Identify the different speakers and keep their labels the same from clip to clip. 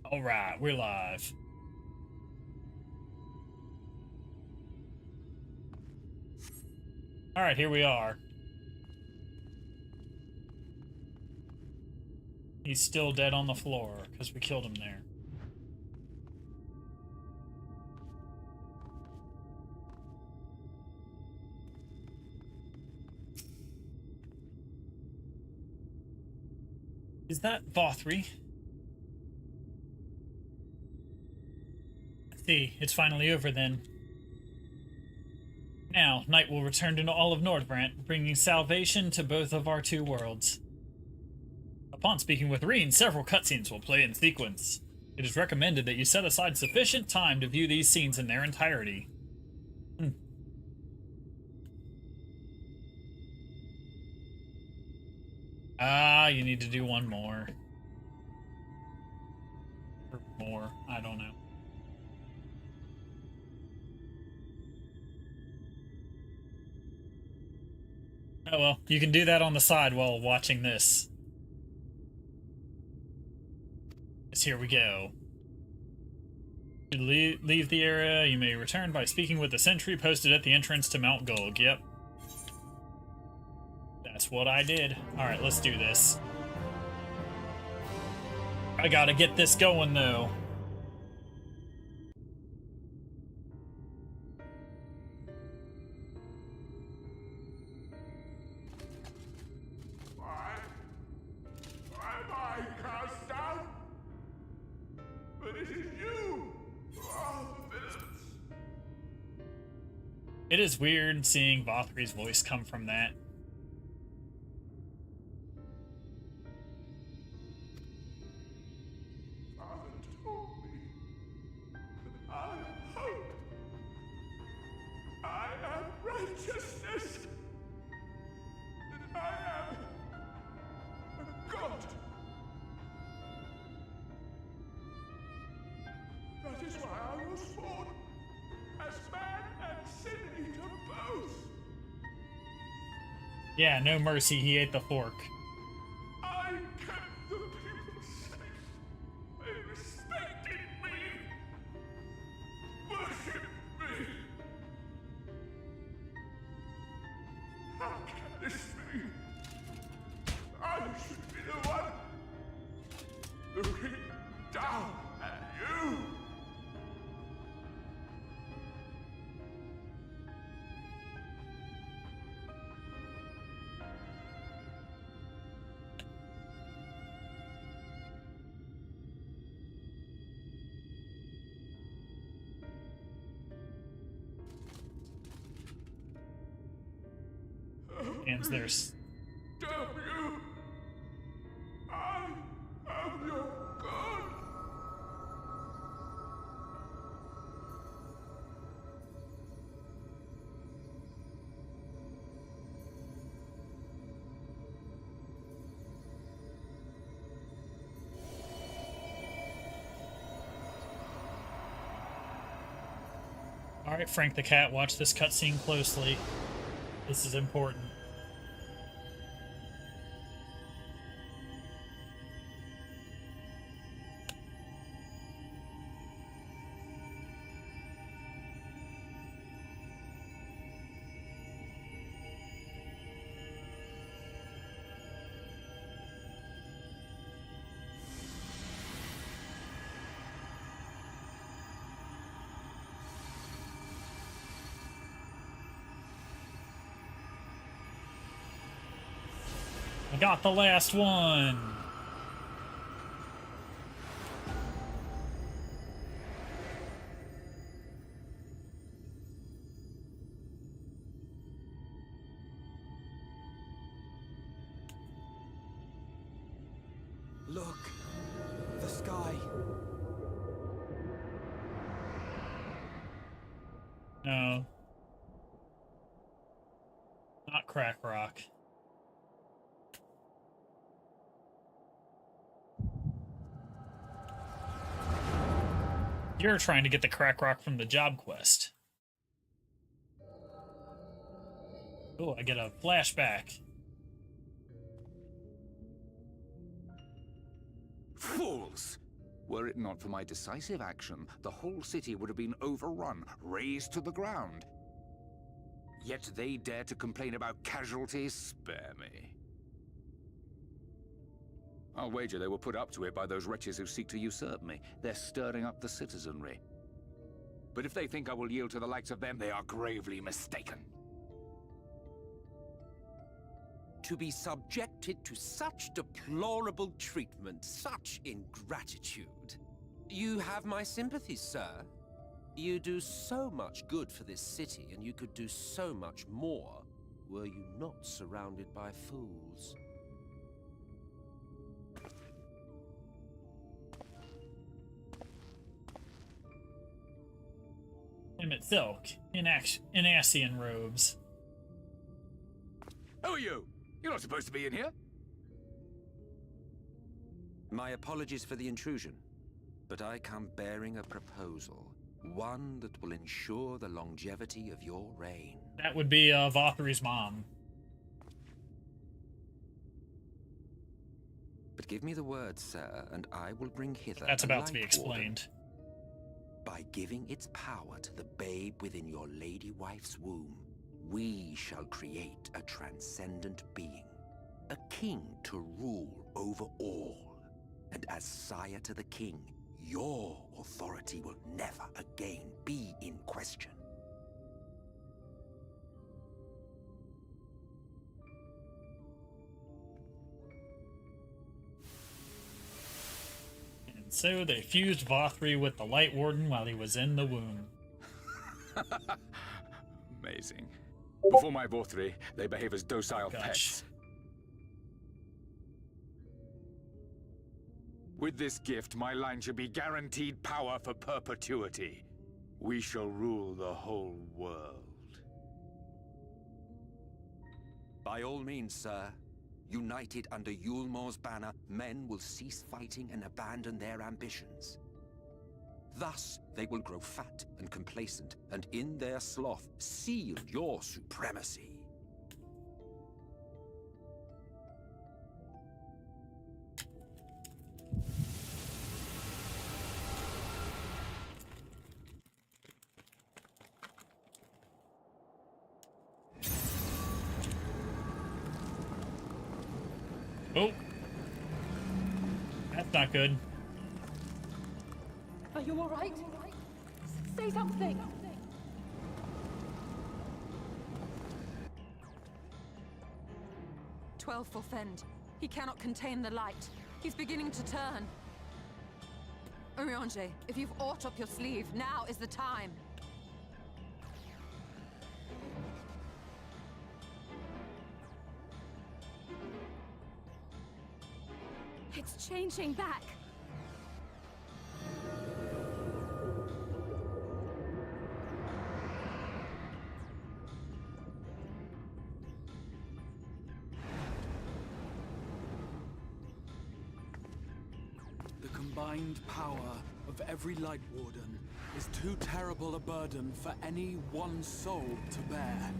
Speaker 1: Alright, we're live. Alright, here we are. He's still dead on the floor, because we killed him there. Is that Vothri? See, it's finally over then. Now, night will return to all of Nordbrand, bringing salvation to both of our two worlds. Upon speaking with Reen, several cutscenes will play in sequence. It is recommended that you set aside sufficient time to view these scenes in their entirety. Ah, you need to do one more. Or more, I don't know. Oh well, you can do that on the side while watching this. Yes, here we go. To leave the area, you may return by speaking with the sentry posted at the entrance to Mount Gulg. Yep. That's what I did. Alright, let's do this. I gotta get this going, though. It is weird seeing Vothri's voice come from that.
Speaker 2: Father told me that I am hope. I am righteousness. That I am a god. That is why I was born. As man and sin eater both.
Speaker 1: Yeah, no mercy, he ate the fork.
Speaker 2: I kept the people safe. They respected me. Worshipped me. How can this be? I should be the one looking down at you.
Speaker 1: Hands there's.
Speaker 2: Damn you! I am your god!
Speaker 1: Alright, Frank the Cat, watch this cutscene closely. This is important. I got the last one!
Speaker 3: Look, the sky.
Speaker 1: No. Not Crack Rock. You're trying to get the Crack Rock from the job quest. Oh, I get a flashback.
Speaker 3: Fools!
Speaker 4: Were it not for my decisive action, the whole city would have been overrun, razed to the ground. Yet they dare to complain about casualties? Spare me. I'll wager they were put up to it by those wretches who seek to usurp me. They're stirring up the citizenry. But if they think I will yield to the likes of them, they are gravely mistaken.
Speaker 5: To be subjected to such deplorable treatment, such ingratitude. You have my sympathies, sir. You do so much good for this city, and you could do so much more were you not surrounded by fools.
Speaker 1: Emmett Silk, in Asian robes.
Speaker 4: Who are you? You're not supposed to be in here.
Speaker 5: My apologies for the intrusion, but I come bearing a proposal. One that will ensure the longevity of your reign.
Speaker 1: That would be Vothry's mom.
Speaker 5: But give me the word, sir, and I will bring hither
Speaker 1: That's
Speaker 5: a
Speaker 1: about to be
Speaker 5: light
Speaker 1: explained.
Speaker 5: warden. By giving its power to the babe within your lady wife's womb, we shall create a transcendent being, a king to rule over all. And as sire to the king, your authority will never again be in question.
Speaker 1: And so they fused Vothry with the Light Warden while he was in the womb.
Speaker 4: Amazing. Before my Vothry, they behave as docile
Speaker 1: Gosh.
Speaker 4: pets. With this gift, my line shall be guaranteed power for perpetuity. We shall rule the whole world.
Speaker 5: By all means, sir. United under Yulmor's banner, men will cease fighting and abandon their ambitions. Thus, they will grow fat and complacent, and in their sloth, seal your supremacy.
Speaker 1: Oh. That's not good.
Speaker 6: Are you all right? Say something.
Speaker 7: "12 for Fend. He cannot contain the light. He's beginning to turn. Urianger, if you've aught up your sleeve, now is the time.
Speaker 6: It's changing back.
Speaker 3: The combined power of every Light Warden is too terrible a burden for any one soul to bear.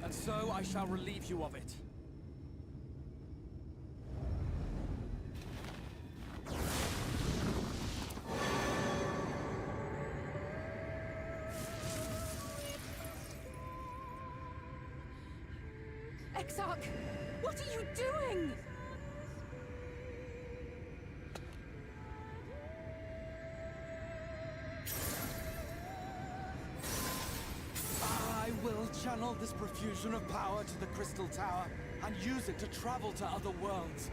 Speaker 3: And so I shall relieve you of it.
Speaker 6: Exarch, what are you doing?
Speaker 3: I will channel this profusion of power to the Crystal Tower and use it to travel to other worlds.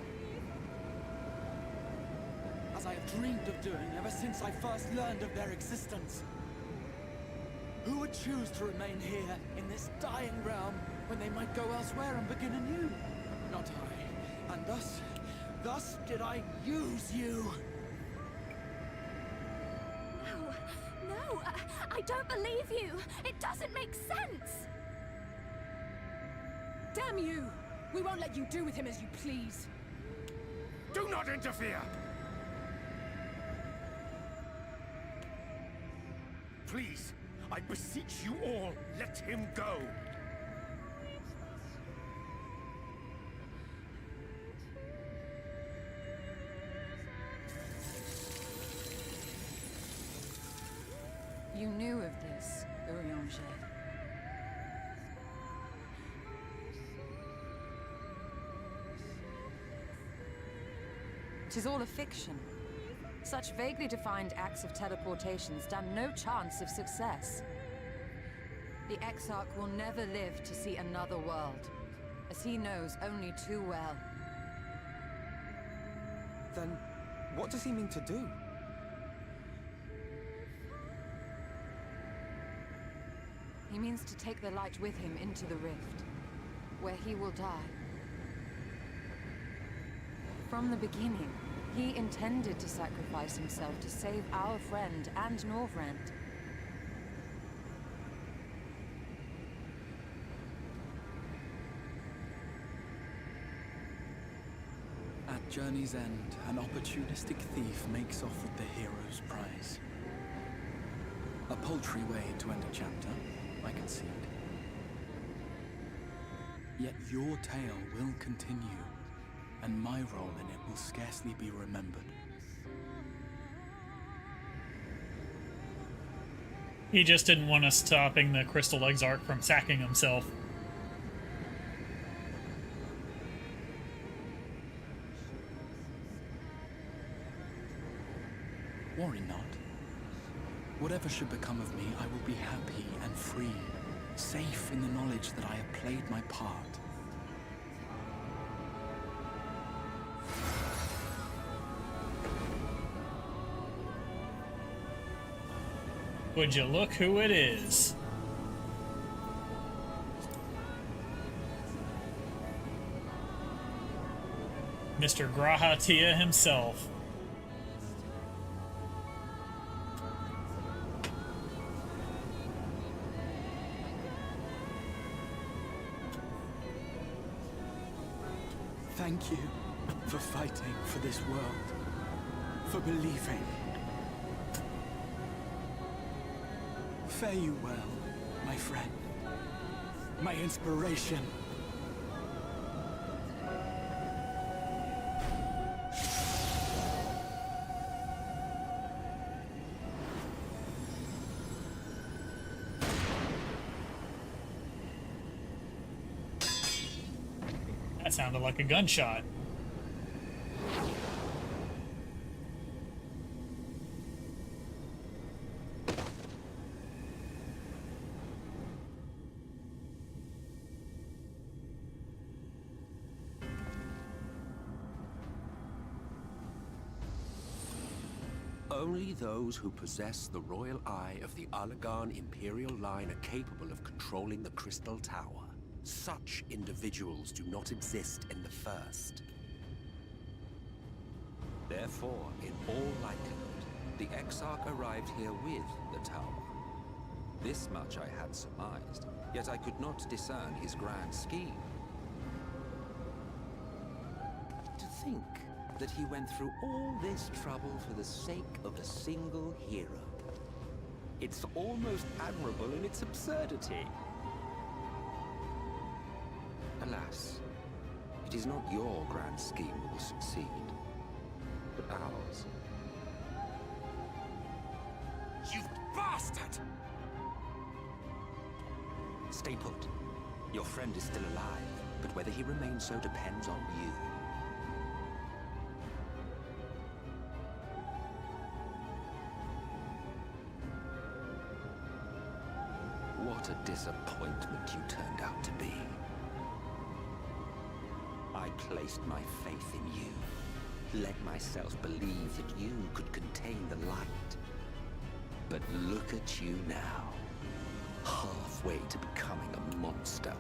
Speaker 3: As I have dreamed of doing ever since I first learned of their existence. Who would choose to remain here in this dying realm when they might go elsewhere and begin anew? Not I. And thus did I use you.
Speaker 6: No, I don't believe you. It doesn't make sense.
Speaker 7: Damn you! We won't let you do with him as you please.
Speaker 4: Do not interfere! Please, I beseech you all, let him go!
Speaker 7: You knew of this, Urianger. Tis all a fiction. Such vaguely defined acts of teleportation stand no chance of success. The Exarch will never live to see another world, as he knows only too well.
Speaker 8: Then, what does he mean to do?
Speaker 7: He means to take the light with him into the rift, where he will die. From the beginning, he intended to sacrifice himself to save our friend and Norvrent.
Speaker 3: At journey's end, an opportunistic thief makes off with the hero's prize. A paltry way to end a chapter, I concede. Yet your tale will continue, and my role in it will scarcely be remembered.
Speaker 1: He just didn't want us stopping the Crystal Exarch from sacking himself.
Speaker 3: Worry not. Whatever should become of me, I will be happy and free, safe in the knowledge that I have played my part.
Speaker 1: Would you look who it is? Mr. Grahatia himself.
Speaker 3: Thank you for fighting for this world, for believing. Fare you well, my friend, my inspiration.
Speaker 1: That sounded like a gunshot.
Speaker 5: Only those who possess the royal eye of the Allagan Imperial line are capable of controlling the Crystal Tower. Such individuals do not exist in the First. Therefore, in all likelihood, the Exarch arrived here with the tower. This much I had surmised, yet I could not discern his grand scheme. To think that he went through all this trouble for the sake of a single hero. It's almost admirable in its absurdity. Alas, it is not your grand scheme that will succeed, but ours. You bastard! Stay put. Your friend is still alive, but whether he remains so depends on you. What a disappointment you turned out to be. I placed my faith in you, let myself believe that you could contain the light. But look at you now, halfway to becoming a monster.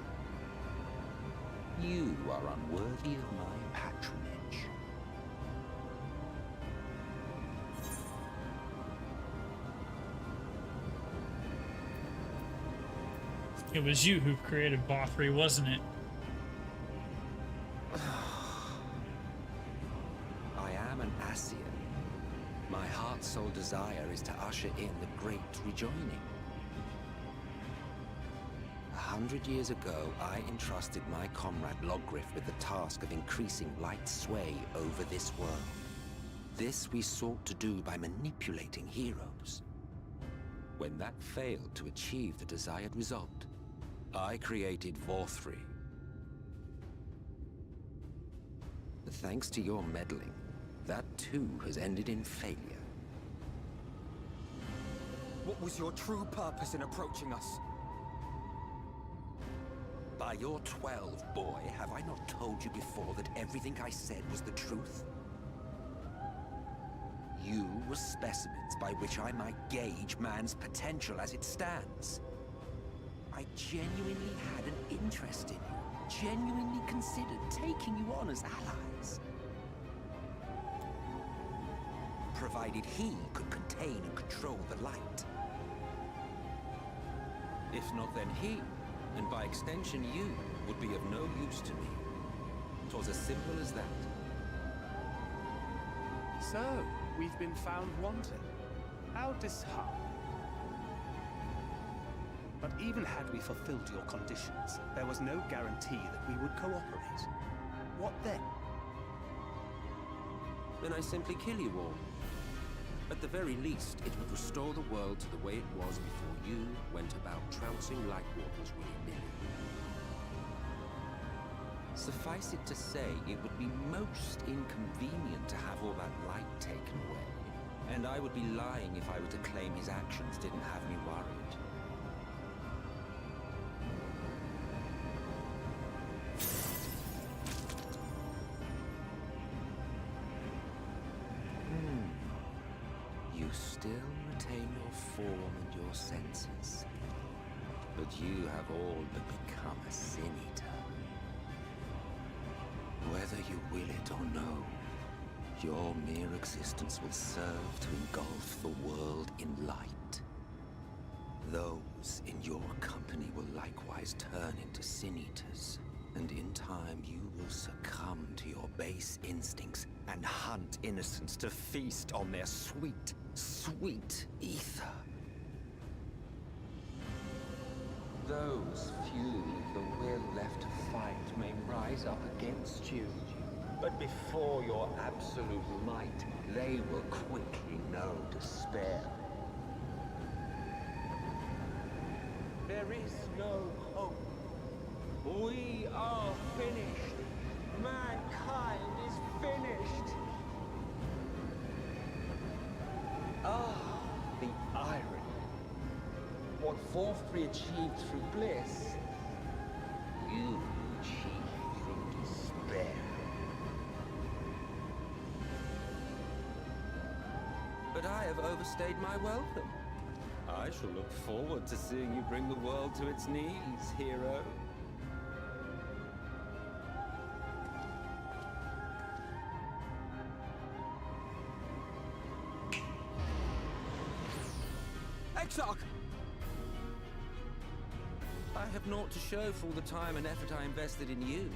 Speaker 5: You are unworthy of my patronage.
Speaker 1: It was you who created Bothri, wasn't it?
Speaker 5: I am an Ascian. My heart's sole desire is to usher in the great rejoining. 100 years ago, I entrusted my comrade Logriff with the task of increasing light's sway over this world. This we sought to do by manipulating heroes. When that failed to achieve the desired result, I created Vorthri. Thanks to your meddling, that too has ended in failure.
Speaker 8: What was your true purpose in approaching us?
Speaker 5: By your 12, boy, have I not told you before that everything I said was the truth? You were specimens by which I might gauge man's potential as it stands. I genuinely had an interest in you, genuinely considered taking you on as allies. Provided he could contain and control the light. If not, then he, and by extension you, would be of no use to me. 'Twas as simple as that.
Speaker 2: So, we've been found wanting. How disheartening. But even had we fulfilled your conditions, there was no guarantee that we would cooperate. What then?
Speaker 5: Then I simply kill you all. At the very least, it would restore the world to the way it was before you went about trouncing Lightwalkers willy-nilly. Suffice it to say, it would be most inconvenient to have all that light taken away. And I would be lying if I were to claim his actions didn't have me worried. You still retain your form and your senses. But you have all but become a Sin Eater. Whether you will it or no, your mere existence will serve to engulf the world in light. Those in your company will likewise turn into Sin Eaters, and in time you will succumb to your base instincts and hunt innocents to feast on their sweet, sweet ether. Those few with the will left to fight may rise up against you, but before your absolute might, they will quickly know despair.
Speaker 9: There is no hope. We are finished. Mankind is finished. Ah, the irony. What Vorthri achieved through bliss, you achieved through despair.
Speaker 5: But I have overstayed my welcome. I shall look forward to seeing you bring the world to its knees, hero.
Speaker 8: Exarch!
Speaker 5: I have naught to show for all the time and effort I invested in you.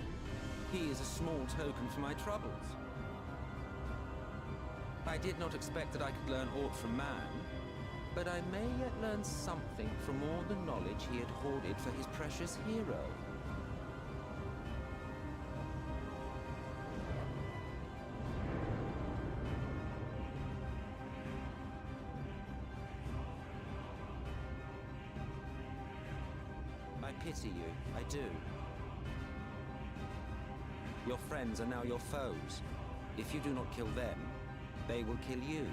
Speaker 5: He is a small token for my troubles. I did not expect that I could learn aught from man, but I may yet learn something from all the knowledge he had hoarded for his precious hero. I pity you, I do. Your friends are now your foes. If you do not kill them, they will kill you.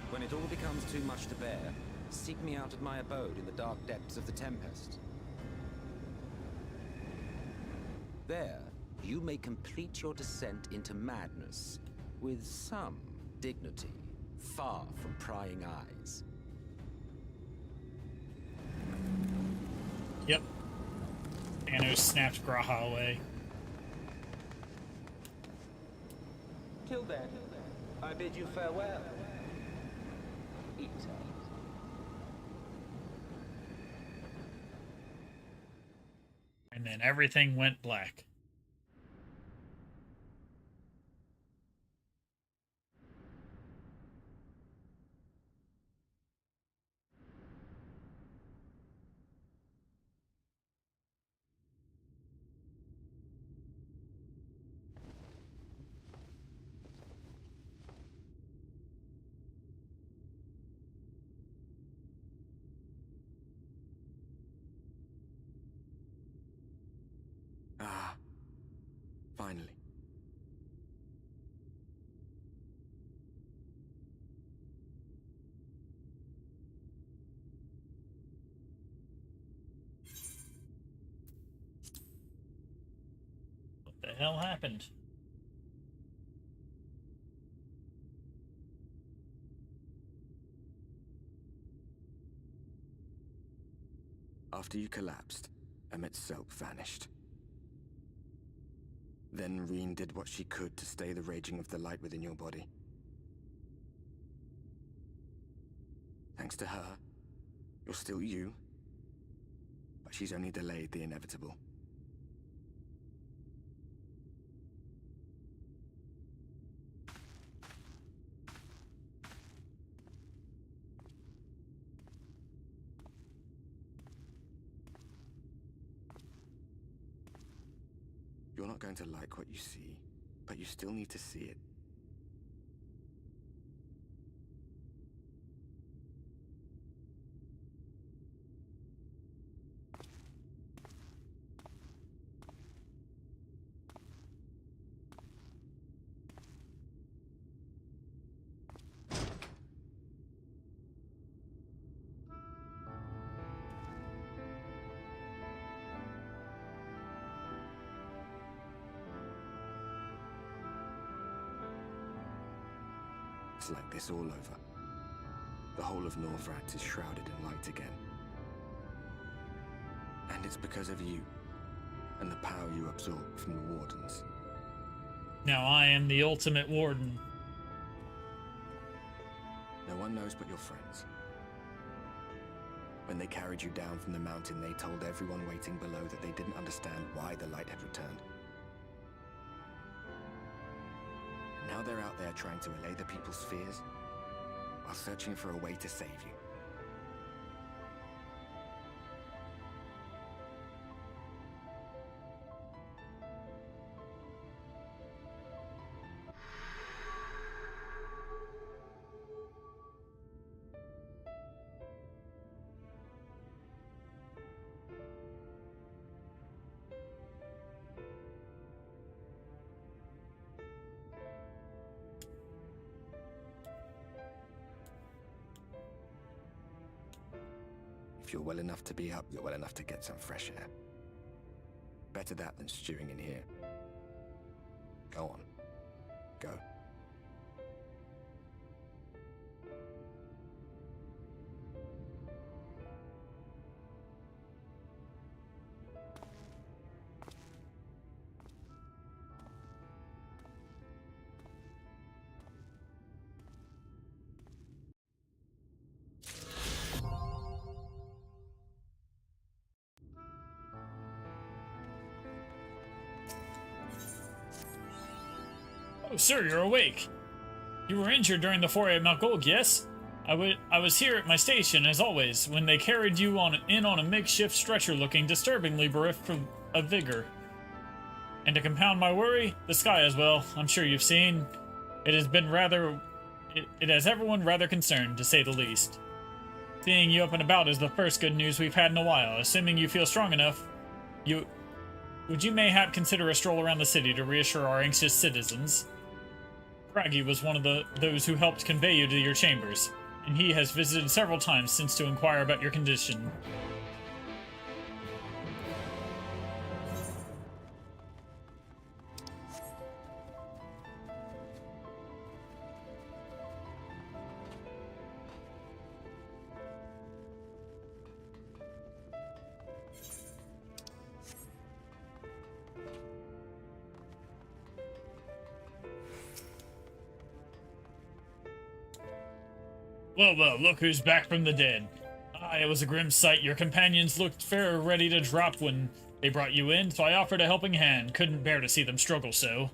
Speaker 5: When it all becomes too much to bear, seek me out at my abode in the dark depths of the Tempest. There, you may complete your descent into madness with some dignity, far from prying eyes.
Speaker 1: Yep. Thanos snapped Graha away.
Speaker 9: Till then, I bid you farewell. Eater.
Speaker 1: And then everything went black.
Speaker 10: Finally.
Speaker 1: What the hell happened?
Speaker 10: After you collapsed, Emmet's self vanished. Then Reen did what she could to stay the raging of the light within your body. Thanks to her, you're still you, but she's only delayed the inevitable. You're not going to like what you see, but you still need to see it. It's like this all over. The whole of Norvrat is shrouded in light again. And it's because of you, and the power you absorb from the Wardens.
Speaker 1: Now I am the ultimate warden.
Speaker 10: No one knows but your friends. When they carried you down from the mountain, they told everyone waiting below that they didn't understand why the light had returned. Now they're out there trying to allay the people's fears, while searching for a way to save you. If you're well enough to be up, you're well enough to get some fresh air. Better that than stewing in here. Go on. Go.
Speaker 1: Oh, sir, you're awake. You were injured during the foray at Mount Gold, yes? I was here at my station, as always, when they carried you in on a makeshift stretcher looking disturbingly bereft of vigor. And to compound my worry, the sky as well. I'm sure you've seen. It has everyone rather concerned, to say the least. Seeing you up and about is the first good news we've had in a while. Assuming you feel strong enough, would you mayhap consider a stroll around the city to reassure our anxious citizens? Craggy was one of those who helped convey you to your chambers, and he has visited several times since to inquire about your condition. Well, look who's back from the dead. It was a grim sight. Your companions looked fair ready to drop when they brought you in, so I offered a helping hand. Couldn't bear to see them struggle so.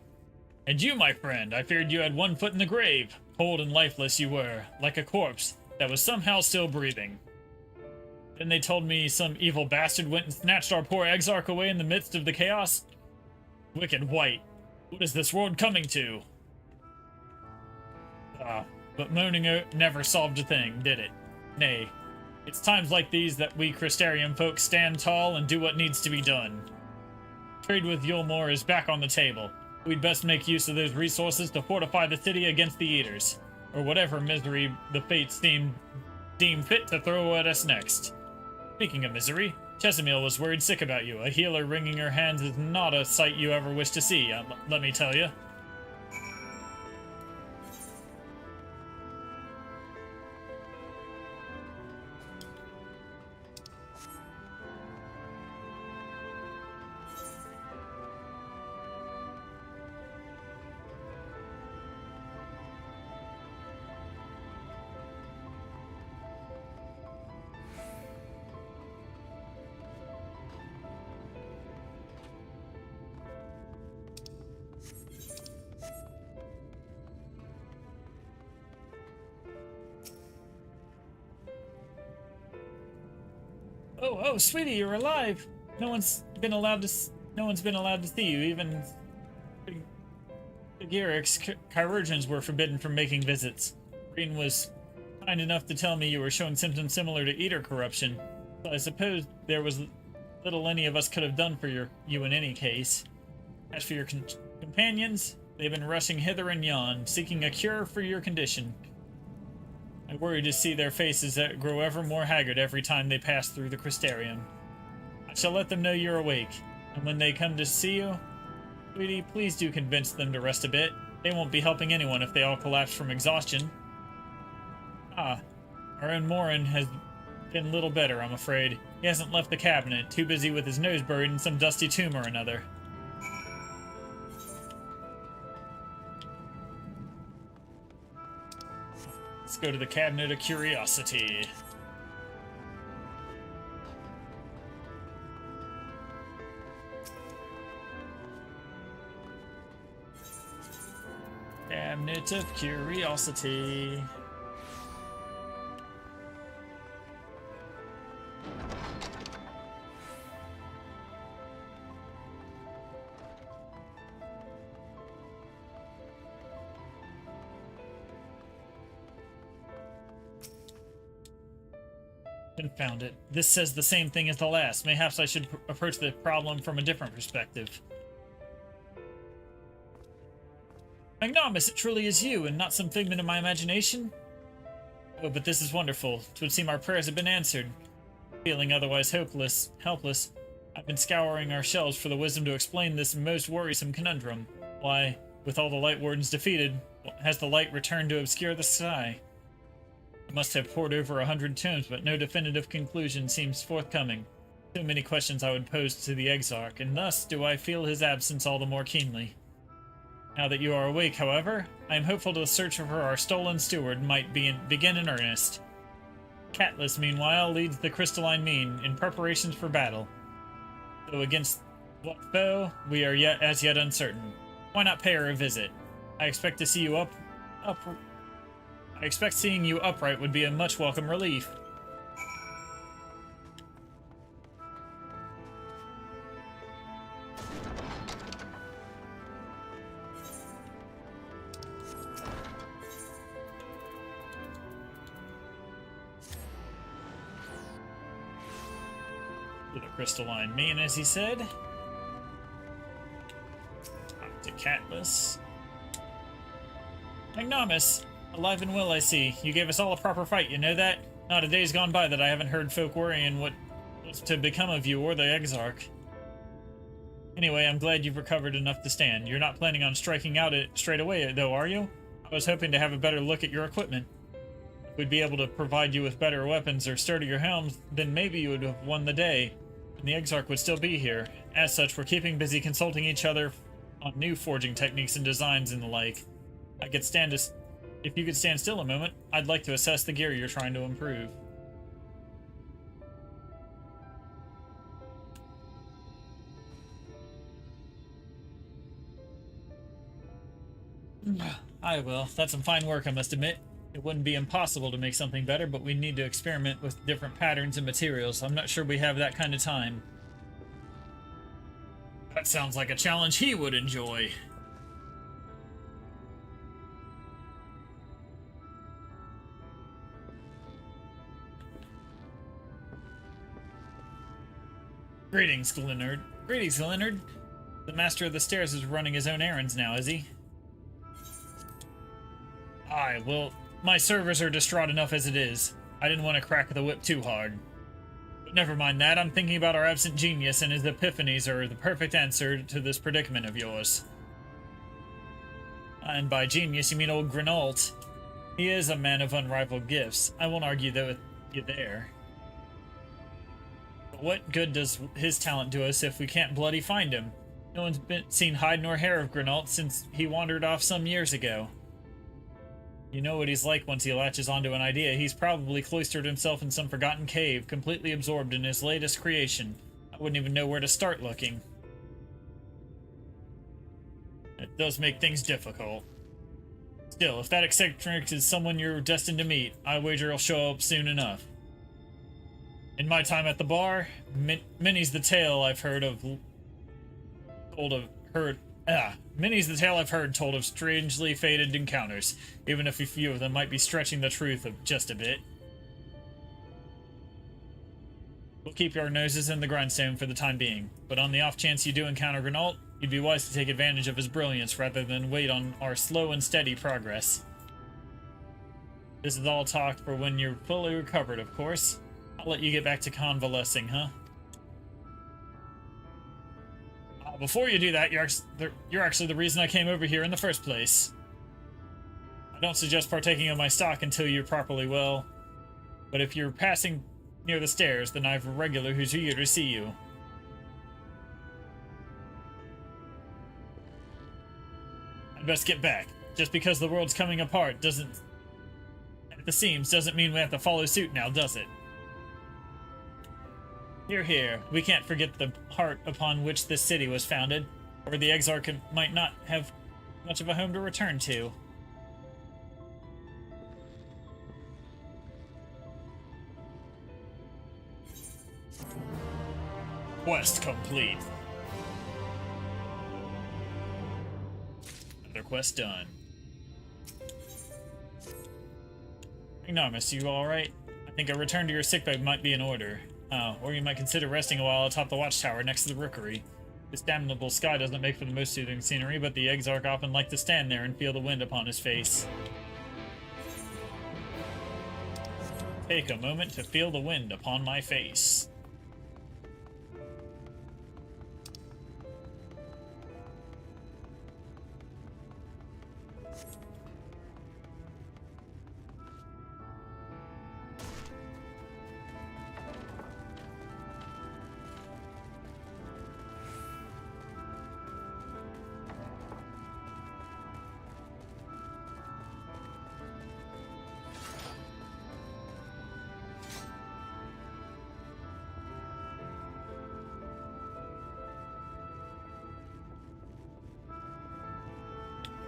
Speaker 1: And you, my friend, I feared you had one foot in the grave. Cold and lifeless you were, like a corpse that was somehow still breathing. Then they told me some evil bastard went and snatched our poor Exarch away in the midst of the chaos. Wicked White, what is this world coming to? But moaning never solved a thing, did it? Nay, it's times like these that we Crystarium folk stand tall and do what needs to be done. Trade with Yulmore is back on the table. We'd best make use of those resources to fortify the city against the Eaters, or whatever misery the fates deem fit to throw at us next. Speaking of misery, Chesamil was worried sick about you. A healer wringing her hands is not a sight you ever wish to see, let me tell you. Oh, sweetie, you're alive. No one's been allowed to see you. Even the Garrick's chirurgeons were forbidden from making visits. Green was kind enough to tell me you were showing symptoms similar to Eater corruption. So I suppose there was little any of us could have done for you in any case. As for your companions, they've been rushing hither and yon, seeking a cure for your condition. I worry to see their faces that grow ever more haggard every time they pass through the Crystarium. I shall let them know you're awake, and when they come to see you, sweetie, please do convince them to rest a bit. They won't be helping anyone if they all collapse from exhaustion. Our own Morin has been little better, I'm afraid. He hasn't left the cabinet, too busy with his nose buried in some dusty tomb or another. Let's go to the Cabinet of Curiosity. Cabinet of Curiosity. Confound it. This says the same thing as the last. Mayhaps I should approach the problem from a different perspective. Magnomus, it truly is you, and not some figment of my imagination? Oh, but this is wonderful. 'Twould seem our prayers have been answered. Feeling otherwise helpless, I've been scouring our shelves for the wisdom to explain this most worrisome conundrum. Why, with all the Light Wardens defeated, has the light returned to obscure the sky? I must have pored over 100 tomes, but no definitive conclusion seems forthcoming. So many questions I would pose to the Exarch, and thus do I feel his absence all the more keenly. Now that you are awake, however, I am hopeful the search for our stolen steward might begin in earnest. Catelys, meanwhile, leads the Crystalline Mean in preparations for battle. Though against what foe, we are as yet uncertain. Why not pay her a visit? I expect to see you I expect seeing you upright would be a much welcome relief. To the Crystalline Mean, as he said. Up to Catelys. Magnomus! Alive and well, I see. You gave us all a proper fight, you know that? Not a day's gone by that I haven't heard folk worrying what's to become of you or the Exarch. Anyway, I'm glad you've recovered enough to stand. You're not planning on striking out it straight away, though, are you? I was hoping to have a better look at your equipment. If we'd be able to provide you with better weapons or sturdier helms, then maybe you would have won the day, and the Exarch would still be here. As such, we're keeping busy consulting each other on new forging techniques and designs and the like. If you could stand still a moment, I'd like to assess the gear you're trying to improve. I will. That's some fine work, I must admit. It wouldn't be impossible to make something better, but we need to experiment with different patterns and materials. I'm not sure we have that kind of time. That sounds like a challenge he would enjoy. Greetings, Leonard. The Master of the Stairs is running his own errands now, is he? Aye, well, my servers are distraught enough as it is. I didn't want to crack the whip too hard. But never mind that, I'm thinking about our absent genius, and his epiphanies are the perfect answer to this predicament of yours. And by genius, you mean old Grinault. He is a man of unrivaled gifts. I won't argue that with you there. But what good does his talent do us if we can't bloody find him? No one's seen hide nor hair of Grinault since he wandered off some years ago. You know what he's like once he latches onto an idea. He's probably cloistered himself in some forgotten cave, completely absorbed in his latest creation. I wouldn't even know where to start looking. It does make things difficult. Still, if that eccentric is someone you're destined to meet, I wager he'll show up soon enough. In my time at the bar, many's the tale I've heard told of strangely fated encounters, even if a few of them might be stretching the truth of just a bit. We'll keep our noses in the grindstone for the time being, but on the off chance you do encounter Grinault, you'd be wise to take advantage of his brilliance rather than wait on our slow and steady progress. This is all talk for when you're fully recovered, of course. I'll let you get back to convalescing, huh? Before you do that, you're actually the reason I came over here in the first place. I don't suggest partaking of my stock until you're properly well, but if you're passing near the stairs, then I have a regular who's eager to see you. I'd best get back. Just because the world's coming apart at the seams doesn't mean we have to follow suit now, does it? Hear, hear. We can't forget the heart upon which this city was founded, or the Exarch might not have much of a home to return to. Quest complete. Another quest done. Ignomus, you alright? I think a return to your sickbed might be in order. Or you might consider resting a while atop the watchtower next to the rookery. This damnable sky doesn't make for the most soothing scenery, but the Exarch often like to stand there and feel the wind upon his face. Take a moment to feel the wind upon my face.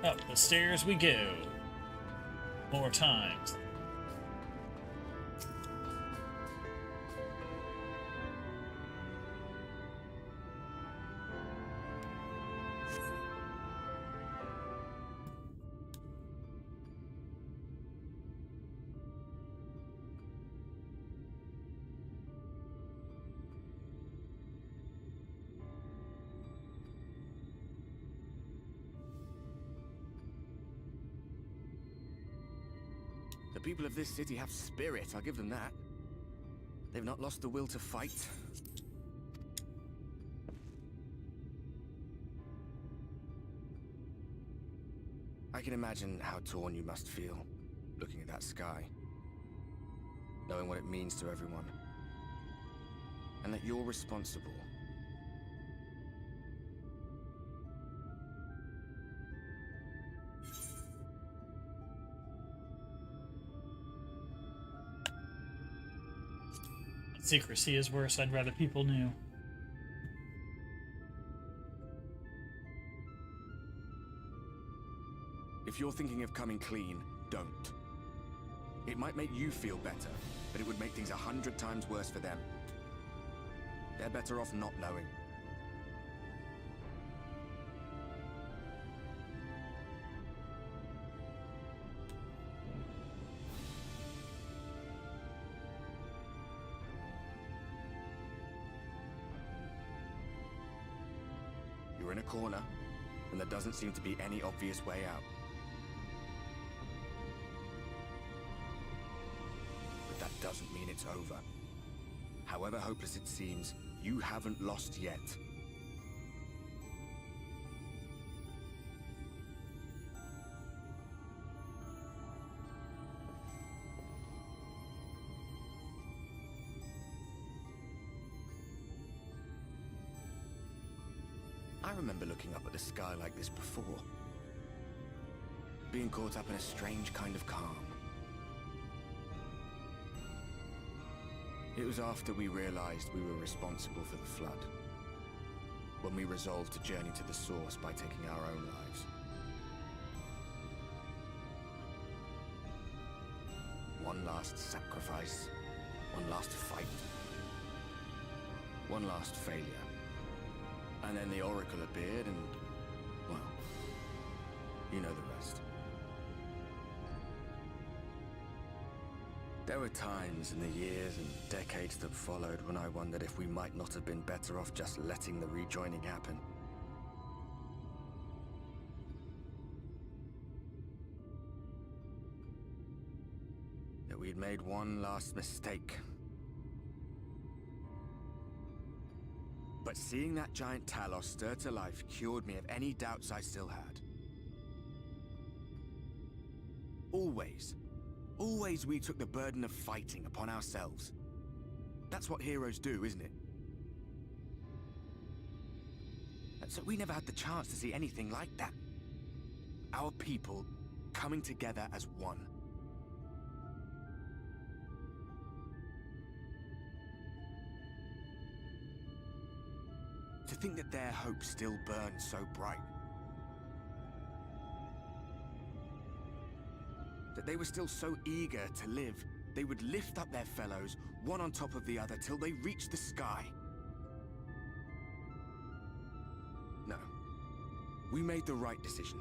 Speaker 1: Up the stairs we go. More times.
Speaker 10: The people of this city have spirit, I'll give them that. They've not lost the will to fight. I can imagine how torn you must feel, looking at that sky. Knowing what it means to everyone. And that you're responsible.
Speaker 1: Secrecy is worse. I'd rather people knew.
Speaker 10: If you're thinking of coming clean, don't. It might make you feel better, but it would make things 100 times worse for them. They're better off not knowing. in a corner, and there doesn't seem to be any obvious way out. But that doesn't mean it's over. However hopeless it seems, you haven't lost yet. I remember looking up at the sky like this before. Being caught up in a strange kind of calm. It was after we realized we were responsible for the flood. When we resolved to journey to the source by taking our own lives. One last sacrifice. One last fight. One last failure. And then the Oracle appeared and, well, you know the rest. There were times in the years and decades that followed when I wondered if we might not have been better off just letting the rejoining happen. That we'd made one last mistake. But seeing that giant Talos stir to life cured me of any doubts I still had. Always we took the burden of fighting upon ourselves. That's what heroes do, isn't it? And so we never had the chance to see anything like that. Our people coming together as one. To think that their hope still burns so bright. That they were still so eager to live, they would lift up their fellows, one on top of the other, till they reached the sky. No. We made the right decision.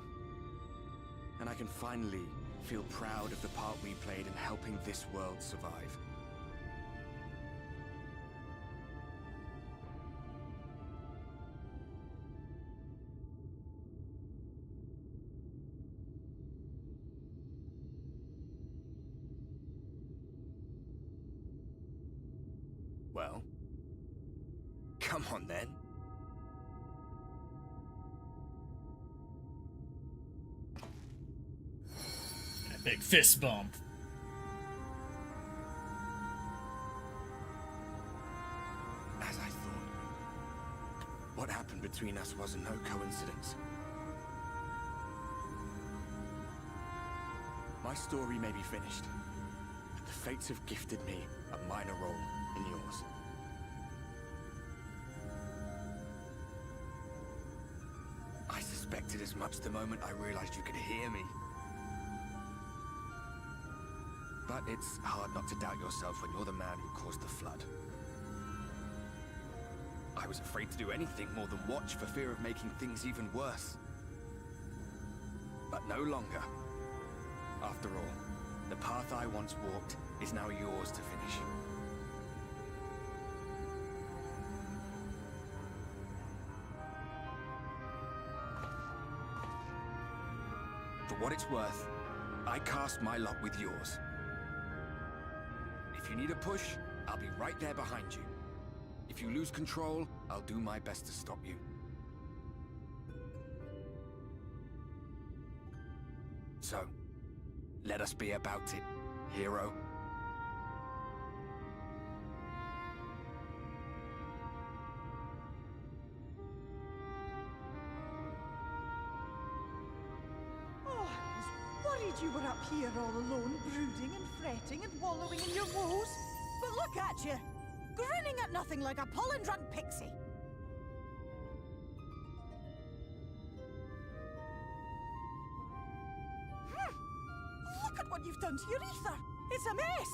Speaker 10: And I can finally feel proud of the part we played in helping this world survive. Well, come on then.
Speaker 1: A big fist bump.
Speaker 10: As I thought. What happened between us was no coincidence. My story may be finished, but the fates have gifted me a minor role in yours. I suspected as much the moment I realized you could hear me. But it's hard not to doubt yourself when you're the man who caused the flood. I was afraid to do anything more than watch for fear of making things even worse. But no longer. After all, the path I once walked is now yours to finish. For what it's worth, I cast my lot with yours. If you need a push, I'll be right there behind you. If you lose control, I'll do my best to stop you. So, let us be about it, hero.
Speaker 11: You were up here all alone, brooding and fretting and wallowing in your woes. But look at you, grinning at nothing like a pollen-drunk pixie. Look at what you've done to your ether. It's a mess.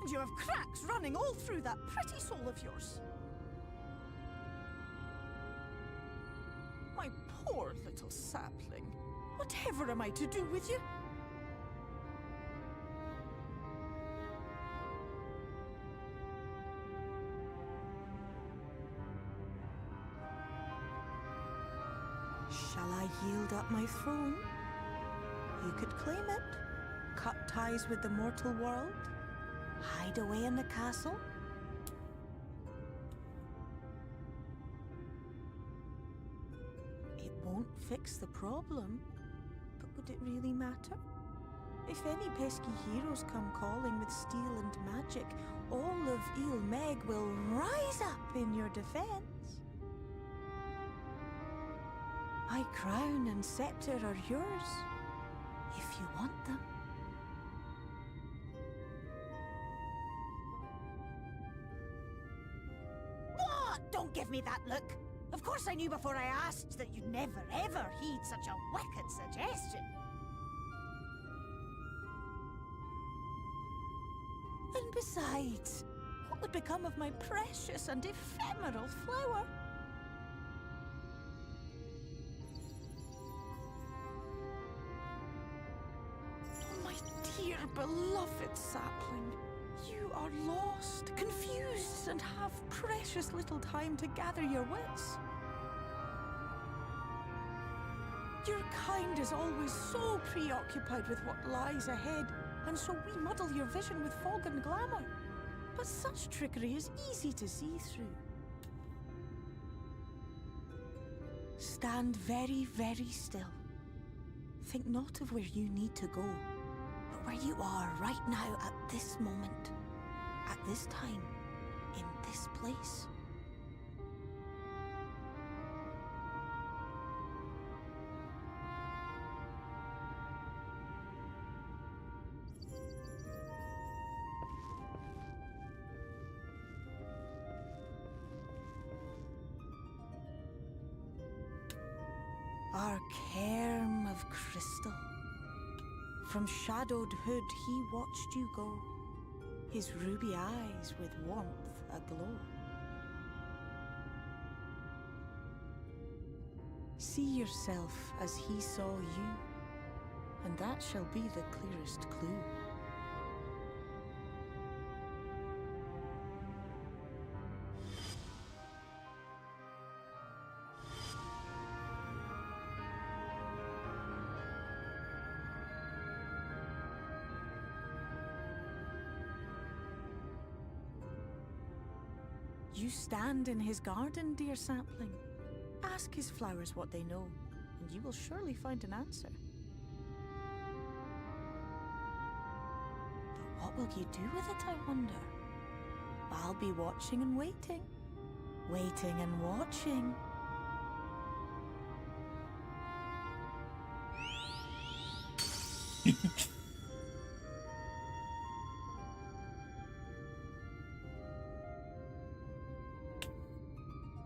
Speaker 11: And you have cracks running all through that pretty soul of yours. My poor little sapling. Whatever am I to do with you? up my throne. You could claim it, cut ties with the mortal world, hide away in the castle. It won't fix the problem, but would it really matter? If any pesky heroes come calling with steel and magic, all of Il Meg will rise up in your defense. My crown and scepter are yours, if you want them. What? Don't give me that look! Of course I knew before I asked that you'd never ever heed such a wicked suggestion. And besides, what would become of my precious and ephemeral flower? Oh, my dear beloved sapling, you are lost, confused, and have precious little time to gather your wits. Your kind is always so preoccupied with what lies ahead, and so we muddle your vision with fog and glamour. But such trickery is easy to see through. Stand very, very still. Think not of where you need to go, but where you are right now at this moment, at this time, in this place. Our cairn of crystal. From shadowed hood he watched you go, his ruby eyes with warmth aglow. See yourself as he saw you, and that shall be the clearest clue. You stand in his garden, dear sapling. Ask his flowers what they know, and you will surely find an answer. But what will you do with it, I wonder? I'll be watching and waiting. Waiting and watching.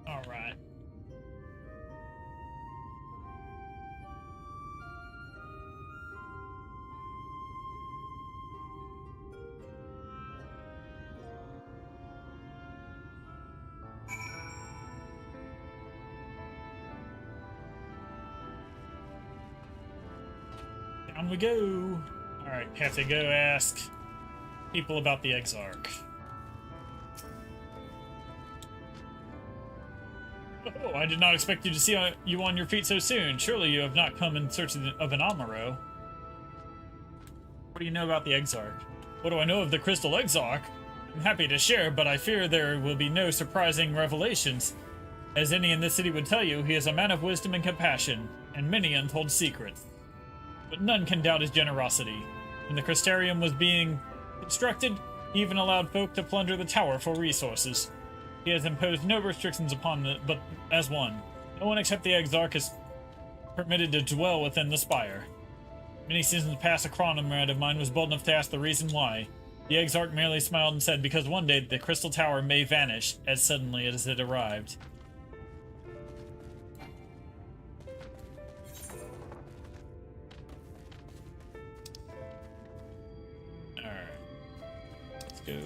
Speaker 1: All right. Down we go. All right, have to go ask people about the Exarch. Oh, I did not expect you to see you on your feet so soon. Surely you have not come in search of an Amaro. What do you know about the Exarch? What do I know of the Crystal Exarch? I'm happy to share, but I fear there will be no surprising revelations. As any in this city would tell you, he is a man of wisdom and compassion, and many untold secrets. But none can doubt his generosity. When the Crystarium was being constructed, he even allowed folk to plunder the tower for resources. He has imposed no restrictions upon it, but as one. No one except the Exarch is permitted to dwell within the spire. Many seasons past, a comrade of mine was bold enough to ask the reason why. The Exarch merely smiled and said, because one day the Crystal Tower may vanish as suddenly as it arrived. Alright. Let's go.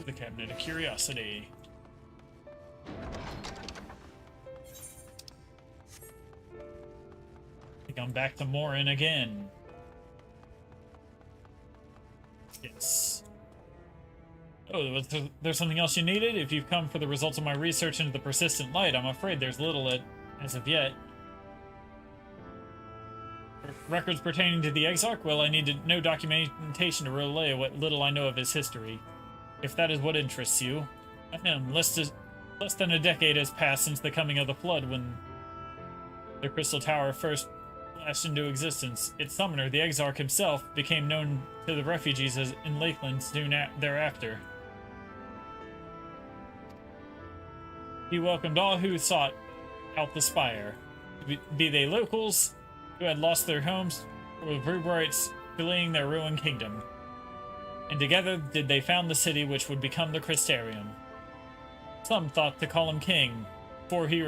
Speaker 1: The Cabinet of Curiosity. I think I'm back to Morin again. Yes. Oh, there's something else you needed? If you've come for the results of my research into the persistent light, I'm afraid there's little as of yet. Records pertaining to the Exarch? Well, I needed no documentation to relay what little I know of his history. If that is what interests you. Less than a decade has passed since the coming of the Flood, when the Crystal Tower first flashed into existence. Its summoner, the Exarch himself, became known to the refugees as in Lakeland soon thereafter. He welcomed all who sought out the spire, be they locals who had lost their homes, or Vruberites fleeing their ruined kingdom. And together did they found the city which would become the Crystarium. Some thought to call him king, for he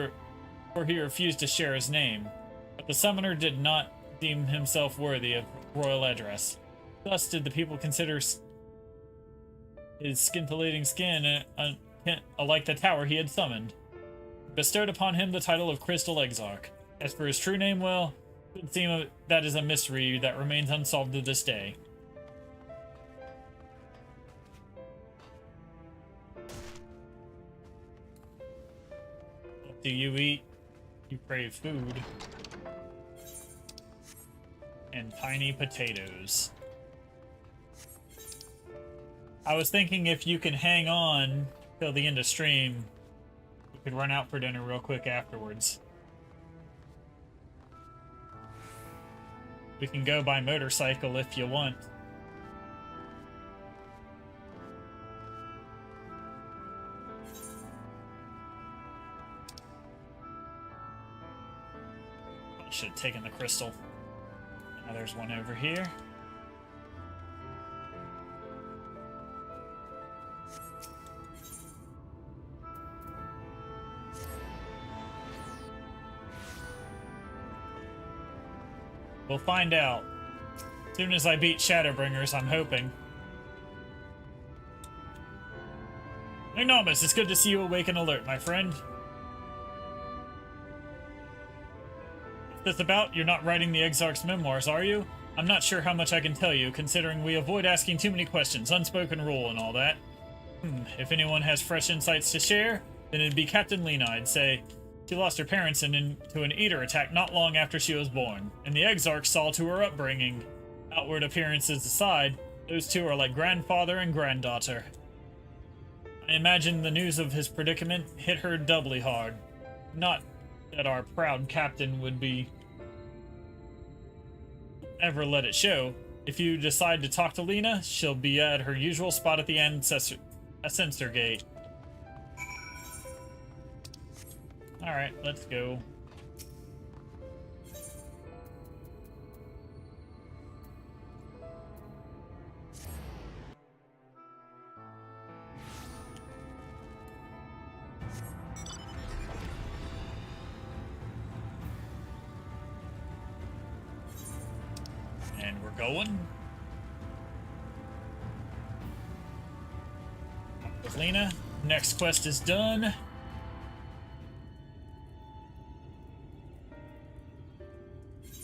Speaker 1: refused to share his name, but the summoner did not deem himself worthy of royal address. Thus did the people consider his scintillating skin like the tower he had summoned, bestowed upon him the title of Crystal Exarch. As for his true name, well, it would seem that is a mystery that remains unsolved to this day. What do you eat? You crave food. And tiny potatoes. I was thinking if you can hang on till the end of stream, we could run out for dinner real quick afterwards. We can go by motorcycle if you want. I should have taken the crystal. Now there's one over here. We'll find out. As soon as I beat Shadowbringers, I'm hoping. Ignomus, it's good to see you awake and alert, my friend. What's this about? You're not writing the Exarch's memoirs, are you? I'm not sure how much I can tell you, considering we avoid asking too many questions, unspoken rule and all that. If anyone has fresh insights to share, then it'd be Captain Lena, I'd say. She lost her parents into an eater attack not long after she was born, and the Exarch saw to her upbringing. Outward appearances aside, those two are like grandfather and granddaughter. I imagine the news of his predicament hit her doubly hard. Not that our proud captain would ever let it show. If you decide to talk to Lena, she'll be at her usual spot at the Ascensor Gate. Alright, let's go. And we're going. With Lena. Next quest is done.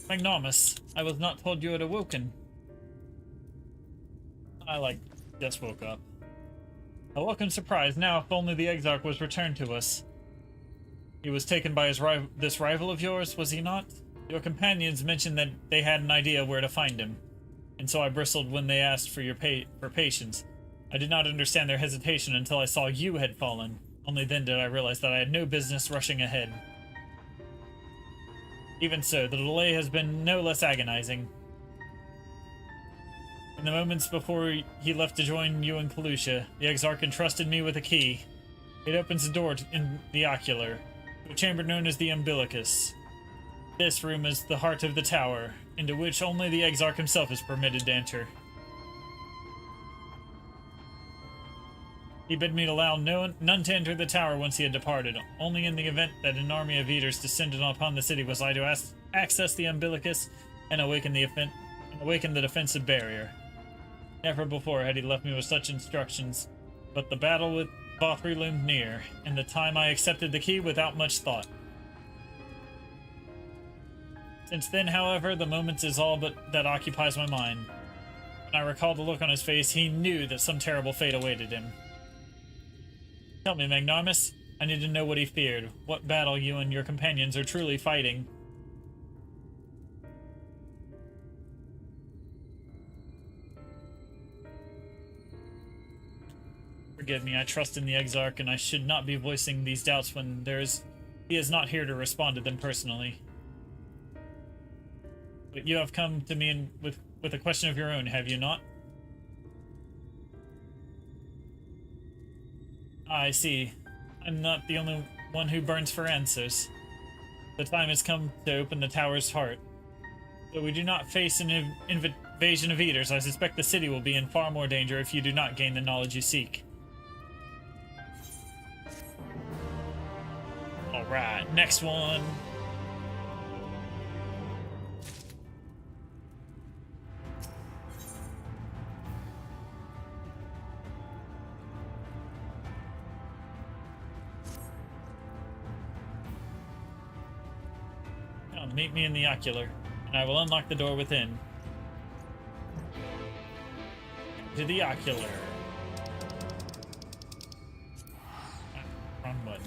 Speaker 1: Ignomus, I was not told you had awoken. I, just woke up. A welcome surprise now, if only the Exarch was returned to us. He was taken by this rival of yours, was he not? Your companions mentioned that they had an idea where to find him, and so I bristled when they asked for patience. I did not understand their hesitation until I saw you had fallen. Only then did I realize that I had no business rushing ahead. Even so, the delay has been no less agonizing. In the moments before he left to join you in Calucia, the Exarch entrusted me with a key. It opens a door in the ocular, to a chamber known as the Umbilicus. This room is the heart of the tower, into which only the Exarch himself is permitted to enter. He bid me allow none to enter the tower once he had departed. Only in the event that an army of eaters descended upon the city was I to access the Umbilicus and awaken the defensive barrier. Never before had he left me with such instructions, but the battle with Vothri loomed near, and the time I accepted the key without much thought. Since then, however, the moment is all but that occupies my mind. When I recall the look on his face, he knew that some terrible fate awaited him. Tell me, Magnarmus. I need to know what he feared. What battle you and your companions are truly fighting. Forgive me, I trust in the Exarch, and I should not be voicing these doubts when he is not here to respond to them personally. But you have come to me with a question of your own, have you not? I see. I'm not the only one who burns for answers. The time has come to open the tower's heart. Though we do not face an invasion of eaters, I suspect the city will be in far more danger if you do not gain the knowledge you seek. Alright, next one. Meet me in the ocular, and I will unlock the door within. To the ocular. Wrong button.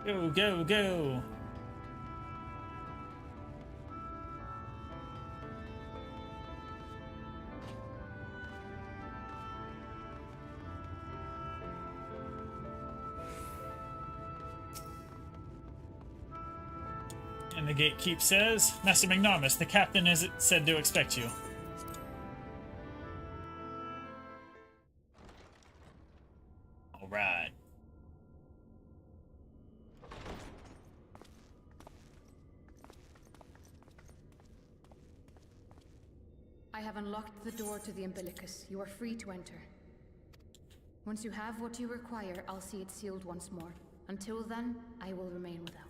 Speaker 1: Go, go, go! And the gatekeep says, Master Magnarmus, the captain is said to expect you. Alright.
Speaker 12: I have unlocked the door to the umbilicus. You are free to enter. Once you have what you require, I'll see it sealed once more. Until then, I will remain without.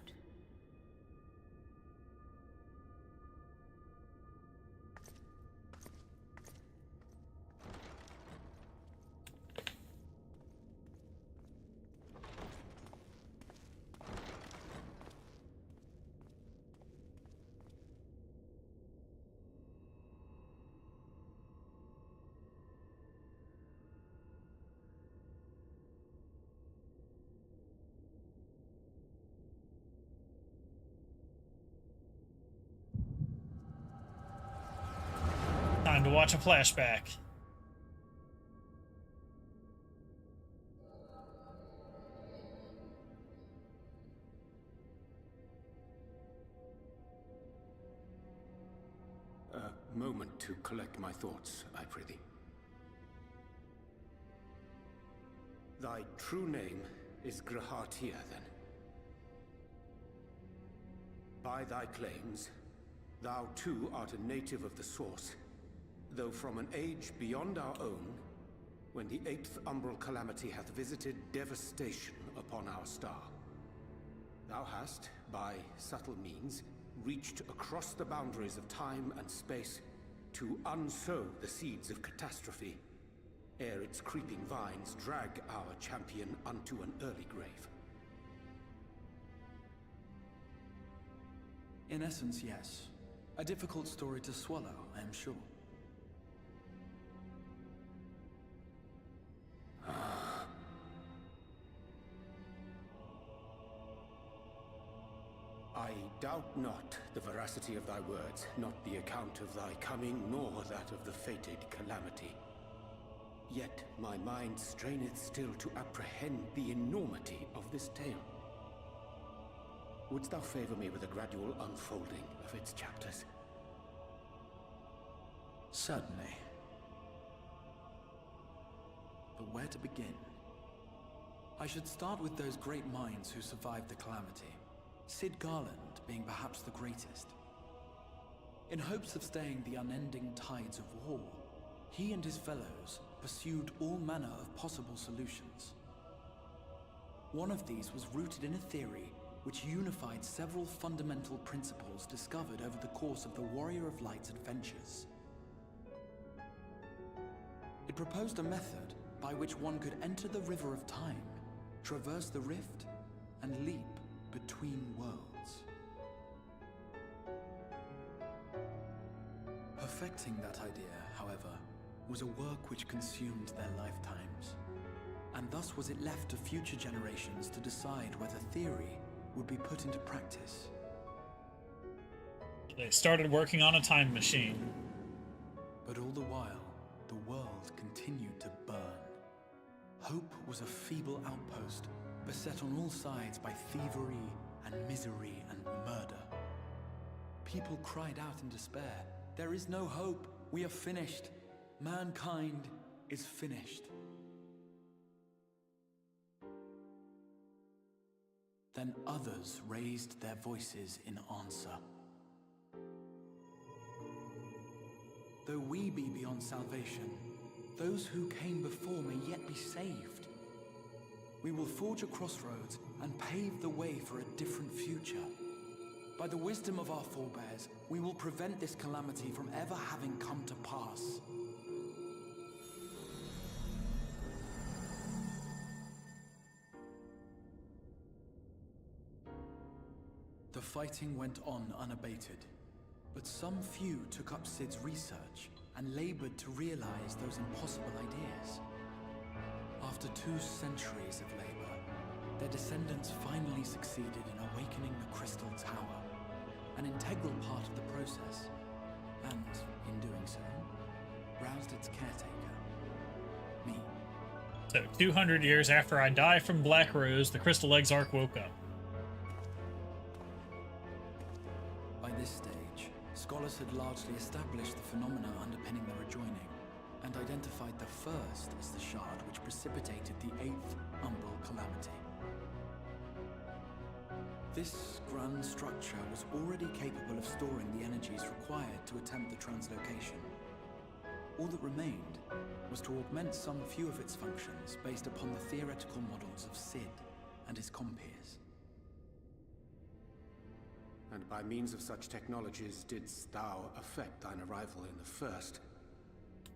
Speaker 1: Time to watch a flashback.
Speaker 2: A moment to collect my thoughts, I prithee. Thy true name is Grahatia, then. By thy claims, thou too art a native of the Source, though from an age beyond our own, when the 8th umbral calamity hath visited devastation upon our star. Thou hast, by subtle means, reached across the boundaries of time and space to unsow the seeds of catastrophe, ere its creeping vines drag our champion unto an early grave.
Speaker 3: In essence, yes. A difficult story to swallow, I am sure.
Speaker 2: I doubt not the veracity of thy words, not the account of thy coming, nor that of the fated calamity. Yet my mind straineth still to apprehend the enormity of this tale. Wouldst thou favor me with a gradual unfolding of its chapters?
Speaker 3: Certainly. But where to begin? I should start with those great minds who survived the calamity. Sid Garland being perhaps the greatest. In hopes of staying the unending tides of war, he and his fellows pursued all manner of possible solutions. One of these was rooted in a theory which unified several fundamental principles discovered over the course of the Warrior of Light's adventures. It proposed a method by which one could enter the River of Time, traverse the rift, and leap between worlds. Perfecting that idea, however, was a work which consumed their lifetimes. And thus was it left to future generations to decide whether theory would be put into practice.
Speaker 1: They started working on a time machine.
Speaker 3: But all the while, the world continued to burn. Hope was a feeble outpost, beset on all sides by thievery and misery and murder. People cried out in despair, "There is no hope, we are finished. Mankind is finished." Then others raised their voices in answer. Though we be beyond salvation, those who came before may yet be saved. We will forge a crossroads and pave the way for a different future. By the wisdom of our forebears, we will prevent this calamity from ever having come to pass. The fighting went on unabated, but some few took up Sid's research and labored to realize those impossible ideas. After 2 centuries of labor, their descendants finally succeeded in awakening the Crystal Tower, an integral part of the process, and, in doing so, roused its caretaker, me.
Speaker 1: So, 200 years after I die from Black Rose, the Crystal Exarch woke up.
Speaker 3: By this stage, scholars had largely established the phenomena underpinning the rejoining, and identified the first as the shard which precipitated the 8th Umbral Calamity. This grand structure was already capable of storing the energies required to attempt the translocation. All that remained was to augment some few of its functions based upon the theoretical models of Sid and his compeers.
Speaker 2: And by means of such technologies didst thou effect thine arrival in the first,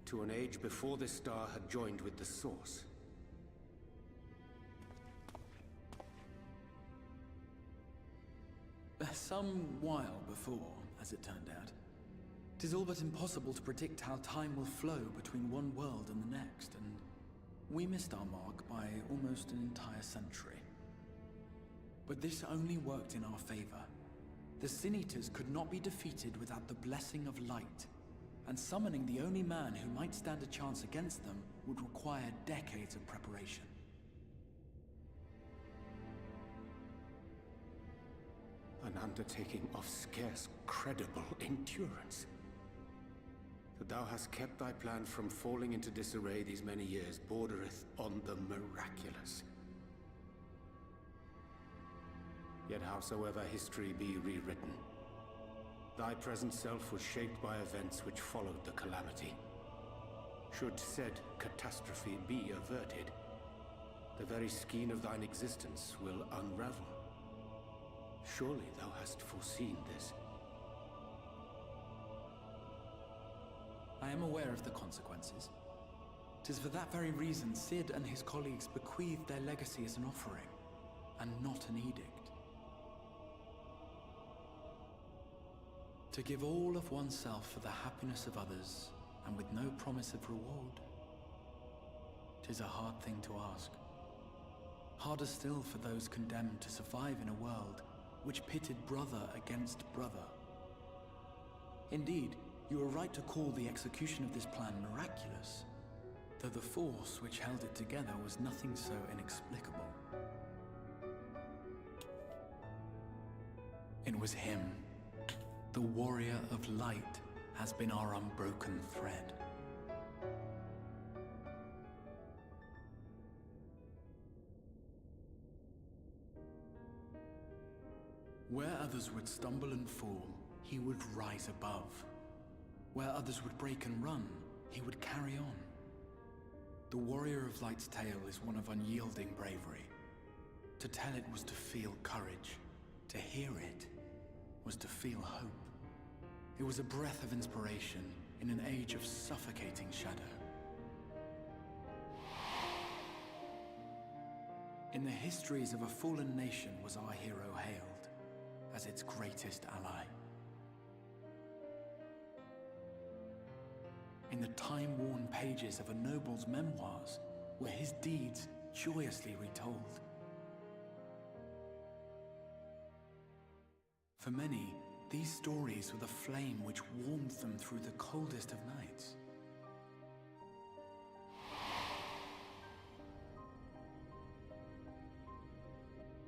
Speaker 2: to an age before this star had joined with the Source.
Speaker 3: Some while before, as it turned out. 'Tis all but impossible to predict how time will flow between one world and the next, and we missed our mark by almost an entire century. But this only worked in our favor. The Sin Eaters could not be defeated without the blessing of light, and summoning the only man who might stand a chance against them would require decades of preparation.
Speaker 2: An undertaking of scarce credible endurance. That thou hast kept thy plan from falling into disarray these many years bordereth on the miraculous. Yet howsoever history be rewritten, thy present self was shaped by events which followed the calamity. Should said catastrophe be averted, the very skein of thine existence will unravel. Surely thou hast foreseen this.
Speaker 3: I am aware of the consequences. 'Tis for that very reason Sid and his colleagues bequeathed their legacy as an offering, and not an edict. To give all of oneself for the happiness of others, and with no promise of reward. 'Tis a hard thing to ask. Harder still for those condemned to survive in a world which pitted brother against brother. Indeed, you are right to call the execution of this plan miraculous, though the force which held it together was nothing so inexplicable. It was him. The warrior of light has been our unbroken thread. Where others would stumble and fall, he would rise above. Where others would break and run, he would carry on. The warrior of light's tale is one of unyielding bravery. To tell it was to feel courage. To hear it was to feel hope. It was a breath of inspiration in an age of suffocating shadow. In the histories of a fallen nation was our hero hailed as its greatest ally. In the time-worn pages of a noble's memoirs were his deeds joyously retold. For many, these stories were the flame which warmed them through the coldest of nights.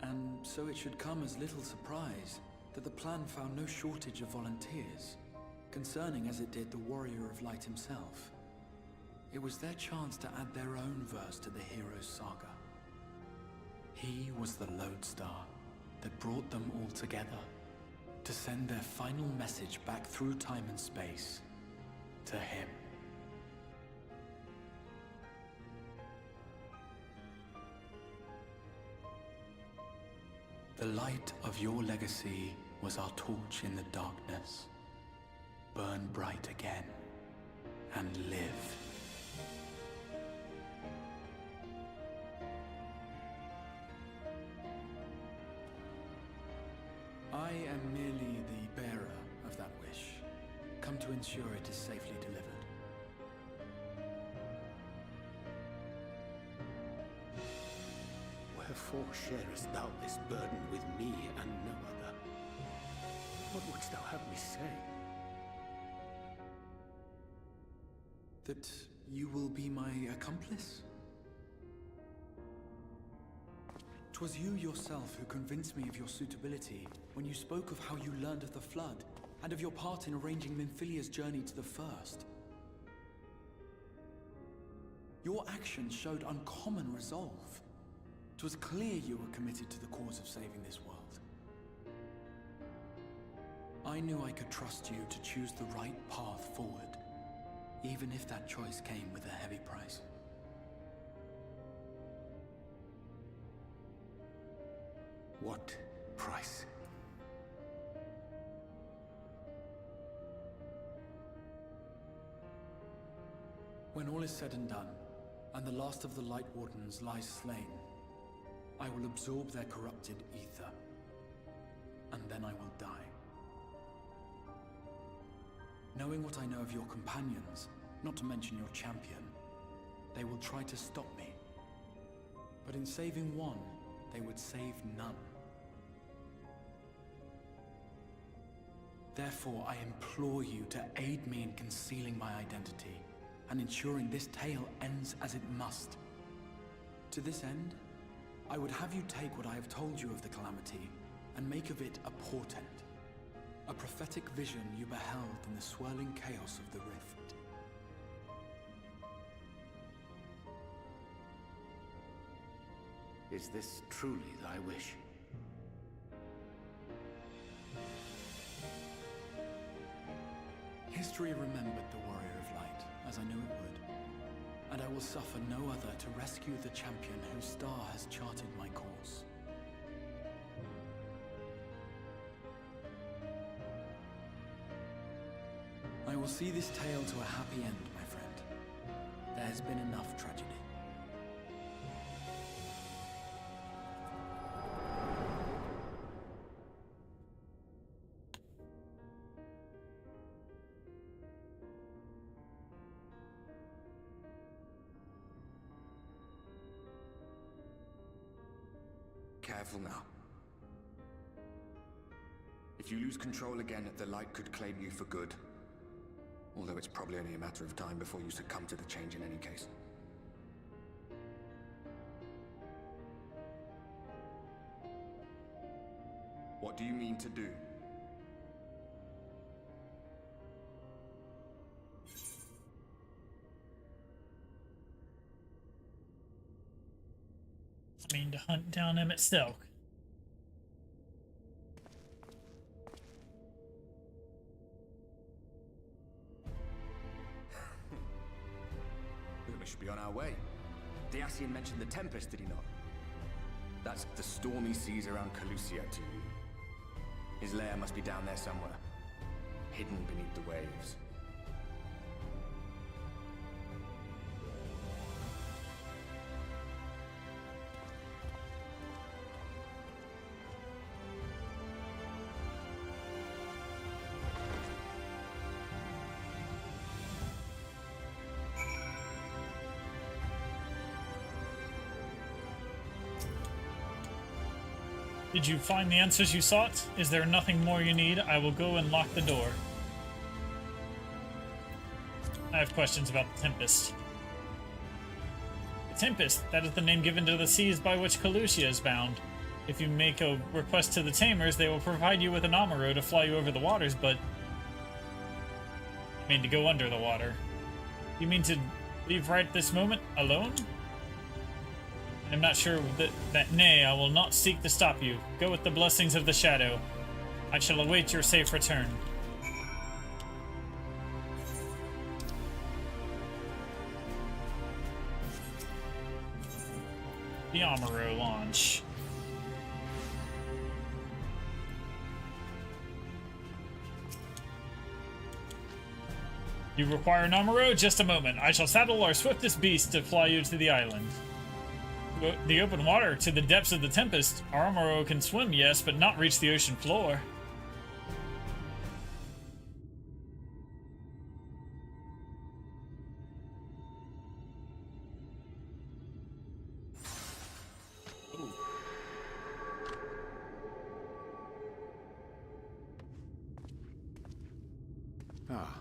Speaker 3: And so it should come as little surprise that the plan found no shortage of volunteers, concerning as it did the Warrior of Light himself. It was their chance to add their own verse to the hero's saga. He was the lodestar that brought them all together, to send their final message back through time and space to him. The light of your legacy was our torch in the darkness. Burn bright again and live. I am merely the bearer of that wish, come to ensure it is safely delivered.
Speaker 2: Wherefore sharest thou this burden with me and no other? What wouldst thou have me say?
Speaker 3: That you will be my accomplice? 'Twas you yourself who convinced me of your suitability when you spoke of how you learned of the Flood and of your part in arranging Minfilia's journey to the First. Your actions showed uncommon resolve. 'Twas clear you were committed to the cause of saving this world. I knew I could trust you to choose the right path forward, even if that choice came with a heavy price.
Speaker 2: What price?
Speaker 3: When all is said and done, and the last of the Light Wardens lies slain, I will absorb their corrupted ether, and then I will die. Knowing what I know of your companions, not to mention your champion, they will try to stop me. But in saving one, they would save none. Therefore, I implore you to aid me in concealing my identity and ensuring this tale ends as it must. To this end, I would have you take what I have told you of the Calamity and make of it a portent, a prophetic vision you beheld in the swirling chaos of the Rift.
Speaker 2: Is this truly thy wish?
Speaker 3: History remembered the Warrior of Light, as I knew it would, and I will suffer no other to rescue the champion whose star has charted my course. I will see this tale to a happy end, my friend. There has been enough tragedy.
Speaker 10: Careful now. If you lose control again, the light could claim you for good. Although it's probably only a matter of time before you succumb to the change in any case. What do you mean to do?
Speaker 1: I mean to hunt down Emmett Stelk.
Speaker 10: We should be on our way. Dacian mentioned the Tempest, did he not? That's the stormy seas around Calusia to you. His lair must be down there somewhere, hidden beneath the waves.
Speaker 1: Did you find the answers you sought? Is there nothing more you need? I will go and lock the door. I have questions about the Tempest. The Tempest, that is the name given to the seas by which Calusia is bound. If you make a request to the Tamers, they will provide you with an Amaro to fly you over the waters, but... I mean to go under the water. You mean to leave right this moment, alone? I'm not sure that nay, I will not seek to stop you. Go with the blessings of the Shadow. I shall await your safe return. The Amaro launch. You require an Amaro? Just a moment. I shall saddle our swiftest beast to fly you to the island. The open water to the depths of the Tempest. Our Amaro can swim, yes, but not reach the ocean floor.
Speaker 2: Ah,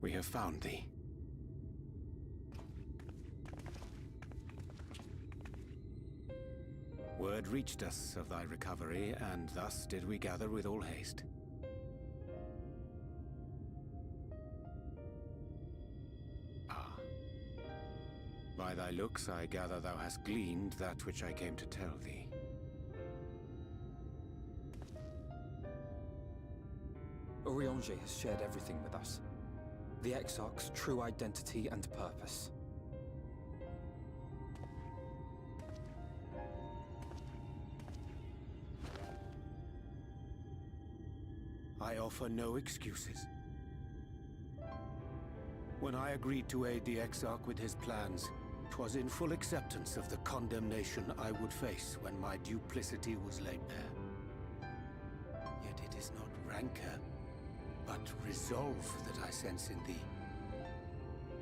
Speaker 2: we have found thee. Word reached us of thy recovery, and thus did we gather with all haste. Ah. By thy looks, I gather thou hast gleaned that which I came to tell thee.
Speaker 8: Urianger has shared everything with us. The Exarch's true identity and purpose.
Speaker 2: I offer no excuses. When I agreed to aid the Exarch with his plans, 'twas in full acceptance of the condemnation I would face when my duplicity was laid bare. Yet it is not rancor, but resolve that I sense in thee.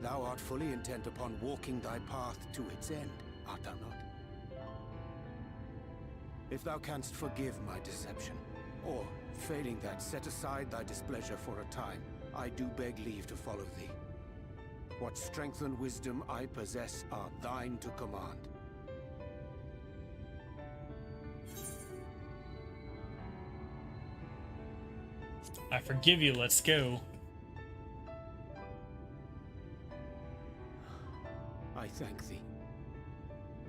Speaker 2: Thou art fully intent upon walking thy path to its end, art thou not? If thou canst forgive my deception, or, failing that, set aside thy displeasure for a time, I do beg leave to follow thee. What strength and wisdom I possess are thine to command.
Speaker 1: I forgive you, let's go.
Speaker 2: I thank thee.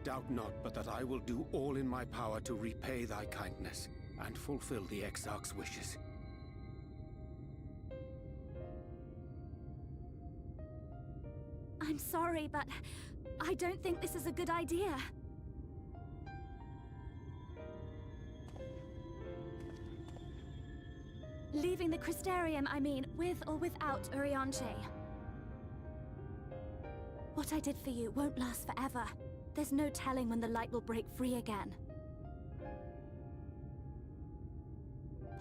Speaker 2: Doubt not but that I will do all in my power to repay thy kindness and fulfill the Exarch's wishes.
Speaker 6: I'm sorry, but I don't think this is a good idea. Leaving the Crystarium, I mean, with or without Urianger. What I did for you won't last forever. There's no telling when the light will break free again.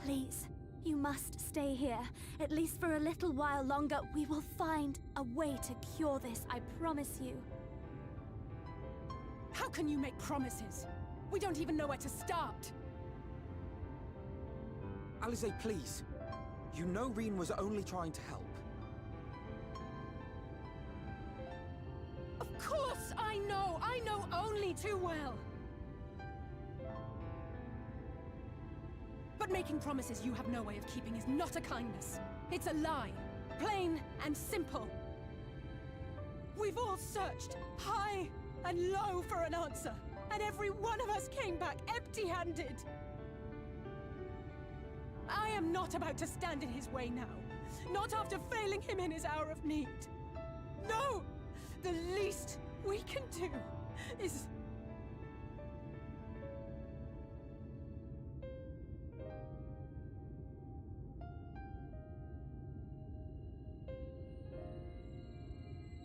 Speaker 6: Please, you must stay here, at least for a little while longer. We will find a way to cure this, I promise you.
Speaker 13: How can you make promises? We don't even know where to start.
Speaker 8: Alize, please. You know Reen was only trying to help.
Speaker 13: Of course I know! I know only too well! But making promises you have no way of keeping is not a kindness. It's a lie. Plain and simple. We've all searched high and low for an answer, and every one of us came back empty-handed. I am not about to stand in his way now. Not after failing him in his hour of need. No! The least we can do is...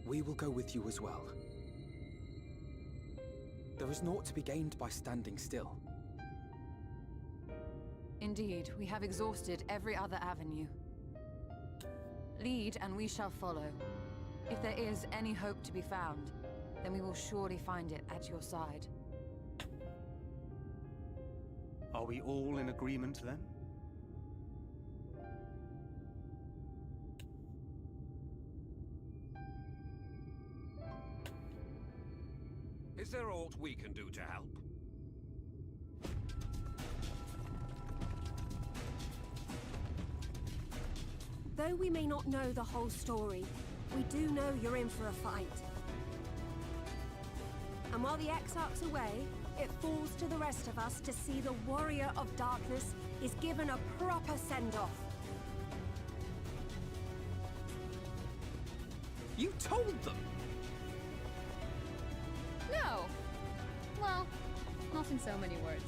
Speaker 8: We will go with you as well. There is naught to be gained by standing still.
Speaker 7: Indeed, we have exhausted every other avenue. Lead, and we shall follow. If there is any hope to be found, then we will surely find it at your side.
Speaker 14: Are we all in agreement then?
Speaker 4: Is there aught we can do to help?
Speaker 15: Though we may not know the whole story, we do know you're in for a fight. And while the Exarch's away, it falls to the rest of us to see the Warrior of Darkness is given a proper send-off.
Speaker 14: You told them?
Speaker 12: No! Well, not in so many words.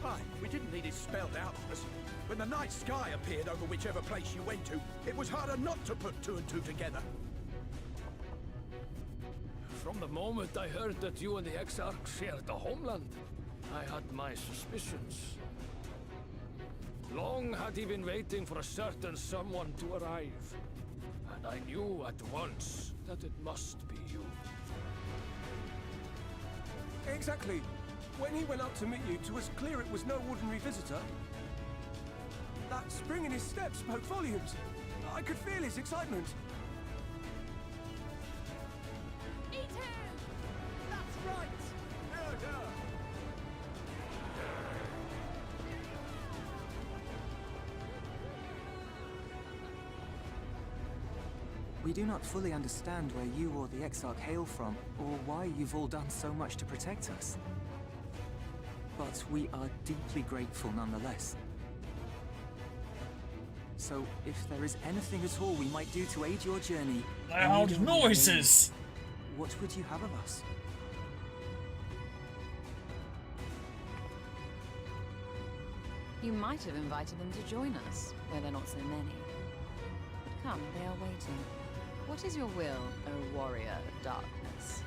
Speaker 16: Hi, we didn't need it spelled out for us. When the night sky appeared over whichever place you went to, it was harder not to put two and two together.
Speaker 17: From the moment I heard that you and the Exarch shared the homeland, I had my suspicions. Long had he been waiting for a certain someone to arrive, and I knew at once that it must be you.
Speaker 14: Exactly. When he went up to meet you, it was clear it was no ordinary visitor. That spring in his step spoke volumes. I could feel his excitement.
Speaker 3: Eat him! That's right!
Speaker 8: We do not fully understand where you or the Exarch hail from, or why you've all done so much to protect us. But we are deeply grateful nonetheless. So, if there is anything at all we might do to aid your journey...
Speaker 1: Loud noises!
Speaker 8: What would you have of us?
Speaker 7: You might have invited them to join us, where they're not so many. But come, they are waiting. What is your will, O Warrior of Darkness?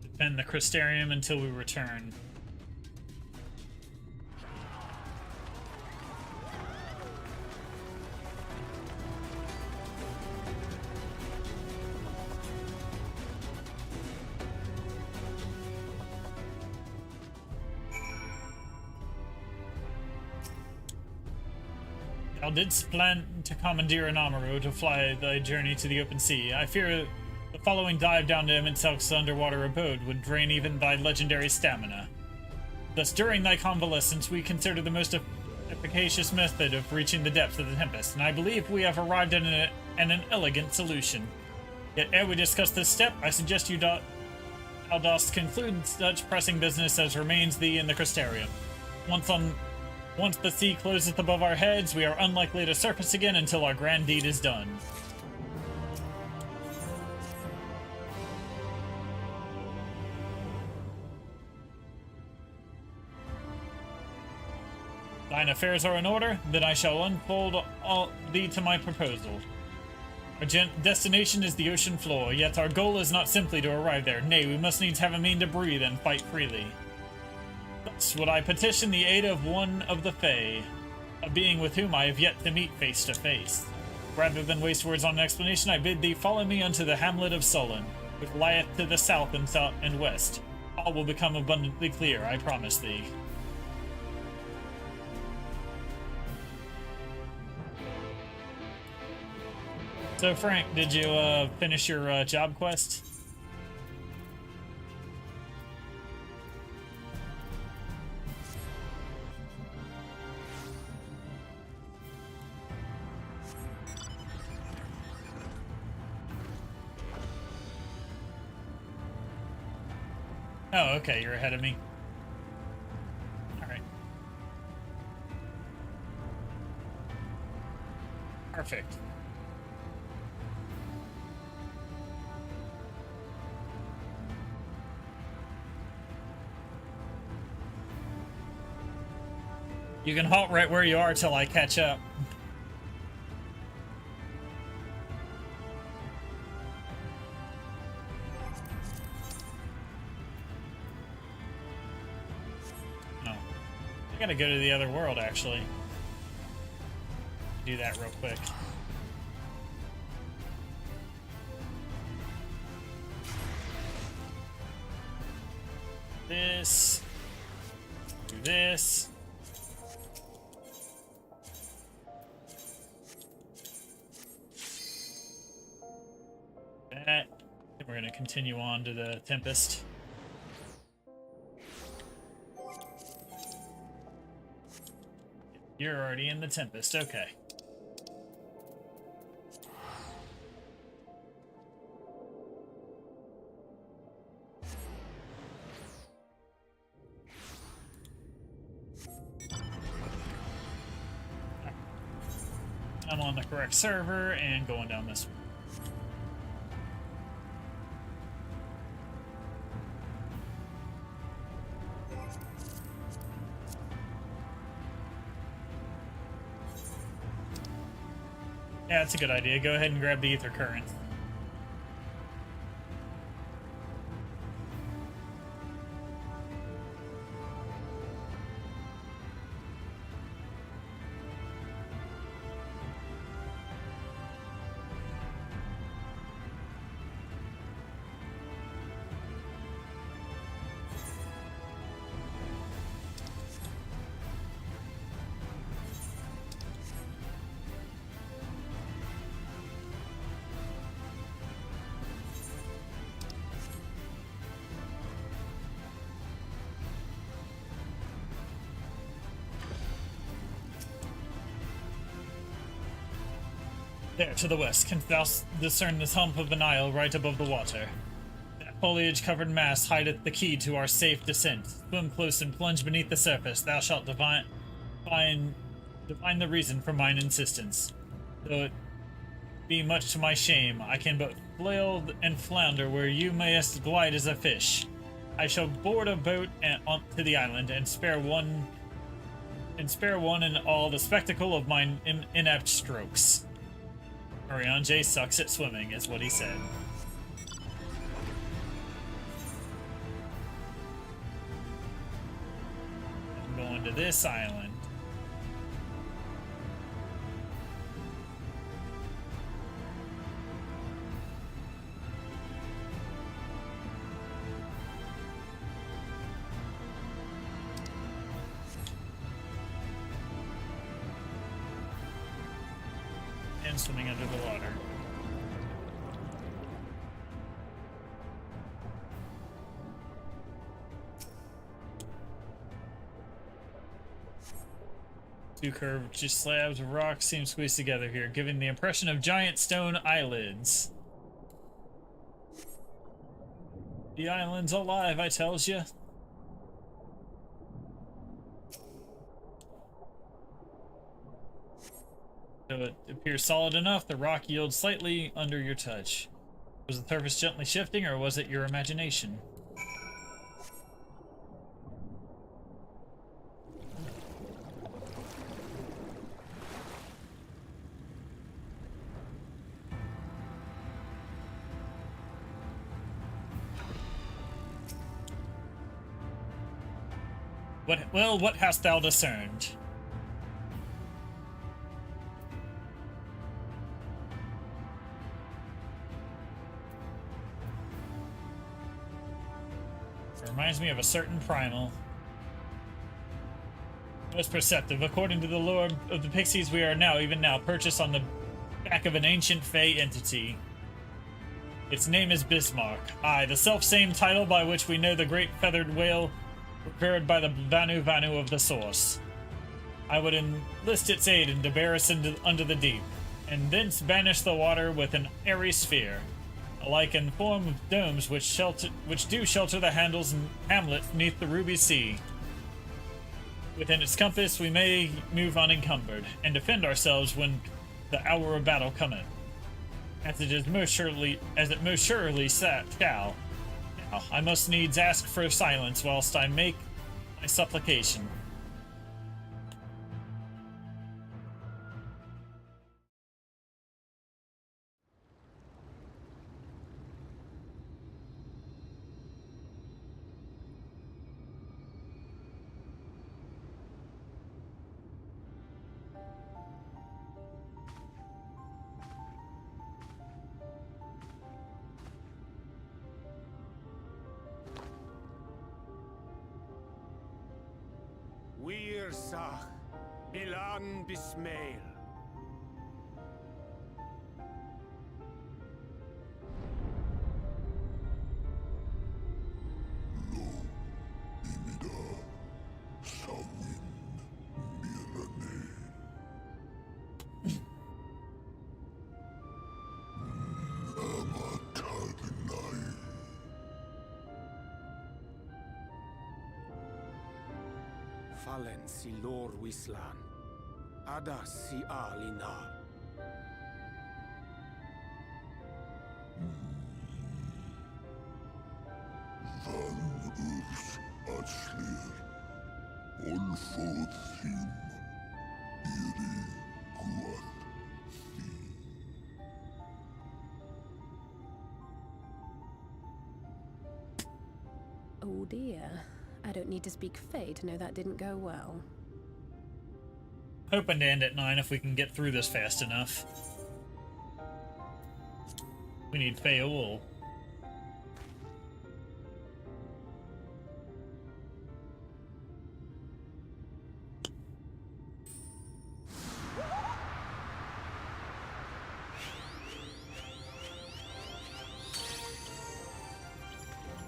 Speaker 1: Defend the Crystarium until we return. Thou didst plan to commandeer an Amaru to fly thy journey to the open sea. I fear the following dive down to Eminselk's underwater abode would drain even thy legendary stamina. Thus, during thy convalescence, we consider the most efficacious method of reaching the depths of the Tempest, and I believe we have arrived at an elegant solution. Yet, ere we discuss this step, I suggest thou dost conclude such pressing business as remains thee in the Crystarium. Once the sea closeth above our heads, we are unlikely to surface again until our grand deed is done. Thine affairs are in order, then I shall unfold thee to my proposal. Our destination is the ocean floor, yet our goal is not simply to arrive there. Nay, we must needs have a mean to breathe and fight freely. Thus would I petition the aid of one of the Fae, a being with whom I have yet to meet face to face. Rather than waste words on an explanation, I bid thee follow me unto the hamlet of Sullen, which lieth to the south and west. All will become abundantly clear, I promise thee. So, Frank, did you finish your job quest? Oh, okay, you're ahead of me. Alright. Perfect. You can halt right where you are till I catch up. No. gotta go to the other world, actually. Do that real quick. This. Do this. That. Then we're gonna continue on to the Tempest. You're already in the Tempest, okay. I'm on the correct server and going down this one. Yeah, that's a good idea. Go ahead and grab the Ether Current. There, to the west, canst thou discern this hump of an isle right above the water? That foliage-covered mass hideth the key to our safe descent. Swim close and plunge beneath the surface. Thou shalt divine the reason for mine insistence. Though it be much to my shame, I can but flail and flounder where you mayest glide as a fish. I shall board a boat to the island and spare one and all the spectacle of mine inept strokes. Orion J sucks at swimming, is what he said. I'm going to this island. And swimming under the water. Two curved slabs of rock seem squeezed together here, giving the impression of giant stone eyelids. The island's alive, I tells ya. So it appears solid enough, the rock yields slightly under your touch. Was the surface gently shifting, or was it your imagination? What hast thou discerned? Reminds me of a certain primal. Most perceptive. According to the lore of the Pixies, we are even now, purchased on the back of an ancient Fey entity. Its name is Bismarck. Aye, the self-same title by which we know the great feathered whale prepared by the Vanu Vanu of the Source. I would enlist its aid to bear us under the deep, and thence banish the water with an airy sphere, alike in form of domes which do shelter the handles and hamlets beneath the ruby sea. Within its compass we may move unencumbered, and defend ourselves when the hour of battle cometh, as it most surely shall. Now, I must needs ask for silence whilst I make my supplication.
Speaker 2: Wir Sach, Milan Bismail. Fallen si lor wislan, ada si alinal.
Speaker 18: Van urs atslir, olfodd thim, iri guad thi.
Speaker 19: Oh dear. I don't need to speak Fey to know that didn't go well.
Speaker 1: Hoping to end at 9 if we can get through this fast enough. We need Feol.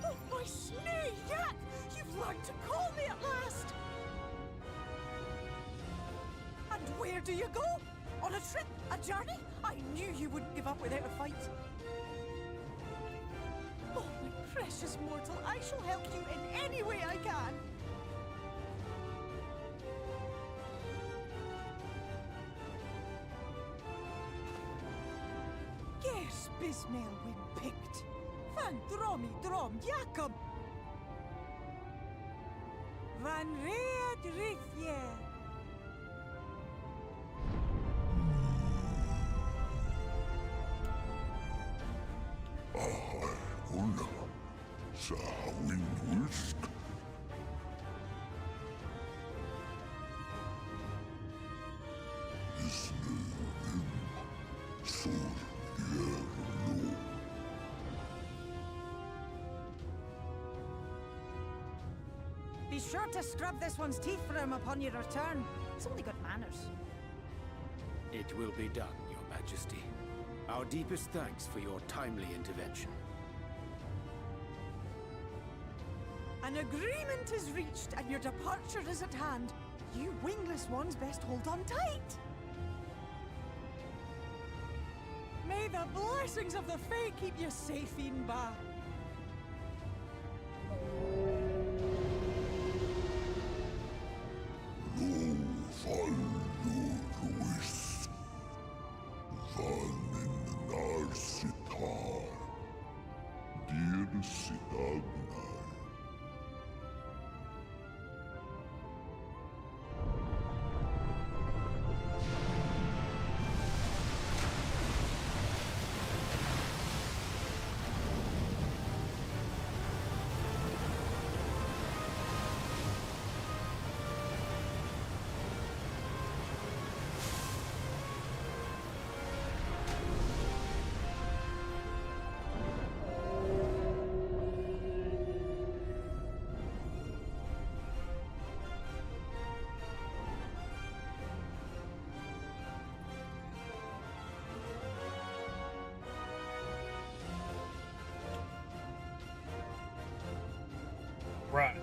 Speaker 11: Oh, my snee yak! You've learned to call me at last! And where do you go? On a trip? A journey? I knew you wouldn't give up without a fight. Oh, my precious mortal, I shall help you in any way I can. Yes, Bismail win picked. Van dromi drom Jacob. Van reed rithje.
Speaker 18: Ahai, Ulla, Sahawin Ulsk. Isnu im, Sur Yerlo.
Speaker 11: Be sure to scrub this one's teeth for him upon your return. It's only good manners.
Speaker 2: It will be done, Your Majesty. Our deepest thanks for your timely intervention.
Speaker 11: An agreement is reached and your departure is at hand. You wingless ones best hold on tight. May the blessings of the Fae keep you safe, Inba.
Speaker 18: Lo val Ruis. Van in Nar Sitar. Dir Sitagnai.
Speaker 1: Right.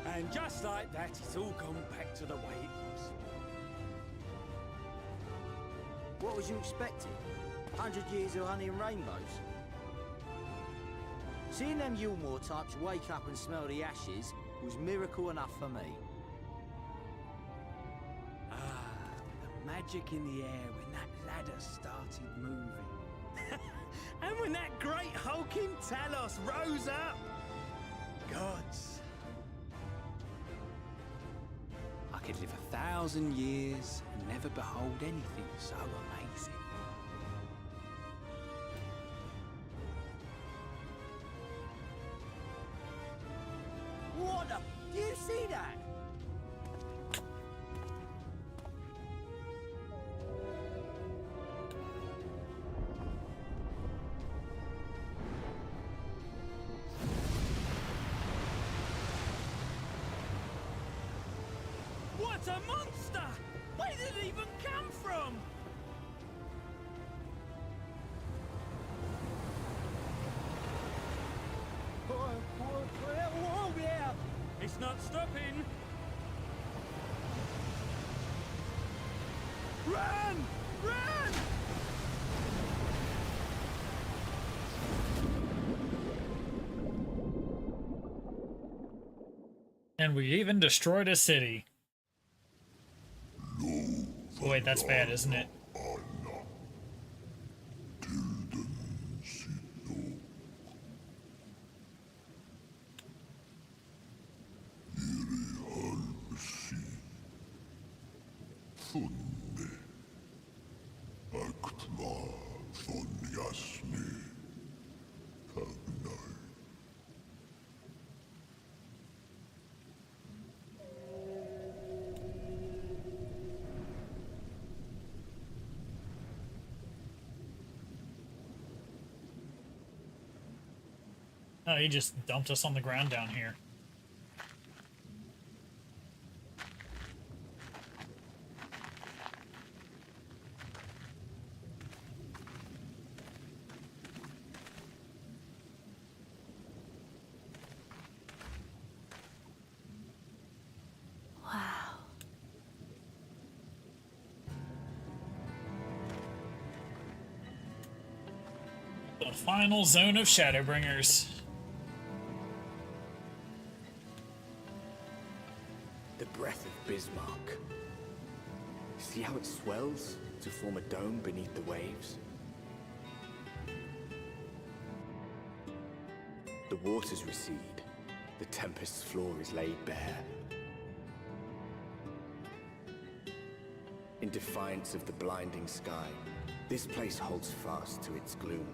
Speaker 20: And just like that, it's all gone back to the way it was.
Speaker 21: What was you expecting? 100 years of honey and rainbows? Seeing them Yulmore types wake up and smell the ashes was miracle enough for me.
Speaker 20: The magic in the air when that ladder started moving. And when that great hulking Talos rose up. Gods. I could live 1,000 years and never behold anything so amazing.
Speaker 21: What the? Do you see that?
Speaker 20: That's a monster! Where did it even come from? Whoa, yeah! It's not stopping! Run! Run!
Speaker 1: And we even destroyed a city. Wait, that's bad, isn't it? Oh, he just dumped us on the ground down here.
Speaker 6: Wow.
Speaker 1: The final zone of Shadowbringers.
Speaker 10: The breath of Bismarck. See how it swells to form a dome beneath the waves? The waters recede. The tempest's floor is laid bare. In defiance of the blinding sky, this place holds fast to its gloom.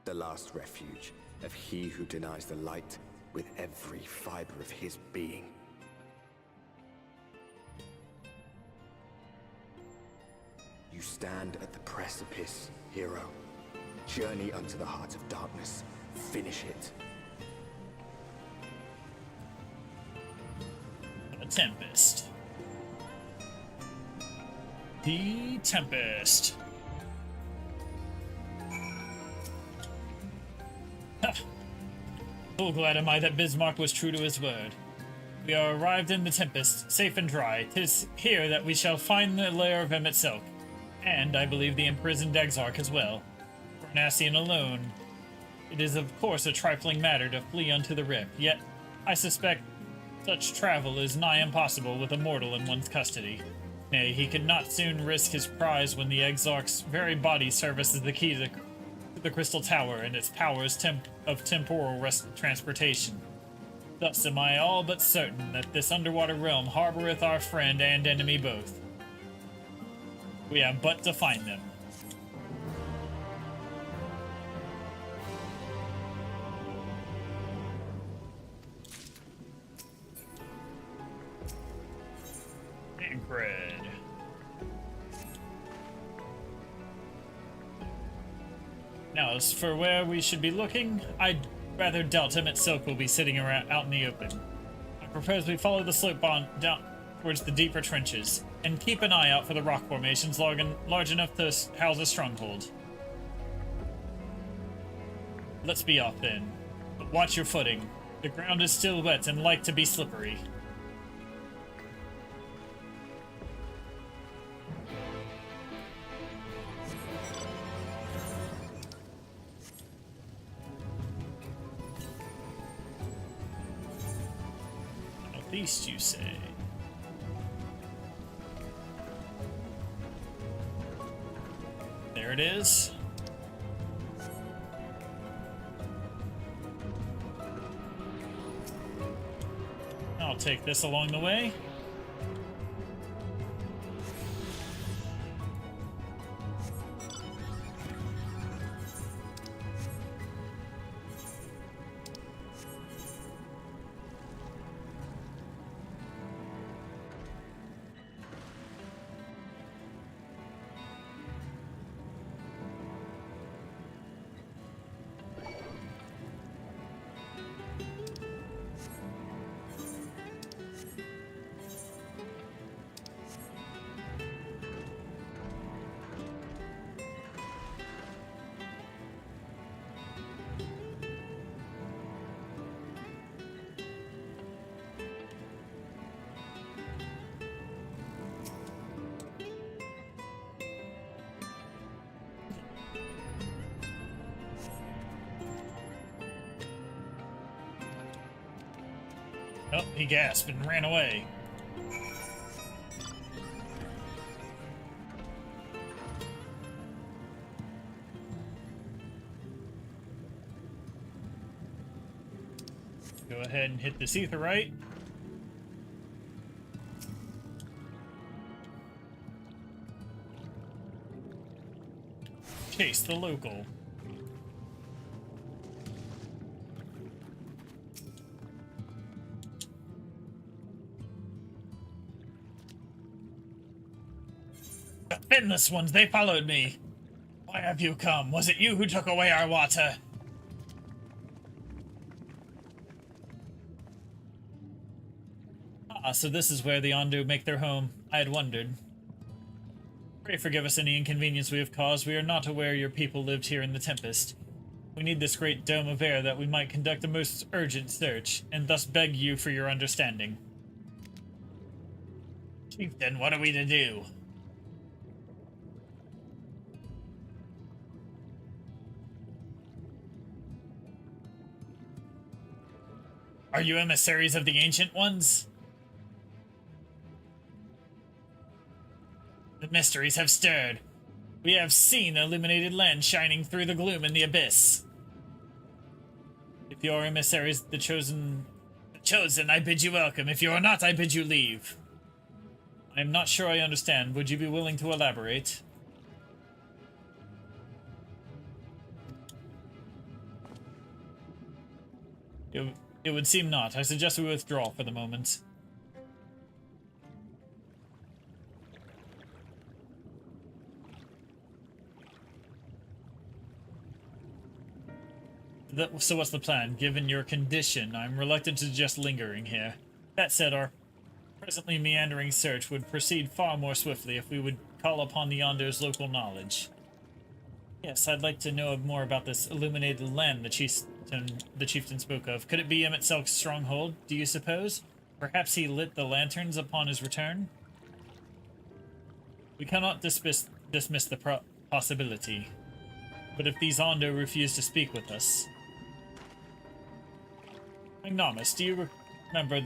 Speaker 10: The last refuge of he who denies the light with every fiber of his being. You stand at the precipice, hero. Journey unto the heart of darkness. Finish it.
Speaker 1: The Tempest. The Tempest. Full glad am I that Bismarck was true to his word. We are arrived in the Tempest, safe and dry. 'Tis here that we shall find the lair of Emet-Selch, and, I believe, the imprisoned Exarch as well. For Nassian alone, it is of course a trifling matter to flee unto the rift, yet I suspect such travel is nigh impossible with a mortal in one's custody. Nay, he could not soon risk his prize when the Exarch's very body serves as the key to the Crystal Tower and its powers of temporal transportation. Thus am I all but certain that this underwater realm harboreth our friend and enemy both. We have but to find them. Incred. Now, as for where we should be looking, I'd rather doubt Emet-Selch will be sitting around out in the open. I propose we follow the slope down towards the deeper trenches, and keep an eye out for the rock formations large enough to house a stronghold. Let's be off then. But watch your footing. The ground is still wet and like to be slippery. East, you say? There it is. I'll take this along the way. Oh, he gasped and ran away. Go ahead and hit this etherite. Chase the local. The finless ones, they followed me. Why have you come? Was it you who took away our water? Ah, so this is where the Ondu make their home. I had wondered. Pray forgive us any inconvenience we have caused. We are not aware your people lived here in the Tempest. We need this great dome of air that we might conduct a most urgent search, and thus beg you for your understanding. Chieftain, what are we to do? Are you emissaries of the Ancient Ones? The mysteries have stirred. We have seen the illuminated land shining through the gloom in the abyss. If you are emissaries, the chosen, I bid you welcome. If you are not, I bid you leave. I am not sure I understand. Would you be willing to elaborate? It would seem not. I suggest we withdraw for the moment. So what's the plan? Given your condition, I'm reluctant to just lingering here. That said, our presently meandering search would proceed far more swiftly if we would call upon the Yonder's local knowledge. Yes, I'd like to know more about this illuminated land the chieftain spoke of. Could it be Emmett Selk's stronghold, do you suppose? Perhaps he lit the lanterns upon his return? We cannot dismiss the possibility. But if these Ondo refuse to speak with us... Ignomus, do you remember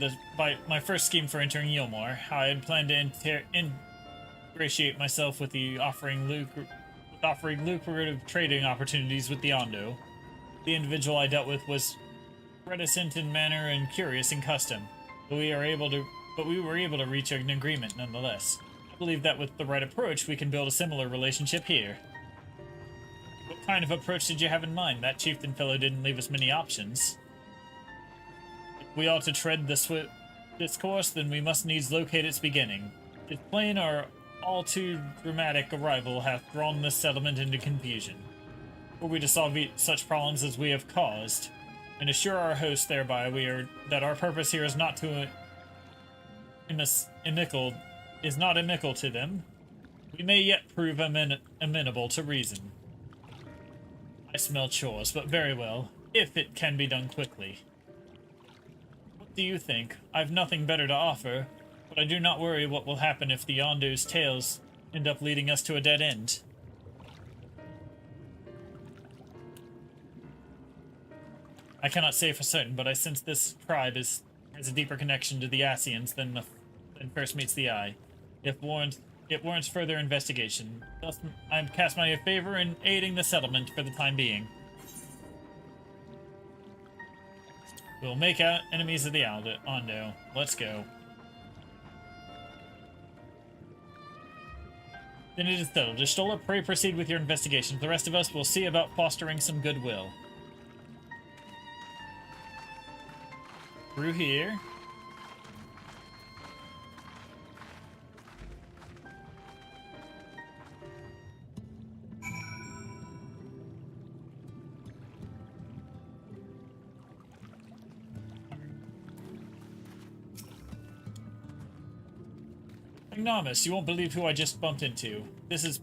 Speaker 1: my first scheme for entering Yilmore? How I had planned to ingratiate myself with offering lucrative trading opportunities with the Ondo. The individual I dealt with was reticent in manner and curious in custom, but we were able to reach an agreement nonetheless. I believe that with the right approach, we can build a similar relationship here. What kind of approach did you have in mind? That chieftain fellow didn't leave us many options. If we ought to tread this course, then we must needs locate its beginning. Its plain our all too dramatic arrival hath thrown this settlement into confusion. Were we to solve such problems as we have caused, and assure our hosts thereby that our purpose here is not inimical to them, we may yet prove amenable to reason. I smell chores, but very well, if it can be done quickly. What do you think? I've nothing better to offer, but I do not worry what will happen if the Yondu's tales end up leading us to a dead end. I cannot say for certain, but I sense this tribe has a deeper connection to the Asians than first meets the eye. It warrants further investigation. Thus, I cast my favor in aiding the settlement for the time being. We'll make out enemies of the Ondo. Let's go. Then it is settled. Y'shtola, pray proceed with your investigation. The rest of us will see about fostering some goodwill. Through here. Ignomus, you won't believe who I just bumped into. This is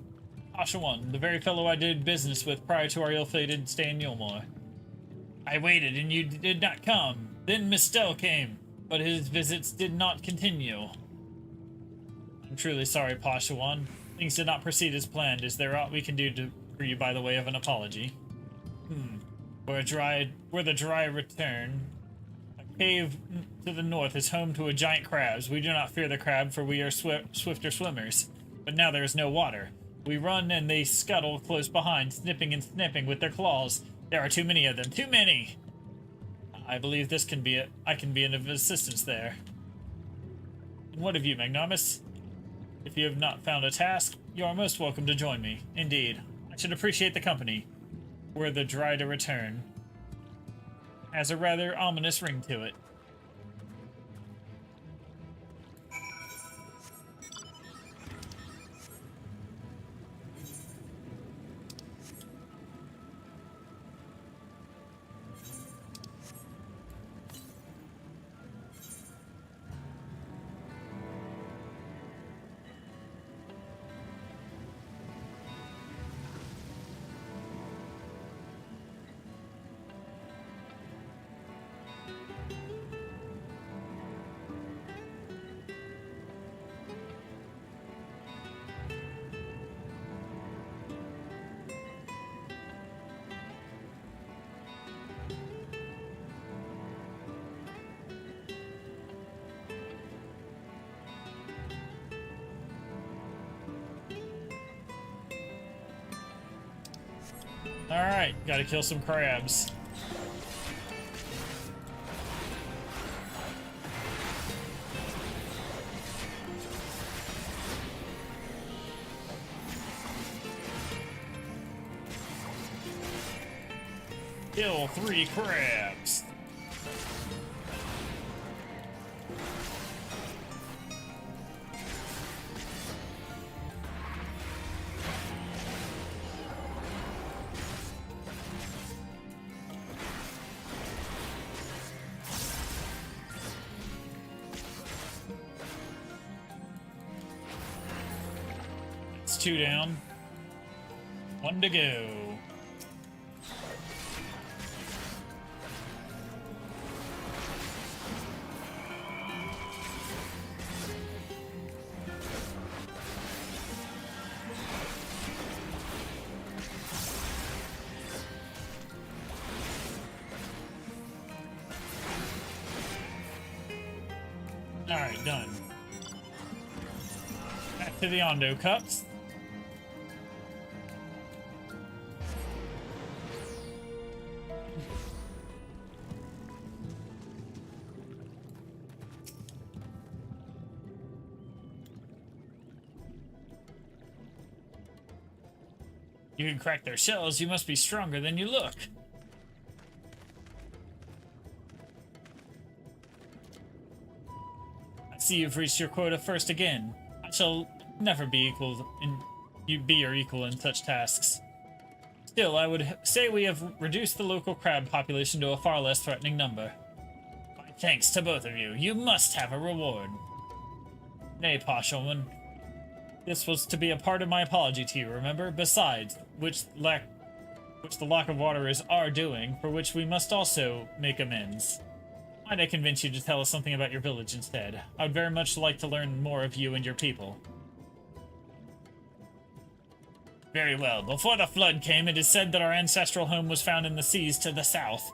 Speaker 1: Pasha One, the very fellow I did business with prior to our ill-fated stay in Yulmore. I waited and you did not come. Then Mistel came, but his visits did not continue. I'm truly sorry, Pasha One. Things did not proceed as planned. Is there aught we can do for you by the way of an apology? Were the dry return, cave to the north is home to a giant crabs. We do not fear the crab, for we are swifter swimmers. But now there is no water. We run and they scuttle close behind, snipping and snipping with their claws. There are too many of them. Too many! I believe this can be I can be of assistance there. And what of you, Magnanimous? If you have not found a task, you are most welcome to join me. Indeed. I should appreciate the company. Were the dry to return. Has a rather ominous ring to it. Alright, gotta kill some crabs. Kill 3 crabs. It's 2 down. 1 to go. Alright, done. Back to the Ondo cups. You can crack their shells, you must be stronger than you look. I see you've reached your quota first again. I shall never be your equal in such tasks. Still, I would say we have reduced the local crab population to a far less threatening number. My thanks to both of you. You must have a reward. Nay, Poshelman. This was to be a part of my apology to you, remember? Besides, which the lack of water is our doing, for which we must also make amends. Might I convince you to tell us something about your village instead? I would very much like to learn more of you and your people. Very well. Before the flood came, it is said that our ancestral home was found in the seas to the south.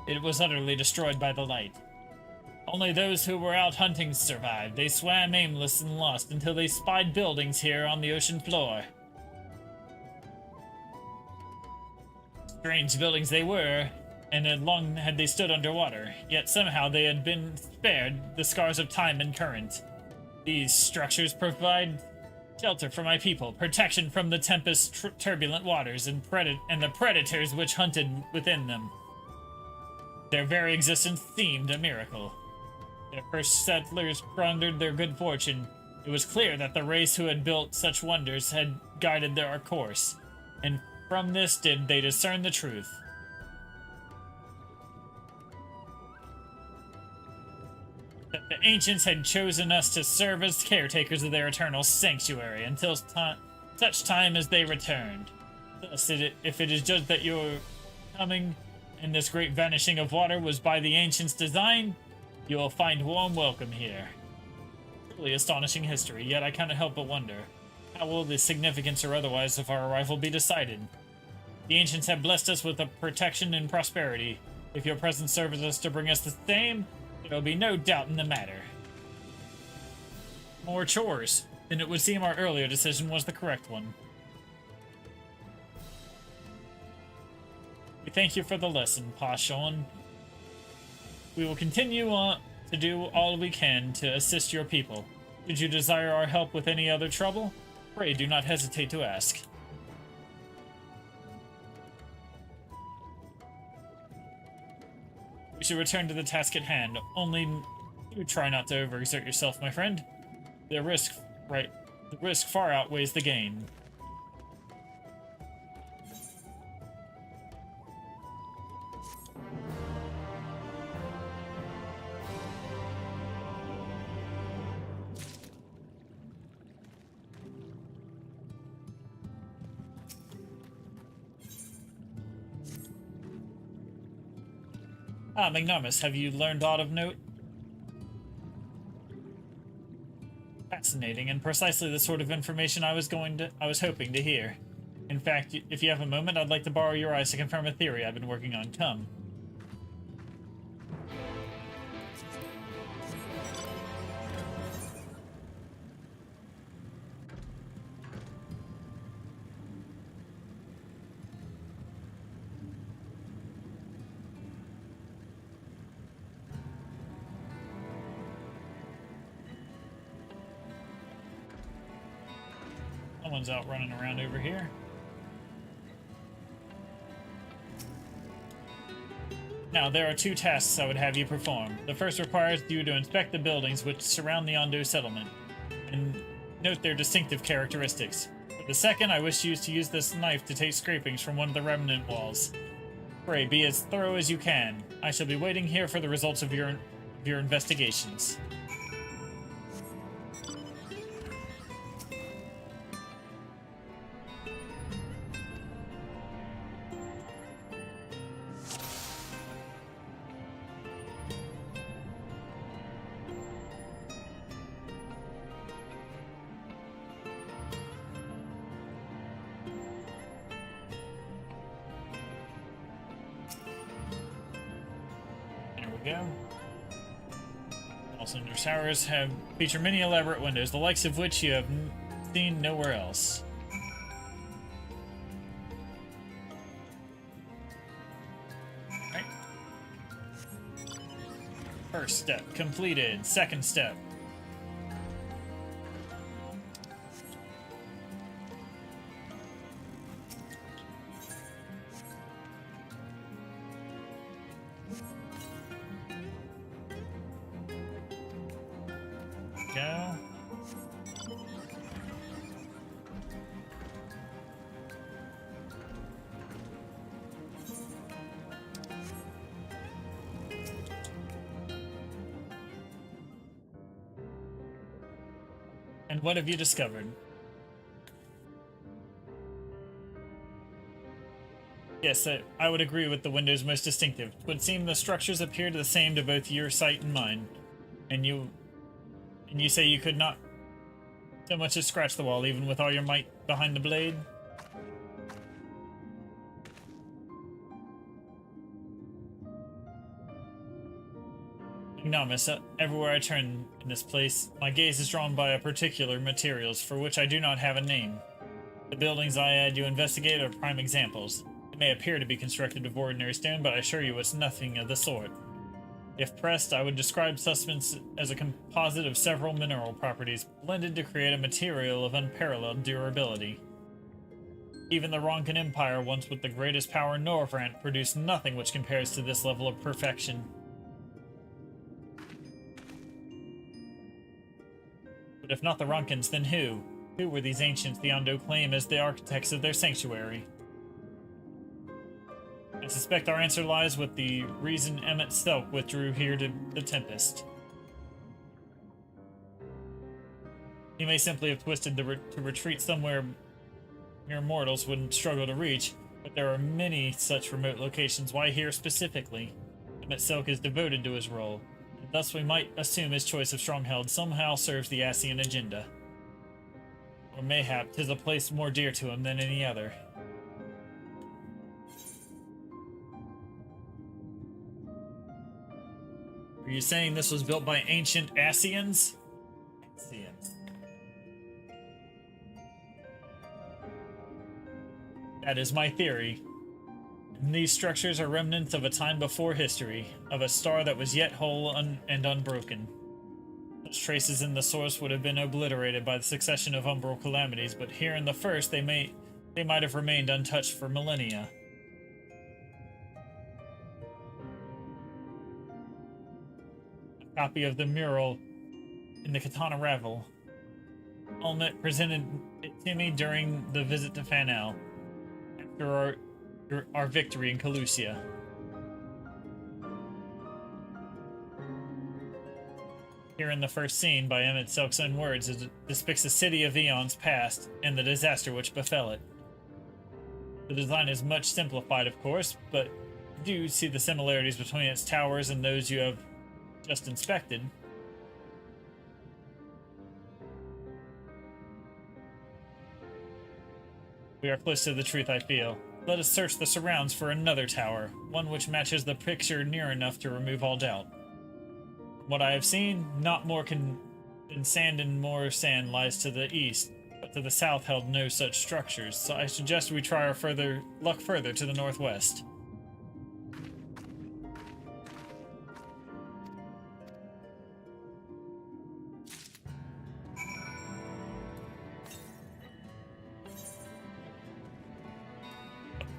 Speaker 1: It was utterly destroyed by the light. Only those who were out hunting survived. They swam aimless and lost until they spied buildings here on the ocean floor. Strange buildings they were, and long had they stood underwater, yet somehow they had been spared the scars of time and current. These structures provide shelter for my people, protection from the tempest's turbulent waters, and the predators which hunted within them. Their very existence seemed a miracle. Their first settlers squandered their good fortune. It was clear that the race who had built such wonders had guided their course, and from this did they discern the truth. That the ancients had chosen us to serve as caretakers of their eternal sanctuary until such time as they returned. Thus, if it is judged that your coming and this great vanishing of water was by the ancients' design, you will find warm welcome here. Truly astonishing history, yet I cannot help but wonder, how will the significance or otherwise of our arrival be decided? The ancients have blessed us with a protection and prosperity. If your presence serves us to bring us the same, There'll be no doubt in the matter. More chores. Then it would seem our earlier decision was the correct one. We thank you for the lesson, Pashon. We will continue on to do all we can to assist your people. Should you desire our help with any other trouble, pray do not hesitate to ask. We should return to the task at hand. Only you try not to overexert yourself, my friend. The risk far outweighs the gain. Ah, Magnanimous, have you learned aught of note? Fascinating, and precisely the sort of information I was hoping to hear. In fact, if you have a moment, I'd like to borrow your eyes to confirm a theory I've been working on. Come. Someone's out running around over here. Now, there are two tasks I would have you perform. The first requires you to inspect the buildings which surround the Ondo settlement, and note their distinctive characteristics. For the second, I wish you to use this knife to take scrapings from one of the remnant walls. Pray, be as thorough as you can. I shall be waiting here for the results of your investigations. Go. Also, your towers feature many elaborate windows, the likes of which you have seen nowhere else. Right. First step completed. Second step. Go. And what have you discovered? Yes, I would agree with the windows most distinctive. It would seem the structures appear the same to both your sight and mine. And you say you could not so much as scratch the wall, even with all your might behind the blade? Magnanimous, everywhere I turn in this place, my gaze is drawn by a particular materials for which I do not have a name. The buildings I had you investigate are prime examples. They may appear to be constructed of ordinary stone, but I assure you it's nothing of the sort. If pressed, I would describe substance as a composite of several mineral properties blended to create a material of unparalleled durability. Even the Ronkan Empire, once with the greatest power in Norvrant, produced nothing which compares to this level of perfection. But if not the Ronkans, then who? Who were these ancients the Ondo claim as the architects of their sanctuary? I suspect our answer lies with the reason Emmett Selk withdrew here to the Tempest. He may simply have twisted to retreat somewhere mere mortals wouldn't struggle to reach, but there are many such remote locations. Why here specifically? Emmett Selk is devoted to his role, and thus we might assume his choice of Stronghold somehow serves the Ascian agenda. Or mayhap 'tis a place more dear to him than any other. Are you saying this was built by ancient Asians? Asians. That is my theory. And these structures are remnants of a time before history, of a star that was yet whole and unbroken. Such traces in the source would have been obliterated by the succession of umbral calamities, but here in the first they might have remained untouched for millennia. A copy of the mural in the Katana Ravel. Helmet presented it to me during the visit to Fanel, after our victory in Calusia. Here in the first scene, by Emmett Silk's own words, it depicts a city of eons past and the disaster which befell it. The design is much simplified, of course, but do see the similarities between its towers and those you have just inspected. We are close to the truth, I feel. Let us search the surrounds for another tower, one which matches the picture near enough to remove all doubt. What I have seen, not more than sand and more sand lies to the east, but to the south held no such structures, so I suggest we try our luck further to the northwest.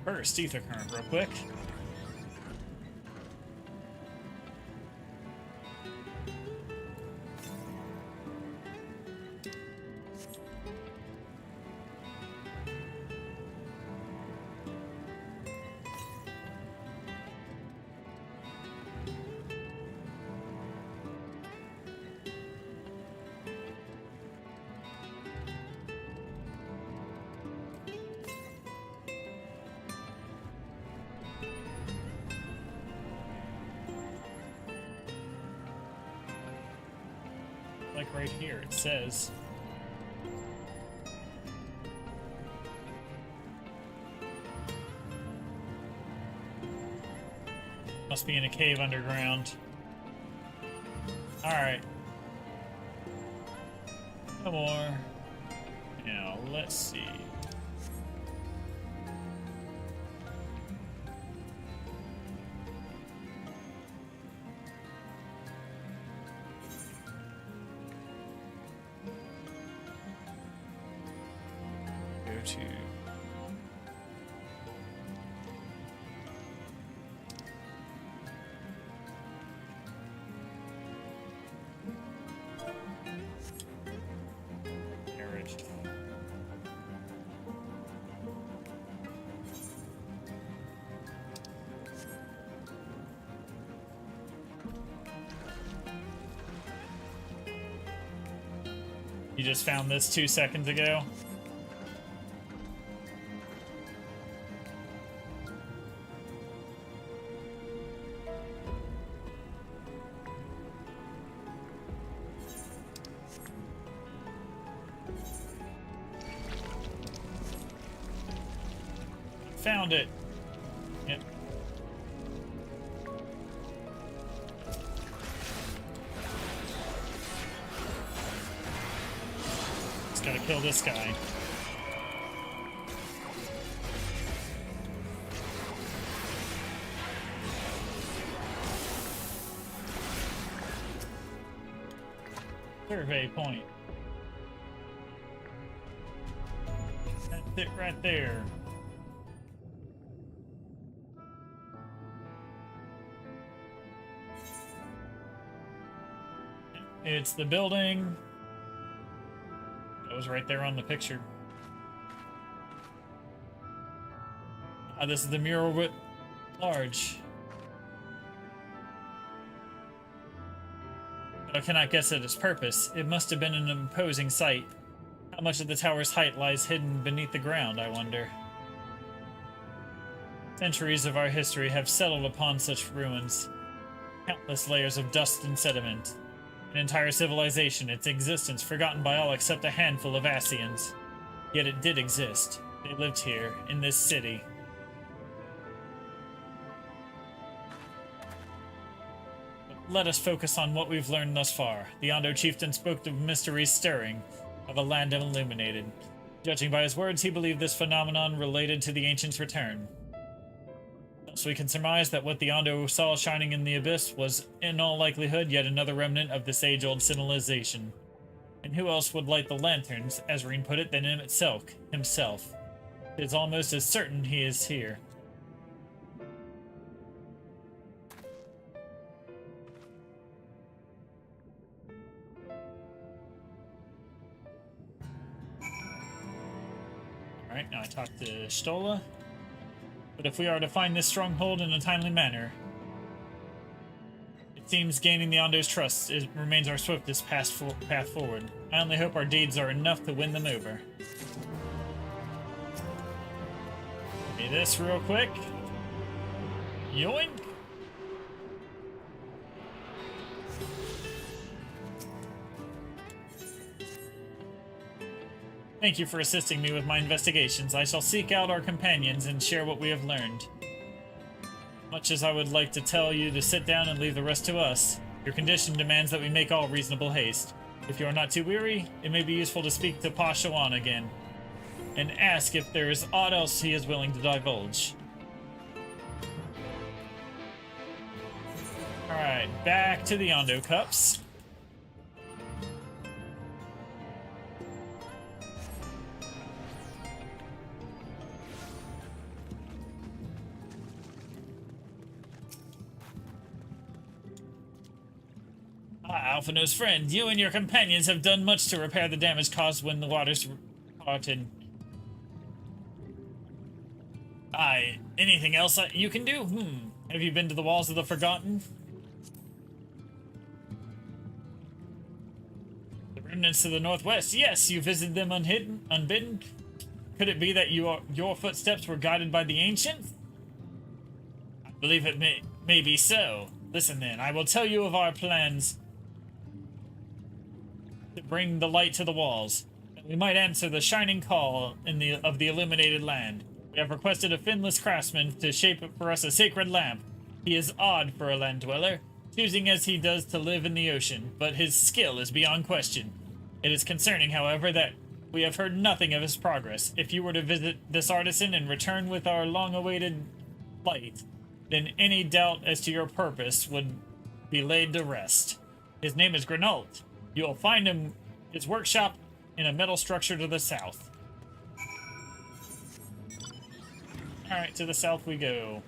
Speaker 1: First, ether current real quick. Like right here, it says must be in a cave underground. Alright. No more. Now, let's see. To carriage. You just found this 2 seconds ago? Found it. Yep. Just gotta kill this guy. Survey point. That's it right there. It's the building that was right there on the picture. This is the mural writ large. But I cannot guess at its purpose. It must have been an imposing sight. How much of the tower's height lies hidden beneath the ground, I wonder. Centuries of our history have settled upon such ruins. Countless layers of dust and sediment. An entire civilization, its existence forgotten by all except a handful of Asians. Yet it did exist. They lived here, in this city. let us focus on what we've learned thus far. The Ondo chieftain spoke of mysteries stirring, of a land illuminated. Judging by his words, he believed this phenomenon related to the Ancients' return. Thus we can surmise that what the Ondo saw shining in the abyss was, in all likelihood, yet another remnant of this age-old civilization. And who else would light the lanterns, as Reen put it, than him himself? It is almost as certain he is here. Alright, now I talk to Stola. But if we are to find this stronghold in a timely manner, it seems gaining the Ondo's trust remains our swiftest path forward. I only hope our deeds are enough to win them over. Give me this real quick. Yoink! Thank you for assisting me with my investigations. I shall seek out our companions and share what we have learned. Much as I would like to tell you to sit down and leave the rest to us, your condition demands that we make all reasonable haste. If you are not too weary, it may be useful to speak to Pa Shawan again, and ask if there is aught else he is willing to divulge. Alright, back to the Ondo Cups. Alphino's friend, you and your companions have done much to repair the damage caused when the waters parted. Aye, anything else you can do? Have you been to the Walls of the Forgotten? The remnants to the northwest? Yes, you visited them unbidden? Could it be that your footsteps were guided by the Ancients? I believe it may be so. Listen then, I will tell you of our plans to bring the light to the walls. We might answer the shining call of the illuminated land. We have requested a finless craftsman to shape for us a sacred lamp. He is odd for a land dweller, choosing as he does to live in the ocean, but his skill is beyond question. It is concerning, however, that we have heard nothing of his progress. If you were to visit this artisan and return with our long-awaited light, then any doubt as to your purpose would be laid to rest. His name is Granault. You will find his workshop in a metal structure to the south. Alright, to the south we go.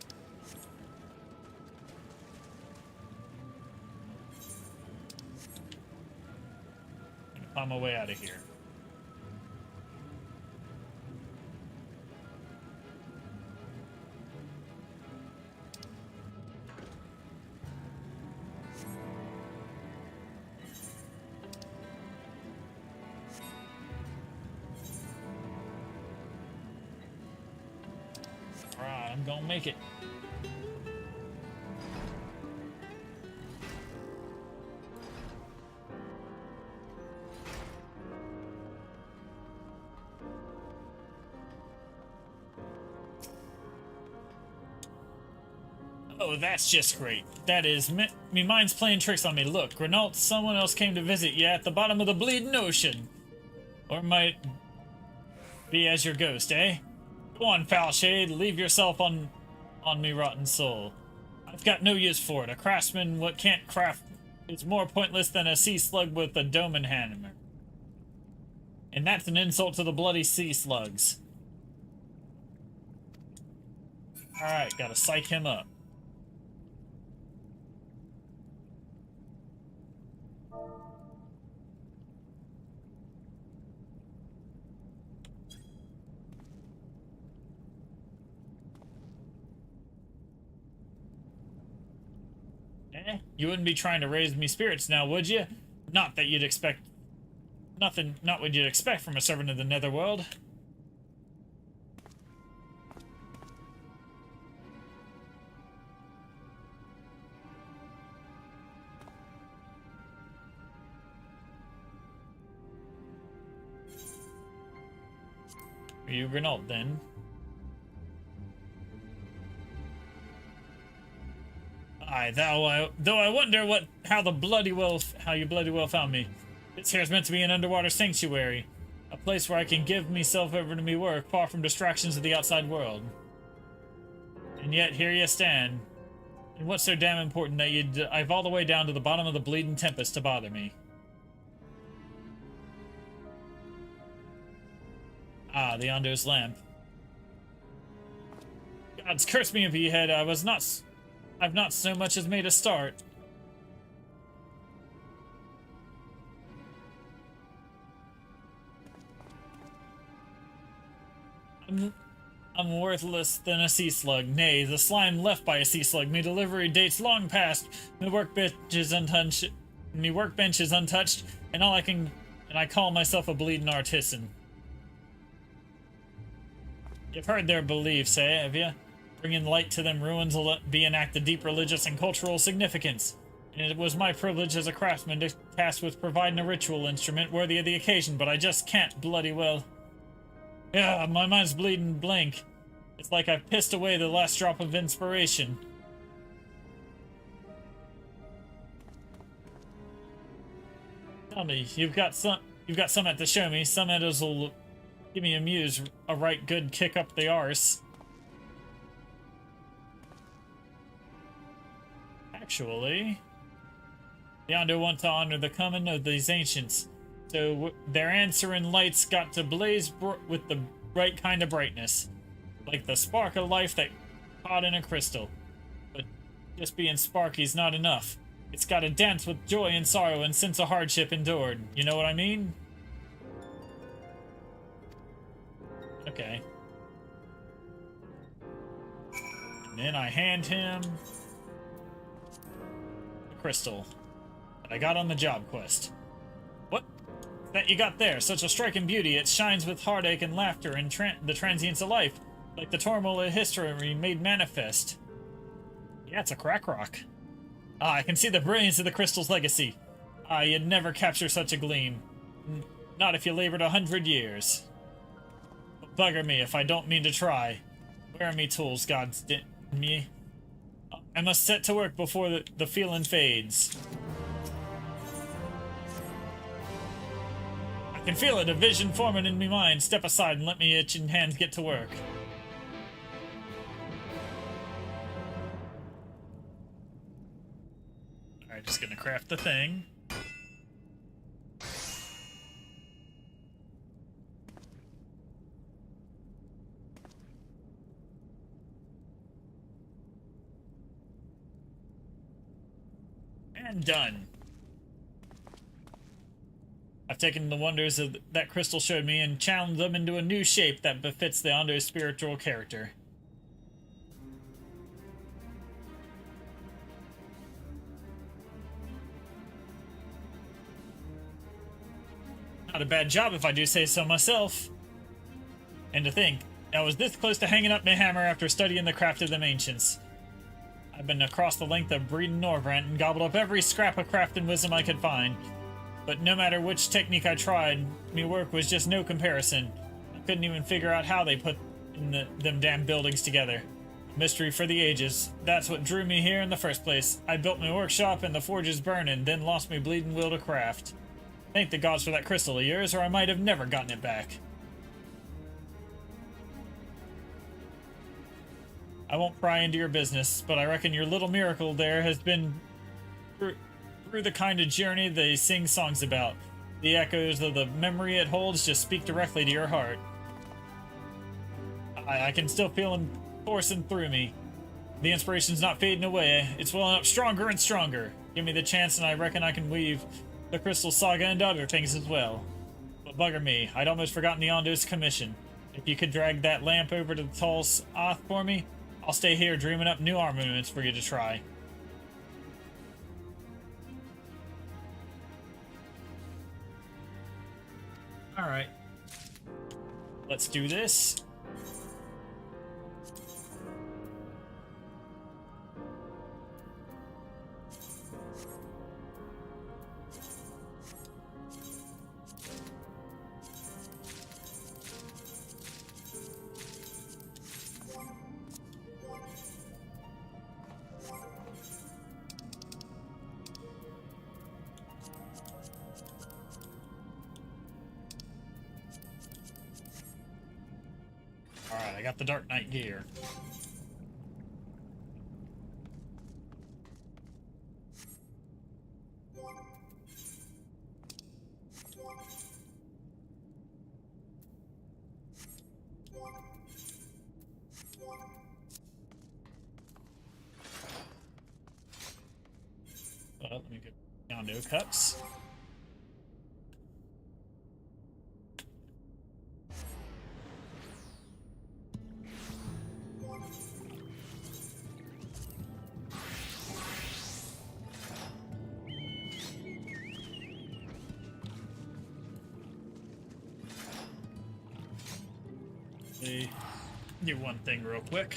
Speaker 1: I'm my way out of here. Alright, I'm gonna make it. Oh, that's just great. That is, me mind's playing tricks on me. Look, Granault, someone else came to visit you at the bottom of the bleeding ocean. Or might be as your ghost, eh? Go on, foul shade, leave yourself on me, rotten soul. I've got no use for it. A craftsman what can't craft is more pointless than a sea slug with a doman hammer. And that's an insult to the bloody sea slugs. Alright, gotta psych him up. You wouldn't be trying to raise me spirits now, would you? Not that you'd expect... Not what you'd expect from a servant of the Netherworld. Are you Granault, then? Aye, though I wonder how you bloody well found me. This here's meant to be an underwater sanctuary, a place where I can give myself over to me work, far from distractions of the outside world. And yet here you stand. And what's so damn important that you'd dive all the way down to the bottom of the bleeding tempest to bother me? Ah, the Ondo's lamp. Gods curse me if you had I've not so much as made a start. I'm worthless than a sea slug. Nay, the slime left by a sea slug. Me delivery dates long past. My workbench is untouched. And I call myself a bleeding artisan. You've heard their beliefs, eh, have you? Bringing light to them ruins will be an act of deep religious and cultural significance. And it was my privilege as a craftsman to task with providing a ritual instrument worthy of the occasion, but I just can't bloody well. Yeah, my mind's bleeding blank. It's like I've pissed away the last drop of inspiration. Tell me, you've got something to show me. Some editors will give me a right good kick up the arse. Actually, the Ondo want to honor the coming of these ancients, so their answering lights got to blaze with the right kind of brightness, like the spark of life that caught in a crystal. But just being sparky's not enough. It's got to dance with joy and sorrow and sense of hardship endured. You know what I mean? Okay. And then I hand him the crystal that I got on the job quest. What? That you got there? Such a striking beauty. It shines with heartache and laughter and the transience of life, like the turmoil of history made manifest. Yeah, it's a crack rock. Ah, I can see the brilliance of the crystal's legacy. Ah, you'd never capture such a gleam. Not if you labored 100 years. But bugger me if I don't mean to try. Where are me tools, gods me? I must set to work before the feeling fades. I can feel it, a vision forming in me mind. Step aside and let me itching hands get to work. Alright, just gonna craft the thing. And done. I've taken the wonders of that crystal showed me and channeled them into a new shape that befits the Ondo's spiritual character. Not a bad job if I do say so myself. And to think, I was this close to hanging up my hammer after studying the craft of them ancients. I've been across the length of Breeden Norvrant and gobbled up every scrap of craft and wisdom I could find. But no matter which technique I tried, me work was just no comparison. I couldn't even figure out how they put them damn buildings together. Mystery for the ages. That's what drew me here in the first place. I built my workshop and the forges burning, then lost me bleeding will to craft. Thank the gods for that crystal of yours, or I might have never gotten it back. I won't pry into your business, but I reckon your little miracle there has been through the kind of journey they sing songs about. The echoes of the memory it holds just speak directly to your heart. I can still feel them coursing through me. The inspiration's not fading away. It's welling up stronger and stronger. Give me the chance and I reckon I can weave the Crystal Saga and other things as well. But bugger me, I'd almost forgotten the Ondo's commission. If you could drag that lamp over to the tall Oth for me, I'll stay here dreaming up new armaments for you to try. Alright. Let's do this. I got the Dark Knight gear. Let me get Yondo cups. Do one thing real quick.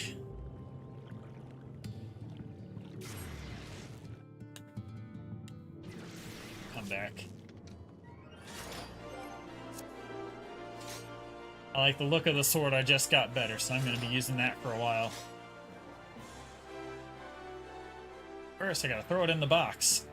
Speaker 1: Come back. I like the look of the sword I just got better, so I'm going to be using that for a while. First, I gotta throw it in the box.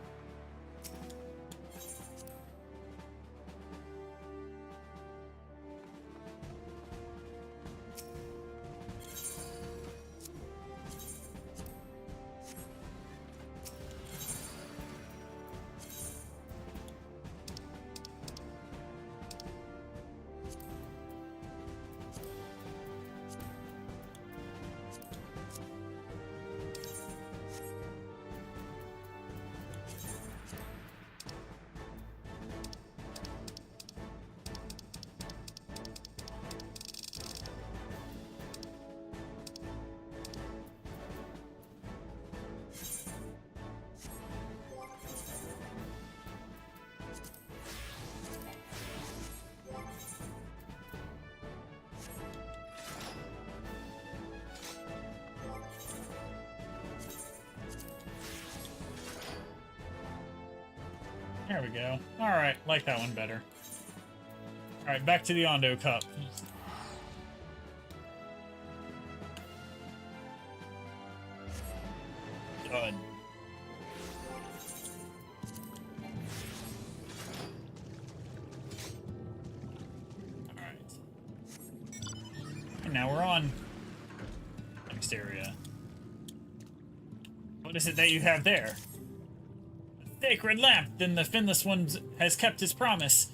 Speaker 1: There we go. Alright, like that one better. Alright, back to the Ondo Cup. Good. Alright. And now we're on next area. What is it that you have there? Sacred lamp, then the Finless One has kept his promise.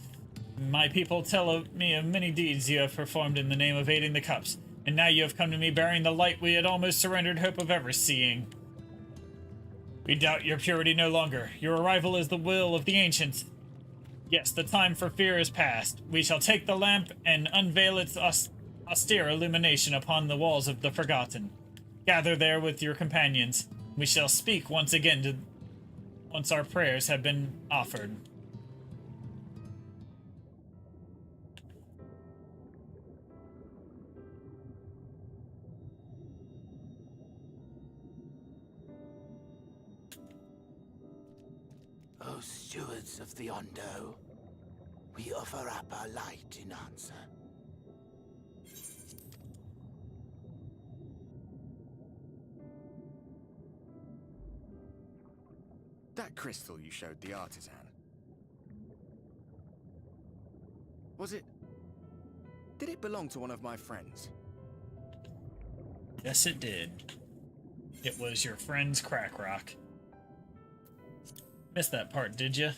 Speaker 1: My people tell me of many deeds you have performed in the name of aiding the cups, and now you have come to me bearing the light we had almost surrendered hope of ever seeing. We doubt your purity no longer. Your arrival is the will of the ancients. Yes, the time for fear is past. We shall take the lamp and unveil its austere illumination upon the walls of the Forgotten. Gather there with your companions. We shall speak once again once our prayers have been offered.
Speaker 21: O stewards of the Ondo, we offer up our light in answer.
Speaker 10: That crystal you showed the artisan. Was it... Did it belong to one of my friends?
Speaker 1: Yes, it did. It was your friend's crack rock. Missed that part, did you?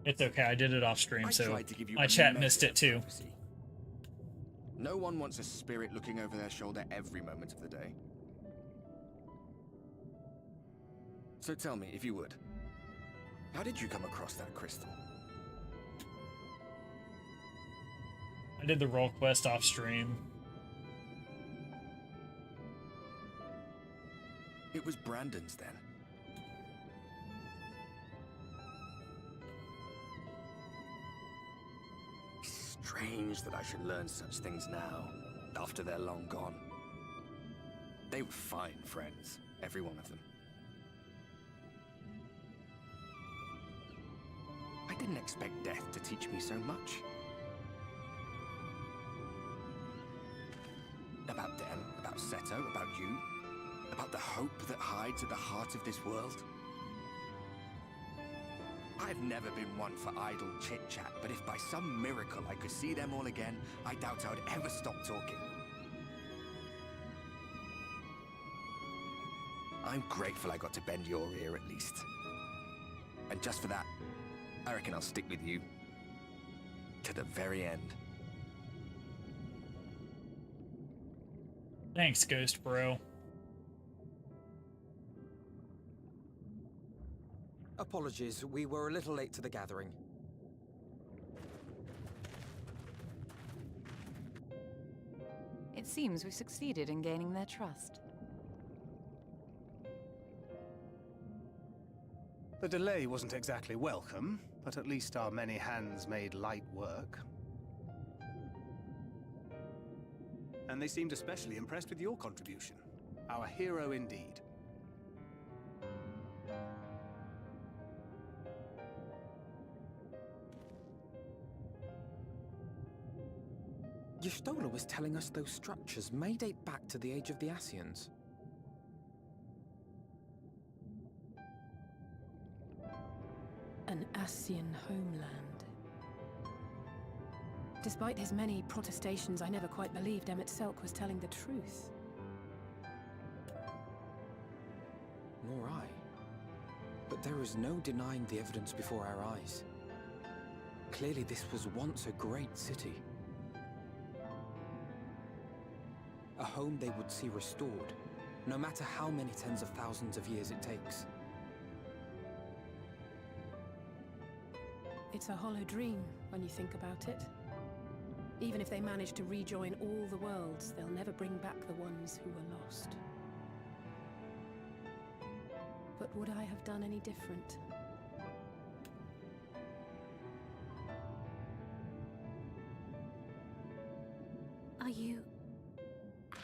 Speaker 1: It's okay, I did it off stream, so my chat missed it too.
Speaker 10: No one wants a spirit looking over their shoulder every moment of the day. So tell me, if you would, how did you come across that crystal?
Speaker 1: I did the role quest off stream.
Speaker 10: It was Brandon's then. Strange that I should learn such things now, after they're long gone. They were fine friends, every one of them. I didn't expect death to teach me so much. About them, about Seto, about you, about the hope that hides at the heart of this world. I've never been one for idle chit-chat, but if by some miracle I could see them all again, I doubt I would ever stop talking. I'm grateful I got to bend your ear at least. And just for that, I reckon I'll stick with you. To the very end.
Speaker 1: Thanks, Ghost Bro.
Speaker 5: Apologies, we were a little late to the gathering.
Speaker 7: It seems we succeeded in gaining their trust.
Speaker 22: The delay wasn't exactly welcome, but at least our many hands made light work. And they seemed especially impressed with your contribution. Our hero indeed.
Speaker 5: Y'shtola was telling us those structures may date back to the age of the Ascians.
Speaker 19: An Ascian homeland. Despite his many protestations, I never quite believed Emmett Selk was telling the truth.
Speaker 5: Nor I. But there is no denying the evidence before our eyes. Clearly this was once a great city. A home they would see restored, no matter how many tens of thousands of years it takes.
Speaker 19: It's a hollow dream when you think about it. Even if they manage to rejoin all the worlds, they'll never bring back the ones who were lost. But would I have done any different?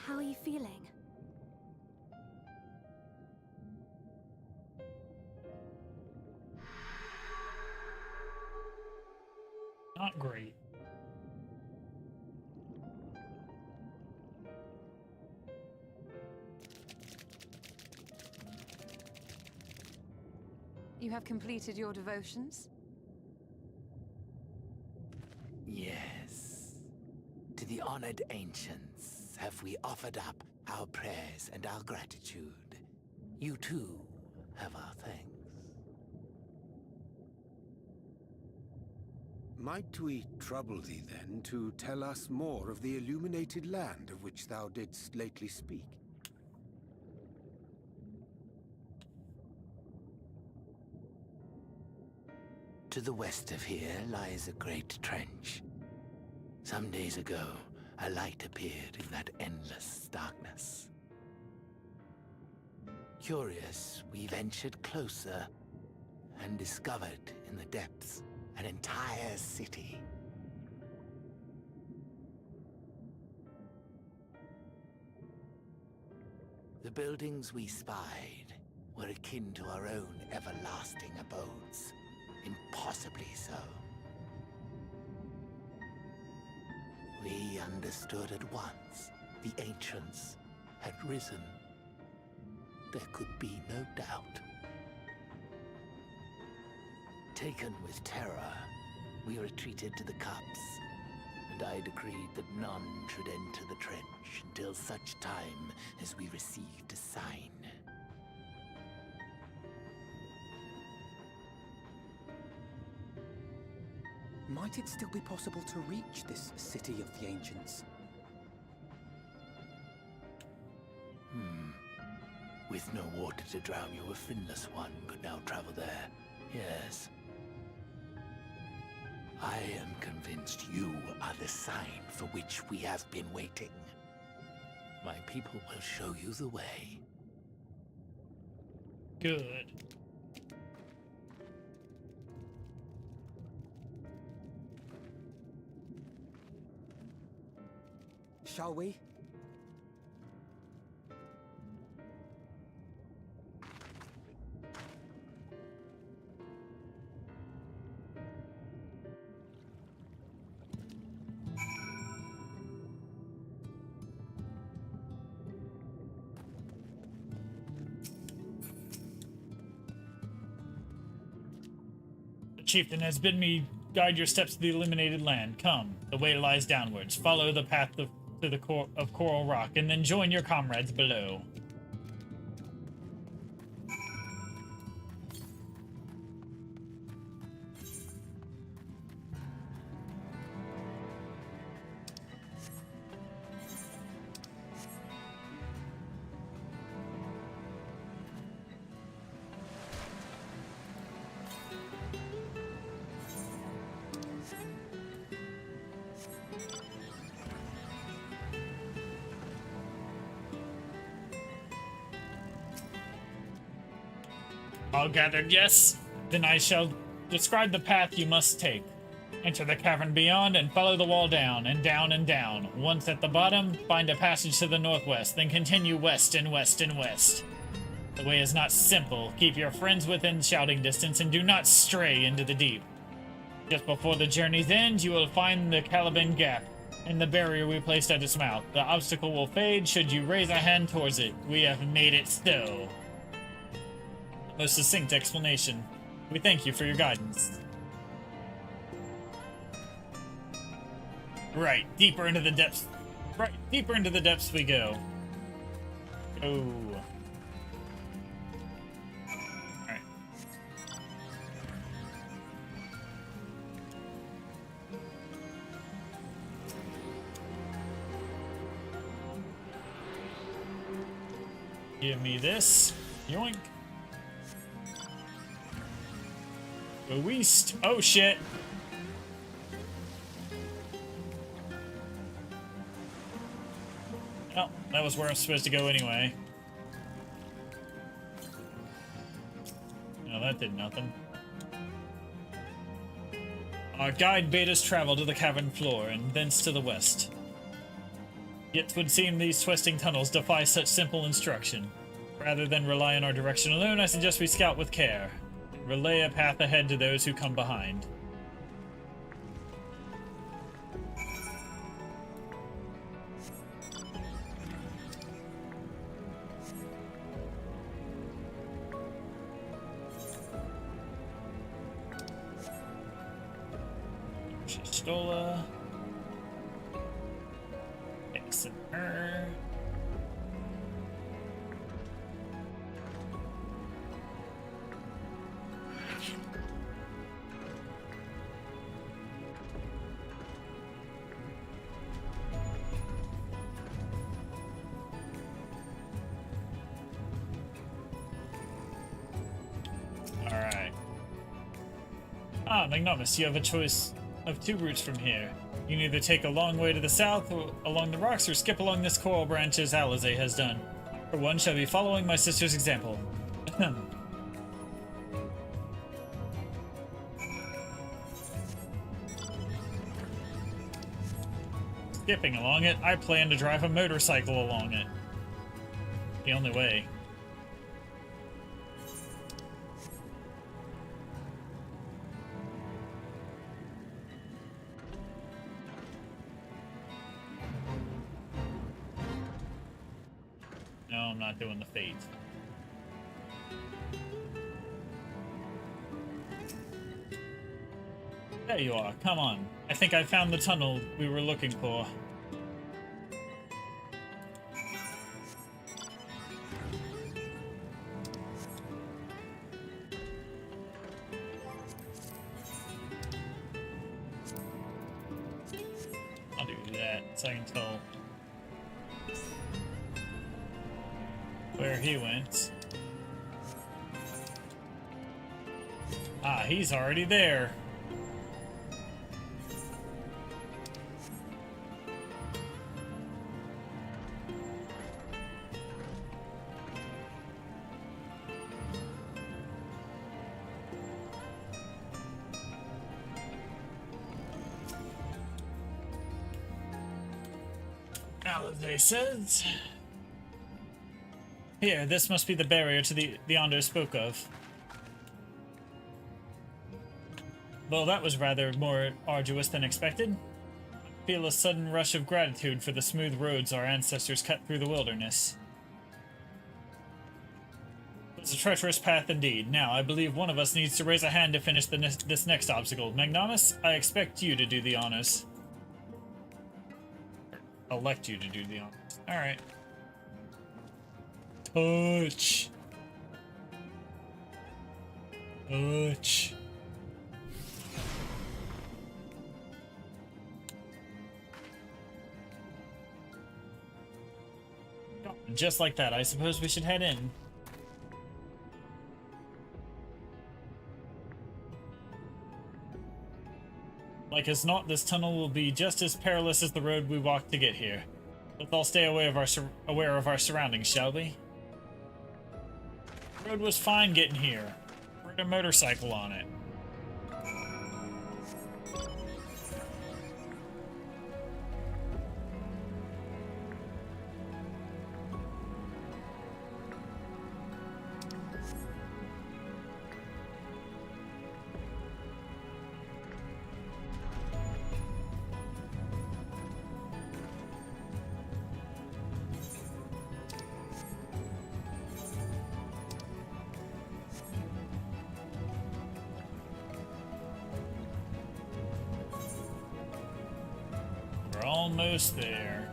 Speaker 6: How are you feeling?
Speaker 1: Not great.
Speaker 7: You have completed your devotions?
Speaker 21: Yes. To the honored ancients have we offered up our prayers and our gratitude. You too have our thanks.
Speaker 2: Might we trouble thee then to tell us more of the illuminated land of which thou didst lately speak?
Speaker 21: To the west of here lies a great trench. Some days ago, a light appeared in that endless darkness. Curious, we ventured closer and discovered in the depths an entire city. The buildings we spied were akin to our own everlasting abodes. Impossibly so. We understood at once the ancients had risen. There could be no doubt. Taken with terror, we retreated to the cups, and I decreed that none should enter the trench until such time as we received a sign.
Speaker 5: Might it still be possible to reach this city of the ancients?
Speaker 21: With no water to drown you, a finless one could now travel there. Yes. I am convinced you are the sign for which we have been waiting. My people will show you the way.
Speaker 1: Good.
Speaker 5: Shall we?
Speaker 1: chieftain has bid me guide your steps to the illuminated land. Come, the way lies downwards. Follow the path to the core of Coral Rock, and then join your comrades below. All gathered, yes? Then I shall describe the path you must take. Enter the cavern beyond and follow the wall down and down and down. Once at the bottom, find a passage to the northwest, then continue west and west and west. The way is not simple. Keep your friends within shouting distance and do not stray into the deep. Just before the journey's end, you will find the Caliban Gap and the barrier we placed at its mouth. The obstacle will fade should you raise a hand towards it. We have made it so. Most succinct explanation. We thank you for your guidance. Right, deeper into the depths. Right, deeper into the depths we go. Oh. Alright. Give me this. Yoink. Go east. Oh shit. Well, that was where I'm supposed to go anyway. No, that did nothing. Our guide bade us travel to the cavern floor and thence to the west. Yet 'twould seem these twisting tunnels defy such simple instruction. Rather than rely on our direction alone, I suggest we scout with care. Relay a path ahead to those who come behind. Shistola. Exit her. Ah, Magnomus, you have a choice of two routes from here. You can either take a long way to the south or along the rocks or skip along this coral branch as Alizé has done. For one shall be following my sister's example. Skipping along it, I plan to drive a motorcycle along it. The only way. No, I'm not doing the fate. There you are, come on. I think I found the tunnel we were looking for. I'll do that so I can tell where he went. Ah, he's already there. Alizé says. Here, this must be the barrier to the Ondo spoke of. Though that was rather more arduous than expected. I feel a sudden rush of gratitude for the smooth roads our ancestors cut through the wilderness. It's a treacherous path indeed. Now, I believe one of us needs to raise a hand to finish this next obstacle. Magnanimous, I expect you to do the honors. Elect you to do the honors. Alright. Touch. Touch. Just like that, I suppose we should head in. Like as not, this tunnel will be just as perilous as the road we walked to get here. Let's all stay aware of our surroundings, shall we? The road was fine getting here. Rode a motorcycle on it. We're almost there.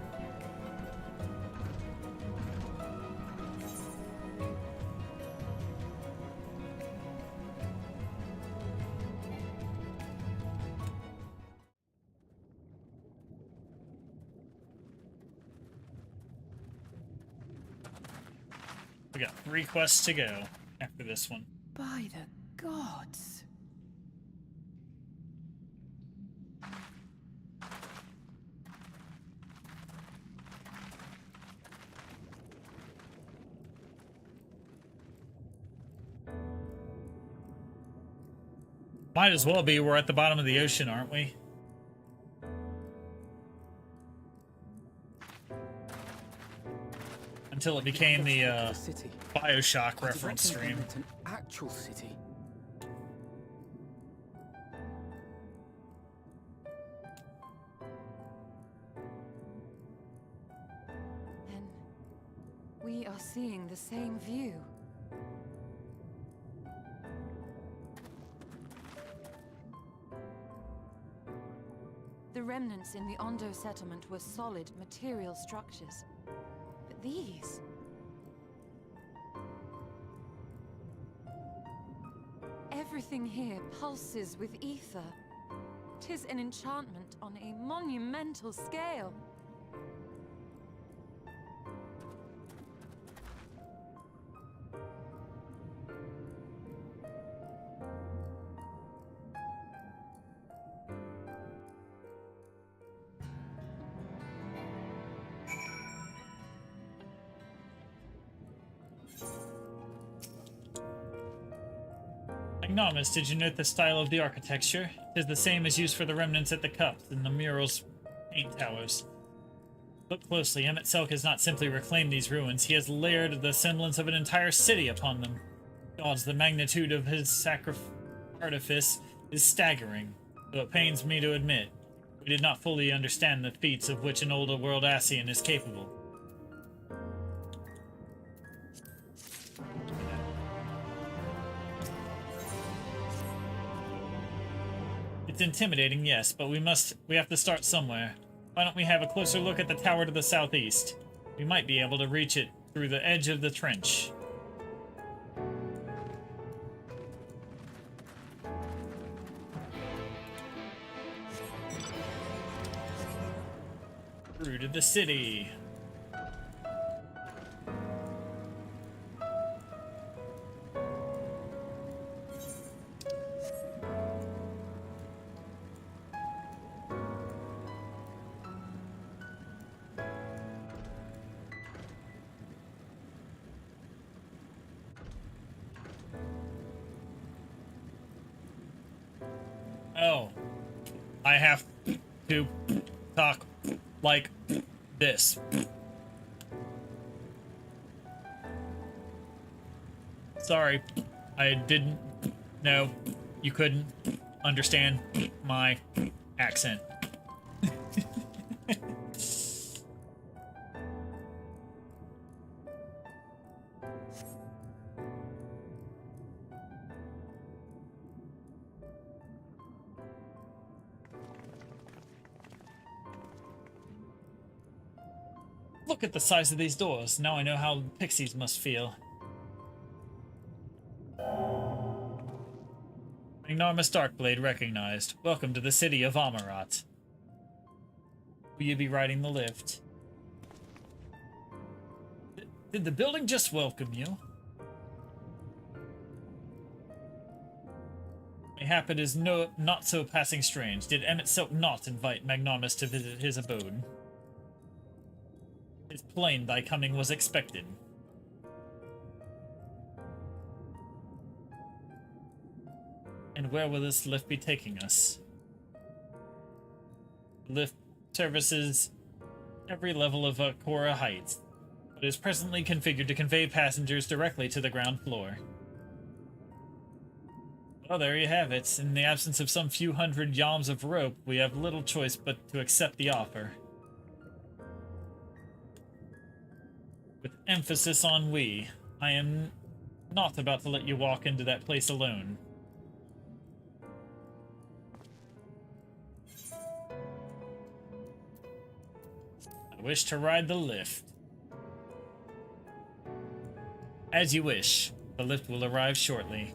Speaker 1: We got 3 quests to go after this one.
Speaker 19: By the gods.
Speaker 1: Might as well be. We're at the bottom of the ocean, aren't we? Until it became the Bioshock reference stream.
Speaker 5: It's an actual city.
Speaker 7: Then we are seeing the same view. The remnants in the Ondo settlement were solid material structures. But these... everything here pulses with ether. 'Tis an enchantment on a monumental scale.
Speaker 1: Magnanimous, did you note the style of the architecture? It is the same as used for the remnants at the cups and the murals paint towers. Look closely, Emmett Selk has not simply reclaimed these ruins, he has layered the semblance of an entire city upon them. Gods, the magnitude of his artifice is staggering, though it pains me to admit, we did not fully understand the feats of which an older world Ascian is capable. It's intimidating, yes, but we have to start somewhere. Why don't we have a closer look at the tower to the southeast? We might be able to reach it through the edge of the trench. Through to the city. Oh, I have to talk like this. Sorry, I didn't know you couldn't understand my accent. Look at the size of these doors. Now I know how pixies must feel. Magnarmus Darkblade recognized. Welcome to the city of Amarat. Will you be riding the lift? Did the building just welcome you? Mayhap it is not so passing strange. Did Emmett Silk not invite Magnarmus to visit his abode? 'Tis plain thy coming was expected. And where will this lift be taking us? The lift services every level of Akora Heights, but is presently configured to convey passengers directly to the ground floor. Well, there you have it. In the absence of some few hundred yalms of rope, we have little choice but to accept the offer. With emphasis on we, I am not about to let you walk into that place alone. I wish to ride the lift. As you wish. The lift will arrive shortly.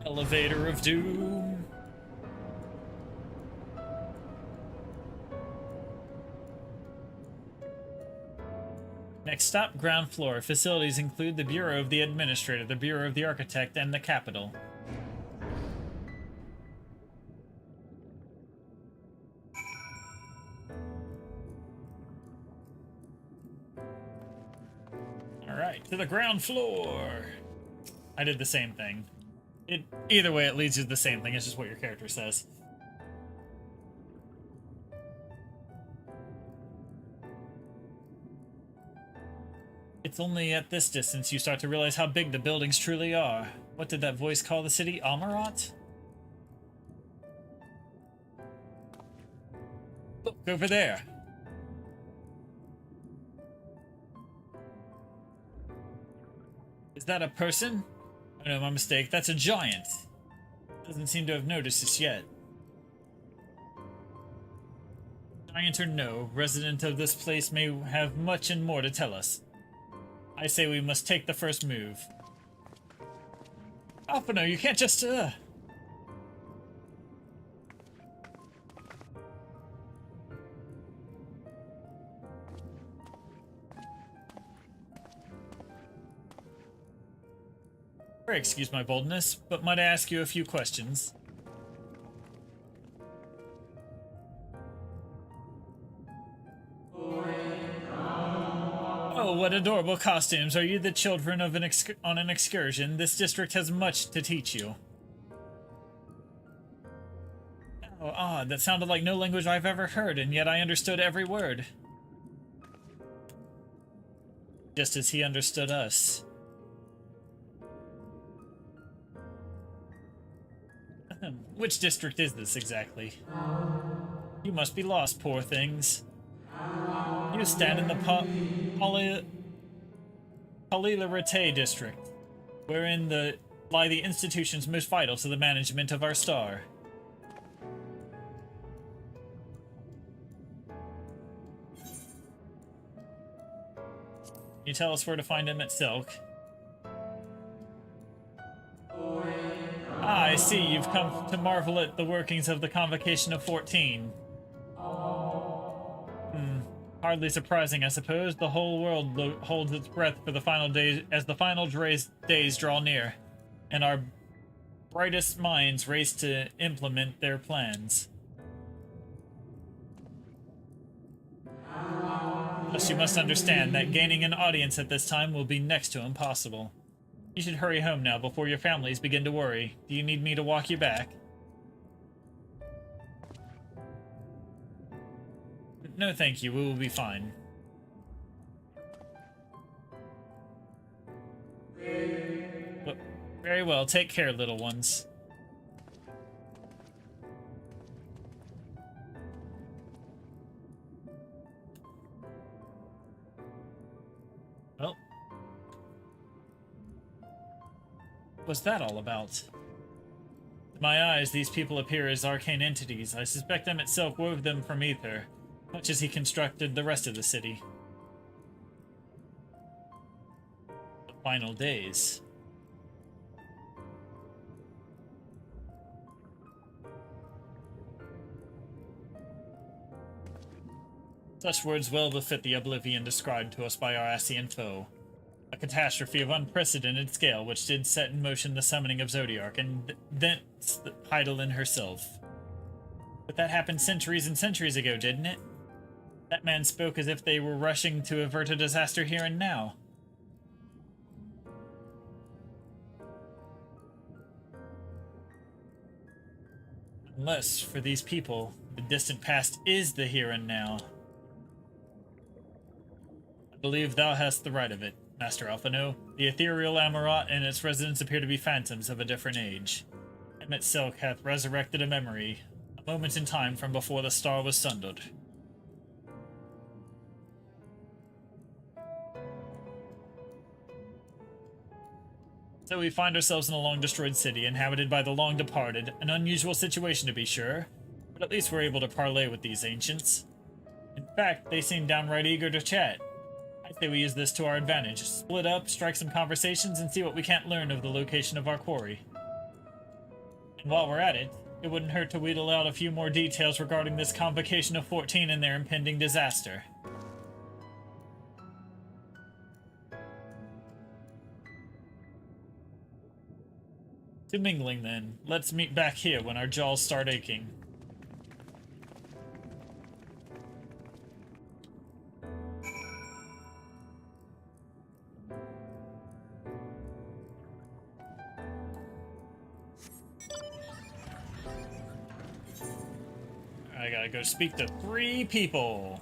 Speaker 1: Elevator of Doom. Next stop, ground floor. Facilities include the Bureau of the Administrator, the Bureau of the Architect, and the Capitol. Alright, to the ground floor! I did the same thing. Either way, it leads you to the same thing, it's just what your character says. It's only at this distance you start to realize how big the buildings truly are. What did that voice call the city? Amarat? Look, over there! Is that a person? Oh no, my mistake. That's a giant. Doesn't seem to have noticed us yet. Giant or no, resident of this place may have much and more to tell us. I say we must take the first move. Alphino, you can't just, Pray excuse my boldness, but might I ask you a few questions? Oh, what adorable costumes. Are you the children of on an excursion? This district has much to teach you. Oh, odd. That sounded like no language I've ever heard, and yet I understood every word. Just as he understood us. Which district is this exactly? You must be lost, poor things. You stand in the Polilarete district, wherein lie the institutions most vital to the management of our star. Can you tell us where to find Emmett Silk? Ah, I see. You've come to marvel at the workings of the Convocation of 14. Hardly surprising, I suppose. The whole world holds its breath for the final days as the final days draw near, and our brightest minds race to implement their plans. Thus, you must understand that gaining an audience at this time will be next to impossible. You should hurry home now before your families begin to worry. Do you need me to walk you back? No, thank you. We will be fine. But very well. Take care, little ones. Well. What's that all about? The my eyes, these people appear as arcane entities. I suspect Emmett Silk wove them from ether, much as he constructed the rest of the city. The final days. Such words well befit the oblivion described to us by our Ascian foe. A catastrophe of unprecedented scale which did set in motion the summoning of Zodiark, and thence Heidelin herself. But that happened centuries and centuries ago, didn't it? That man spoke as if they were rushing to avert a disaster here and now. Unless, for these people, the distant past is the here and now. I believe thou hast the right of it, Master Alphino. The ethereal Amarat and its residents appear to be phantoms of a different age. Emmett Silk hath resurrected a memory, a moment in time from before the star was sundered. So we find ourselves in a long-destroyed city, inhabited by the long-departed. An unusual situation, to be sure, but at least we're able to parley with these ancients. In fact, they seem downright eager to chat. I say we use this to our advantage. Split up, strike some conversations, and see what we can't learn of the location of our quarry. And while we're at it, it wouldn't hurt to wheedle out a few more details regarding this convocation of 14 and their impending disaster. To mingling, then. Let's meet back here when our jaws start aching. I gotta go speak to 3 people.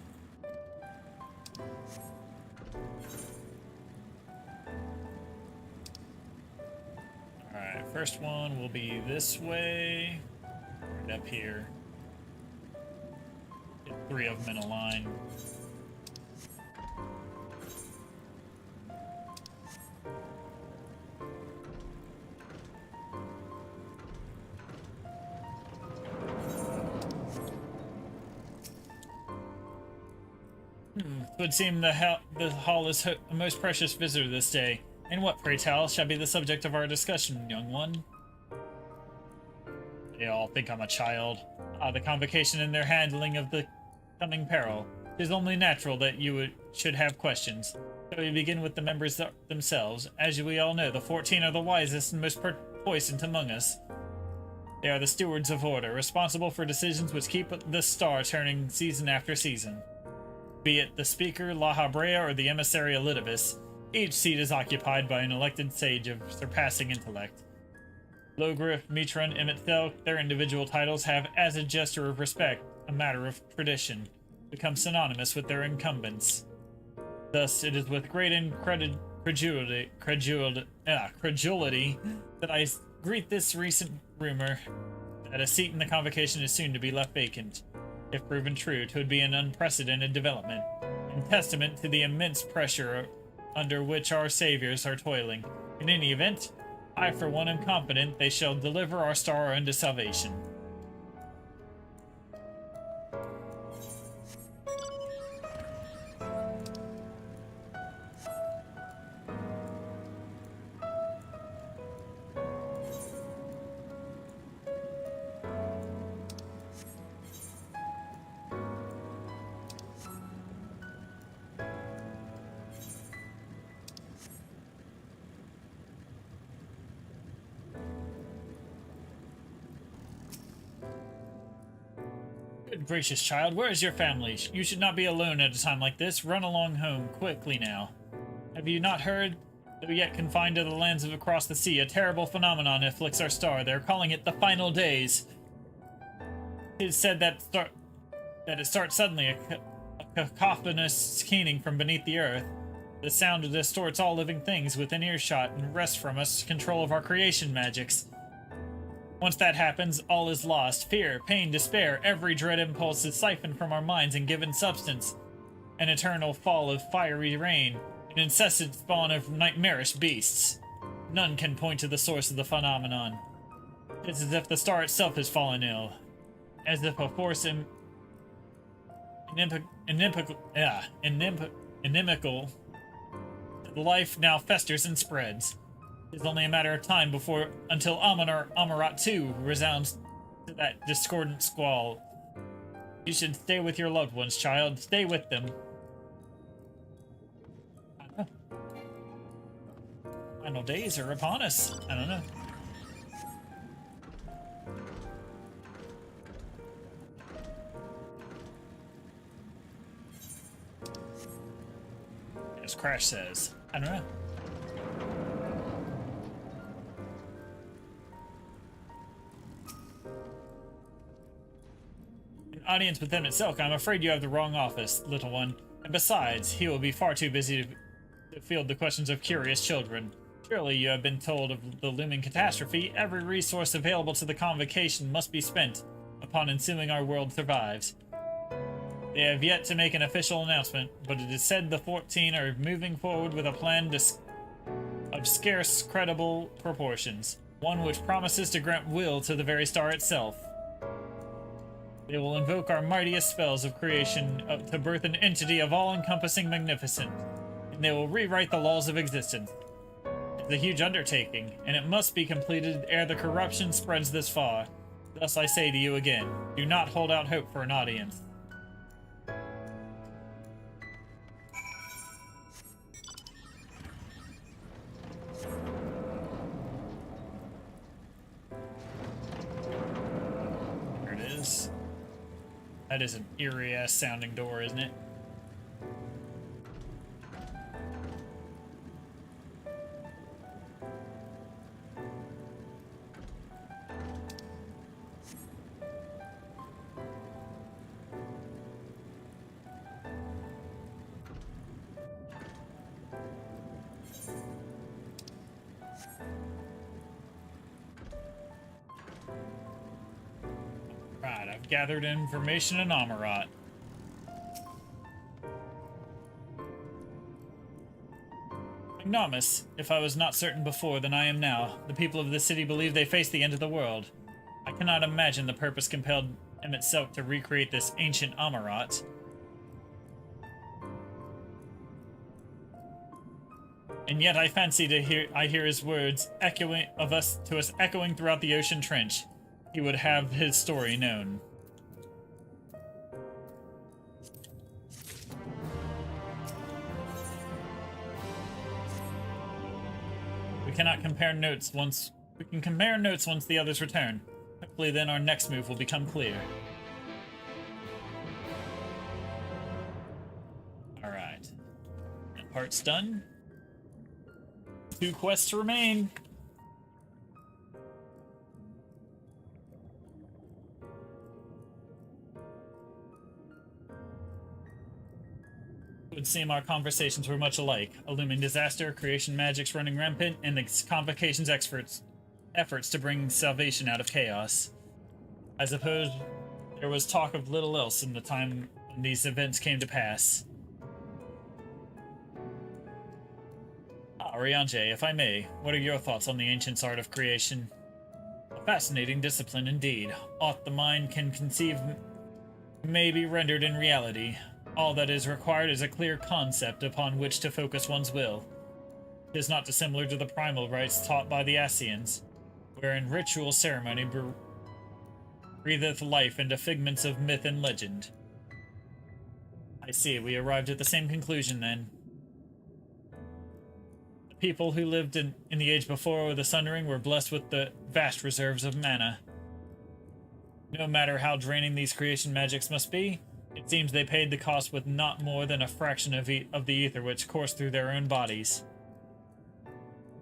Speaker 1: Alright, first one will be this way. Right up here. Get 3 of them in a line. Would seem the hall is a most precious visitor this day. And what, pray tell, shall be the subject of our discussion, young one? They all think I'm a child. The convocation and their handling of the coming peril. It is only natural that you should have questions. So we begin with the members themselves. As we all know, the 14 are the wisest and most puissant among us. They are the stewards of order, responsible for decisions which keep the star turning season after season. Be it the speaker, La Habrea, or the emissary, Elidibus, each seat is occupied by an elected sage of surpassing intellect. Logriff, Mitron, Emmett Silk, their individual titles have, as a gesture of respect, a matter of tradition, become synonymous with their incumbents. Thus, it is with great credulity that I greet this recent rumor that a seat in the convocation is soon to be left vacant. If proven true, 'twould be an unprecedented development, and testament to the immense pressure under which our saviors are toiling. In any event, I for one am confident they shall deliver our star unto salvation. Good gracious, child, where is your family? You should not be alone at a time like this. Run along home, quickly now. Have you not heard? Though yet confined to the lands of across the sea, a terrible phenomenon afflicts our star. They're calling it the final days. It is said that it starts suddenly, a cacophonous keening from beneath the earth. The sound distorts all living things within earshot and wrests from us control of our creation magics. Once that happens, all is lost. Fear, pain, despair, every dread impulse is siphoned from our minds and given substance. An eternal fall of fiery rain, an incessant spawn of nightmarish beasts. None can point to the source of the phenomenon. It's as if the star itself has fallen ill. As if a force inimical to life now festers and spreads. It's only a matter of time until Amarat too resounds to that discordant squall. You should stay with your loved ones, child. Stay with them. I don't know. Final days are upon us. I don't know. As Crash says. I don't know. An audience within itself. I'm afraid you have the wrong office, little one. And besides, he will be far too busy to field the questions of curious children. Surely you have been told of the looming catastrophe. Every resource available to the convocation must be spent upon ensuing our world survives. They have yet to make an official announcement, but it is said the 14 are moving forward with a plan of scarce credible proportions, one which promises to grant will to the very star itself. They will invoke our mightiest spells of creation to birth an entity of all-encompassing magnificence, and they will rewrite the laws of existence. It's a huge undertaking, and it must be completed ere the corruption spreads this far. Thus I say to you again, do not hold out hope for an audience. There it is. That is an eerie-ass sounding door, isn't it? Right, I've gathered information in Amarat. Ignomus, if I was not certain before, then I am now. The people of this city believe they face the end of the world. I cannot imagine the purpose compelled him itself to recreate this ancient Amarat. And yet I fancy I hear his words echoing echoing throughout the ocean trench. He would have his story known. We can compare notes once the others return. Hopefully then our next move will become clear. Alright. That part's done. 2 quests remain. It would seem our conversations were much alike. A looming disaster, creation magics running rampant, and the Convocation's efforts to bring salvation out of chaos. I suppose there was talk of little else in the time when these events came to pass. Rianche, if I may, what are your thoughts on the ancient's art of creation? A fascinating discipline indeed. Aught the mind can conceive may be rendered in reality. All that is required is a clear concept upon which to focus one's will. It is not dissimilar to the primal rites taught by the Ascians, wherein ritual ceremony breatheth life into figments of myth and legend. I see, we arrived at the same conclusion then. The people who lived in the age before the Sundering were blessed with the vast reserves of mana. No matter how draining these creation magics must be, it seems they paid the cost with not more than a fraction of the ether which coursed through their own bodies.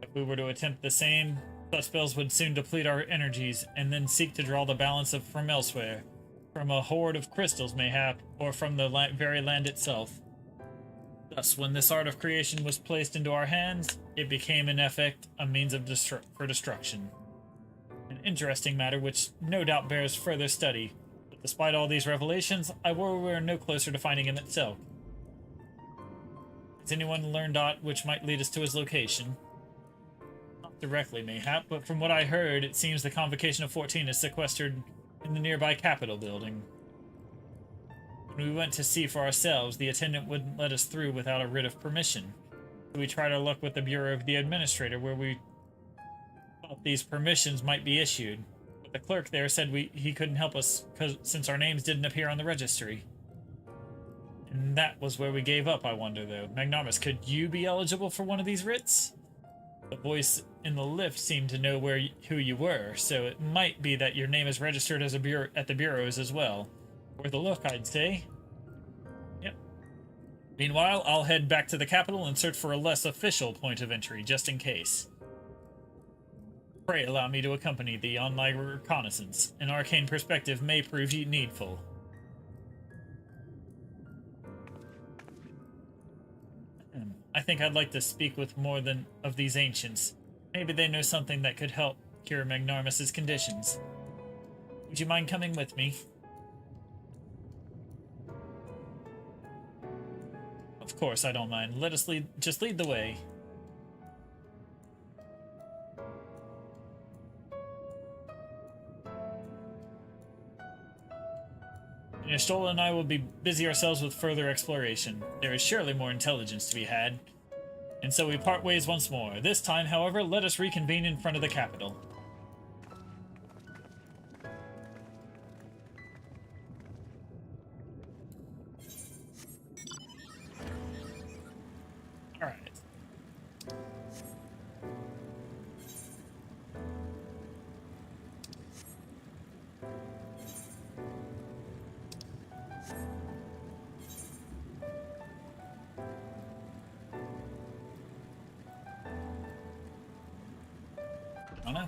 Speaker 1: If we were to attempt the same, such spells would soon deplete our energies, and then seek to draw the balance from elsewhere, from a hoard of crystals mayhap, or from the very land itself. Thus, when this art of creation was placed into our hands, it became in effect a means of for destruction. An interesting matter which no doubt bears further study. Despite all these revelations, I worry we are no closer to finding him itself. Has anyone learned aught which might lead us to his location? Not directly, mayhap, but from what I heard, it seems the Convocation of 14 is sequestered in the nearby Capitol building. When we went to see for ourselves, the attendant wouldn't let us through without a writ of permission. So we tried our luck with the Bureau of the Administrator, where we thought these permissions might be issued. But the clerk there said he couldn't help us since our names didn't appear on the registry. And that was where we gave up, I wonder, though. Magnarmus, could you be eligible for one of these writs? The voice in the lift seemed to know who you were, so it might be that your name is registered as at the bureaus as well. Worth a look, I'd say. Yep. Meanwhile, I'll head back to the capital and search for a less official point of entry, just in case. Pray allow me to accompany thee on my reconnaissance. An arcane perspective may prove needful. I think I'd like to speak with more than of these ancients. Maybe they know something that could help cure Magnarmus's conditions. Would you mind coming with me? Of course, I don't mind. Let us just lead the way. Stola and I will be busy ourselves with further exploration. There is surely more intelligence to be had. And so we part ways once more. This time, however, let us reconvene in front of the capital. Alright. Oh no.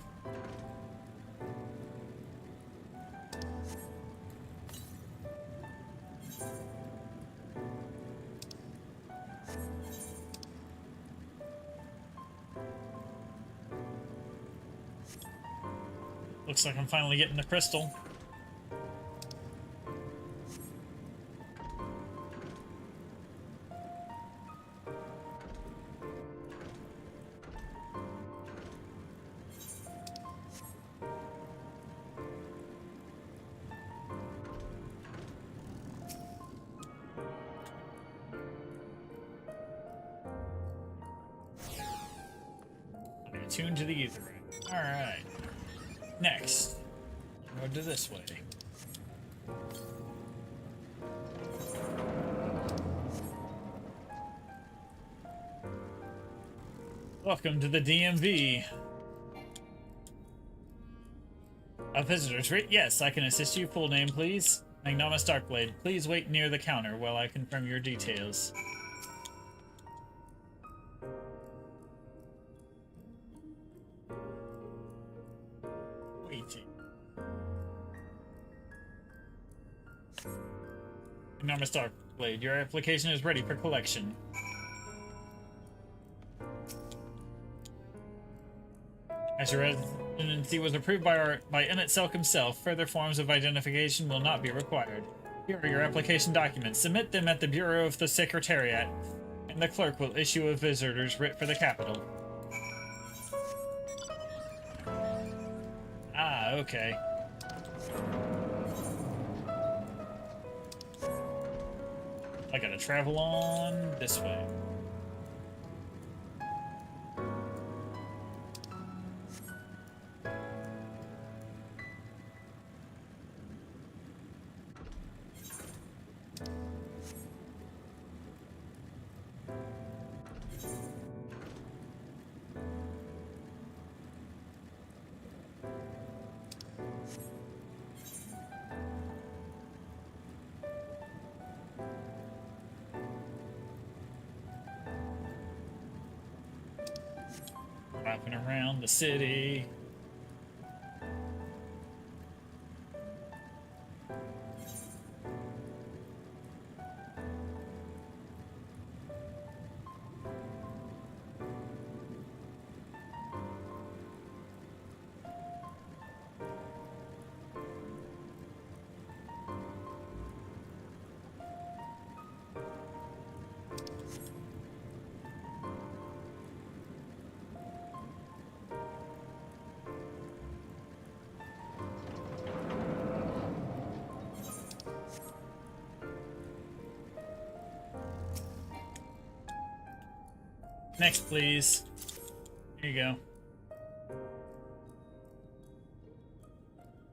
Speaker 1: Looks like I'm finally getting the crystal. Attuned to the ether. Alright. Next. Road to this way. Welcome to the DMV. A visitor's rate? Yes, I can assist you. Full name, please. Magnarmus Darkblade. Please wait near the counter while I confirm your details. Waiting. Magnarmus Darkblade, your application is ready for collection. As your residency was approved by Emmett Selk himself, further forms of identification will not be required. Here are your application documents. Submit them at the Bureau of the Secretariat, and the clerk will issue a visitor's writ for the capital. Ah, okay. I gotta travel on this way. Wrapping around the city. Next, please. Here you go.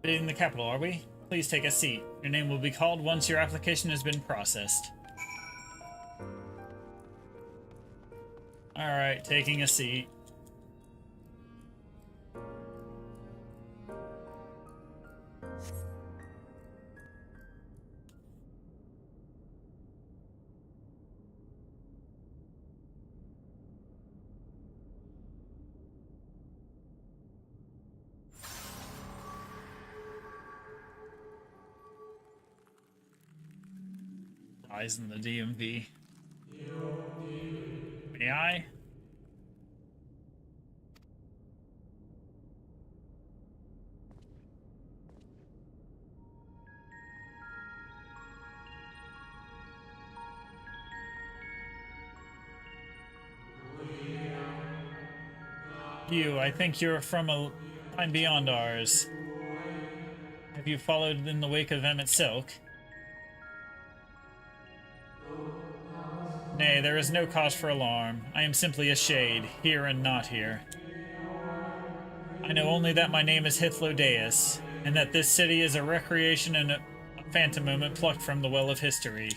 Speaker 1: In the capital, are we? Please take a seat. Your name will be called once your application has been processed. Alright, taking a seat. Eyes in the DMV. May I? You, I think you're from a time beyond ours. Have you followed in the wake of Emmett Silk? Nay, there is no cause for alarm. I am simply a shade, here and not here. I know only that my name is Hythlodaeus, and that this city is a recreation and a phantom moment plucked from the well of history.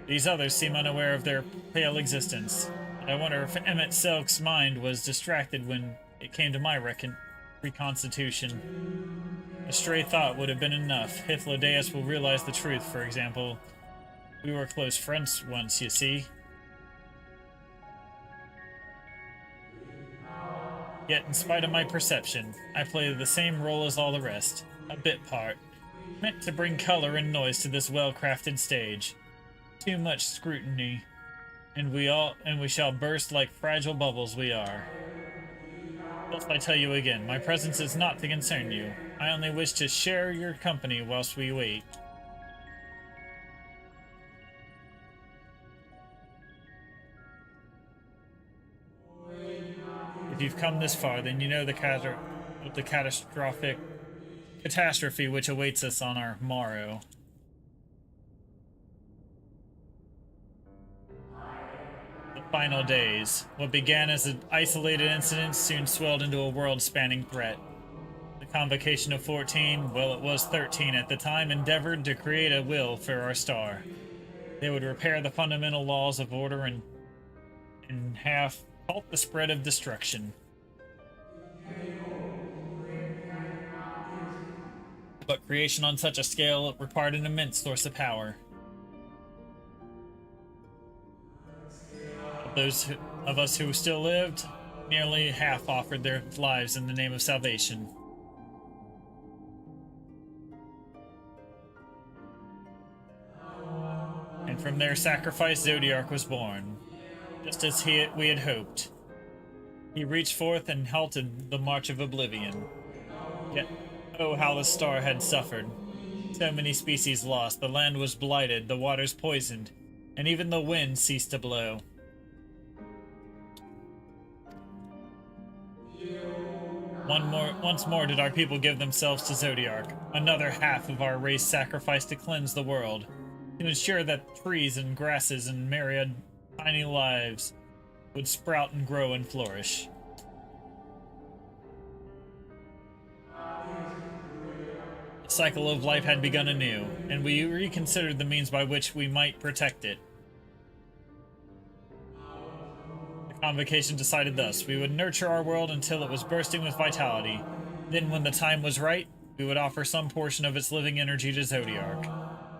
Speaker 1: These others seem unaware of their pale existence. I wonder if Emmett Silk's mind was distracted when it came to my reconstitution. A stray thought would have been enough. Hythlodaeus will realize the truth, for example. We were close friends once, you see. Yet, in spite of my perception, I play the same role as all the rest. A bit part. Meant to bring color and noise to this well-crafted stage. Too much scrutiny, and we shall burst like fragile bubbles we are. Thus I tell you again, my presence is not to concern you. I only wish to share your company whilst we wait. If you've come this far, then you know the catastrophe which awaits us on our morrow. Final days. What began as an isolated incident soon swelled into a world-spanning threat. The Convocation of 14, well, it was 13 at the time, endeavored to create a will for our star. They would repair the fundamental laws of order and halt the spread of destruction. But creation on such a scale required an immense source of power. Those of us who still lived, nearly half offered their lives in the name of salvation. And from their sacrifice, Zodiark was born, just as we had hoped. He reached forth and halted the march of oblivion. Yet, oh, how the star had suffered. So many species lost, the land was blighted, the waters poisoned, and even the wind ceased to blow. Once more did our people give themselves to Zodiark. Another half of our race sacrificed to cleanse the world, to ensure that trees and grasses and myriad tiny lives would sprout and grow and flourish. The cycle of life had begun anew, and we reconsidered the means by which we might protect it. Convocation decided thus: we would nurture our world until it was bursting with vitality. Then, when the time was right, we would offer some portion of its living energy to Zodiark.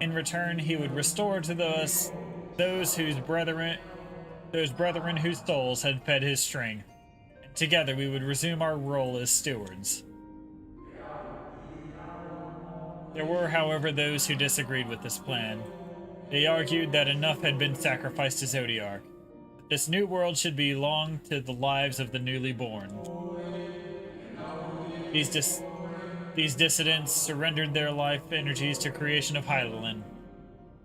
Speaker 1: In return, he would restore to us those brethren whose souls had fed his strength. And together we would resume our role as stewards. There were, however, those who disagreed with this plan. They argued that enough had been sacrificed to Zodiark. This new world should belong to the lives of the newly born. These dissidents surrendered their life energies to creation of Hydaelyn,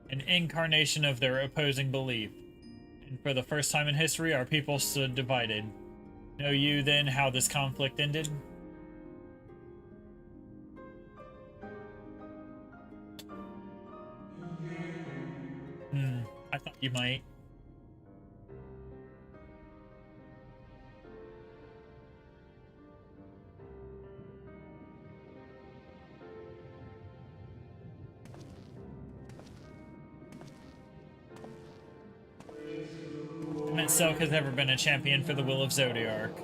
Speaker 1: an incarnation of their opposing belief. And for the first time in history, our people stood divided. Know you, then, how this conflict ended? thought you might. Selk has never been a champion for the will of Zodiark.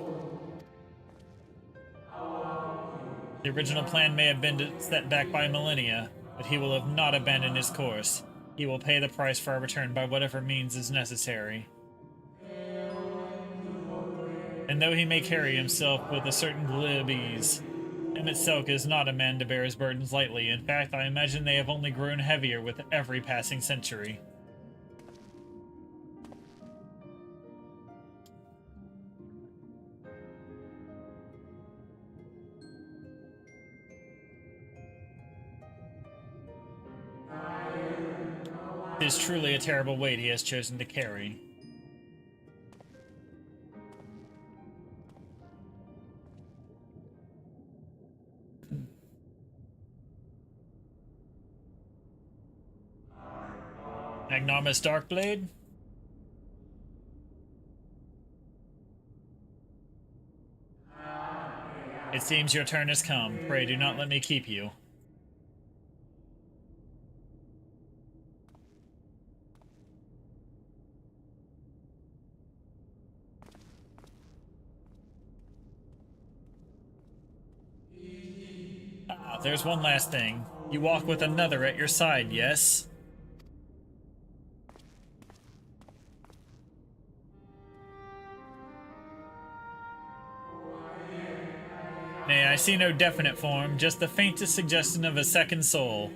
Speaker 1: The original plan may have been set back by millennia, but he will have not abandoned his course. He will pay the price for our return by whatever means is necessary. And though he may carry himself with a certain glib ease, Selk is not a man to bear his burdens lightly. In fact, I imagine they have only grown heavier with every passing century. It is truly a terrible weight he has chosen to carry. Magnarmus Darkblade? It seems your turn has come. Pray do not let me keep you. Ah, there's one last thing. You walk with another at your side, yes? Nay, I see no definite form, just the faintest suggestion of a second soul.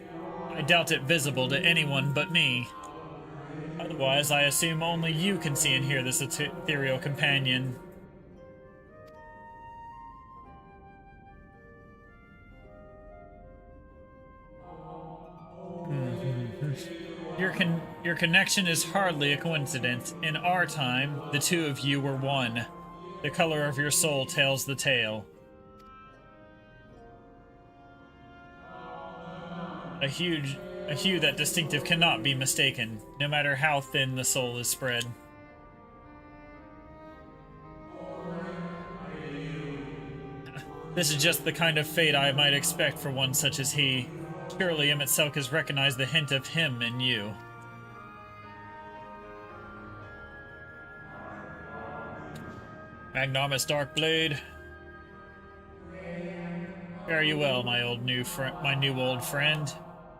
Speaker 1: I doubt it visible to anyone but me. Otherwise, I assume only you can see and hear this ethereal companion. Your connection is hardly a coincidence. In our time, the two of you were one. The color of your soul tells the tale. A hue that distinctive cannot be mistaken, no matter how thin the soul is spread. This is just the kind of fate I might expect for one such as he. Surely Selk has recognized the hint of him in you. Magnarmus Darkblade. Fare you well, my new old friend.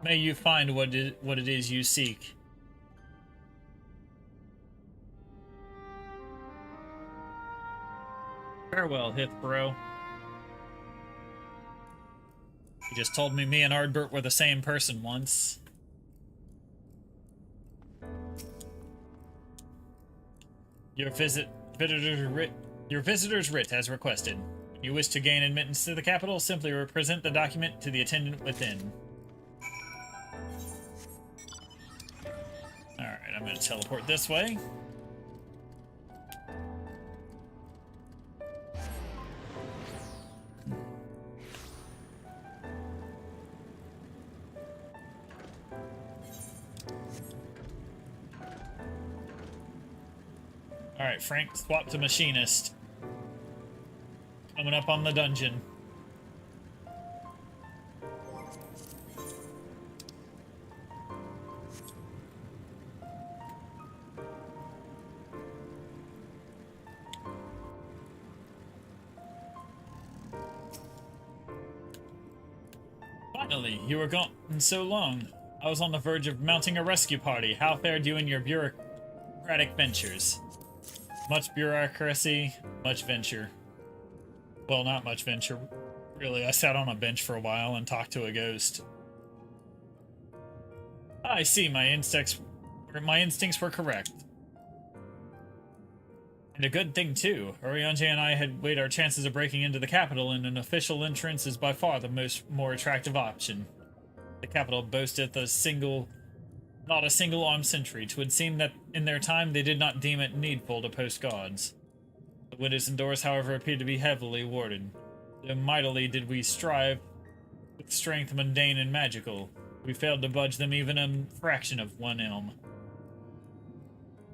Speaker 1: May you find what it is you seek. Farewell, Hithbro. He just told me and Ardbert were the same person once. Your visitor's writ as requested. When you wish to gain admittance to the capital, simply present the document to the attendant within. Alright, I'm going to teleport this way. Alright, Frank, swap to Machinist. Coming up on the dungeon. Finally, you were gone so long. I was on the verge of mounting a rescue party. How fared you in your bureaucratic ventures? Much bureaucracy, much venture. Well, not much venture, really. I sat on a bench for a while and talked to a ghost. I see, my instincts were correct. And a good thing, too. Oriange and I had weighed our chances of breaking into the capital, and an official entrance is by far the more attractive option. The capital boasteth not a single armed sentry. 'Twould seem that in their time they did not deem it needful to post guards. The windows and doors, however, appeared to be heavily warded. Though mightily did we strive with strength mundane and magical, we failed to budge them even a fraction of one elm.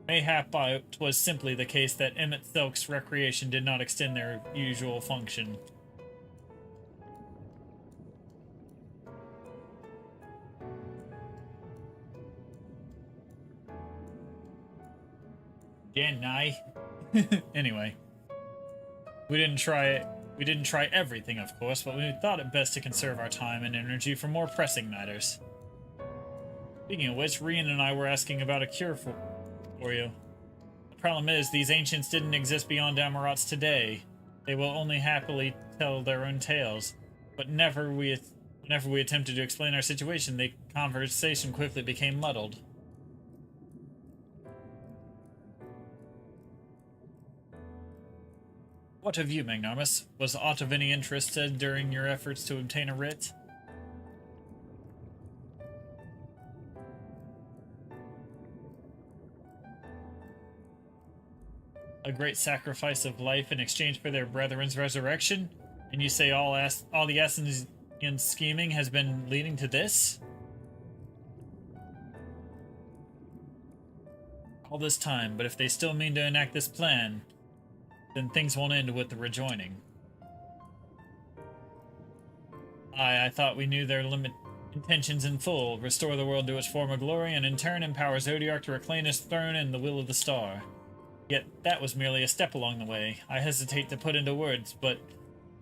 Speaker 1: Mayhap it was simply the case that Emmett Silk's recreation did not extend their usual function. Genai. Anyway. We didn't try everything, of course, but we thought it best to conserve our time and energy for more pressing matters. Speaking of which, Rian and I were asking about a cure for you. The problem is, these ancients didn't exist beyond Amarat's today. They will only happily tell their own tales. But whenever we attempted to explain our situation, the conversation quickly became muddled. What of you, Magnarmus? Was aught of any interest said during your efforts to obtain a writ? A great sacrifice of life in exchange for their brethren's resurrection? And you say all the Ascension scheming has been leading to this? All this time, but if they still mean to enact this plan, then things won't end with the rejoining. I thought we knew their intentions in full. Restore the world to its former glory, and in turn empower Zodiark to reclaim his throne and the will of the star. Yet that was merely a step along the way. I hesitate to put into words, but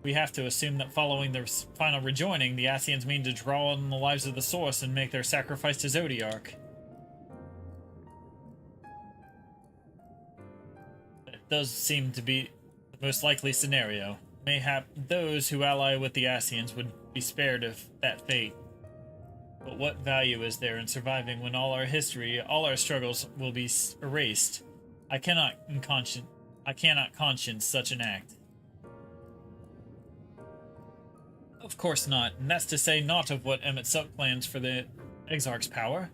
Speaker 1: we have to assume that following their final rejoining, the Ascians mean to draw on the lives of the Source and make their sacrifice to Zodiark. Does seem to be the most likely scenario. Mayhap those who ally with the Ascians would be spared of that fate. But what value is there in surviving when all our history, all our struggles will be erased? I cannot conscience such an act. Of course not, and that's to say naught of what Emmett Silk plans for the Exarch's power.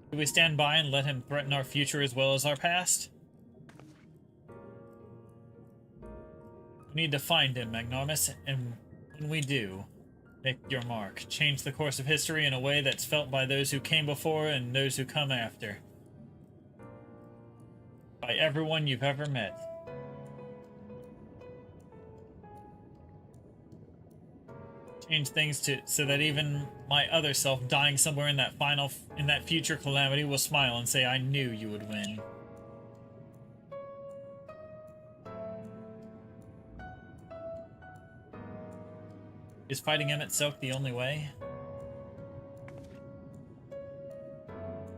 Speaker 1: Do we stand by and let him threaten our future as well as our past? We need to find him, Magnarmus, and when we do, make your mark. Change the course of history in a way that's felt by those who came before and those who come after. By everyone you've ever met. Change things so that even my other self dying somewhere in that future calamity will smile and say, I knew you would win. Is fighting Emmett Silk the only way?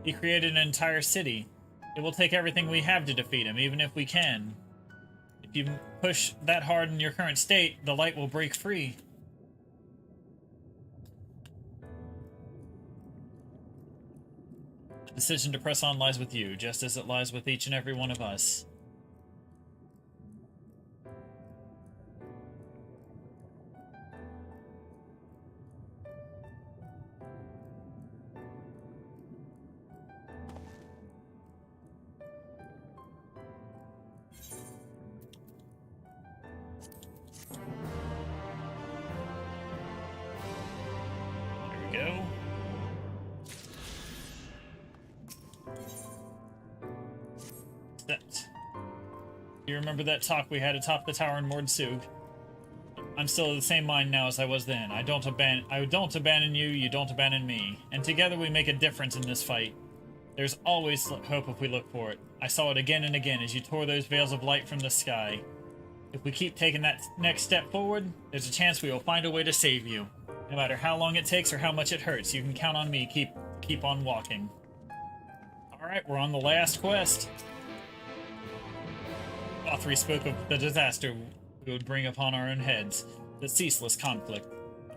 Speaker 1: He created an entire city. It will take everything we have to defeat him, even if we can. If you push that hard in your current state, the light will break free. The decision to press on lies with you, just as it lies with each and every one of us. Go. That. You remember that talk we had atop the tower in Mordsug? I'm still of the same mind now as I was then. I don't abandon you, you don't abandon me. And together we make a difference in this fight. There's always hope if we look for it. I saw it again and again as you tore those veils of light from the sky. If we keep taking that next step forward, there's a chance we will find a way to save you. No matter how long it takes or how much it hurts, you can count on me. Keep on walking. Alright, we're on the last quest. Authry spoke of the disaster we would bring upon our own heads, the ceaseless conflict.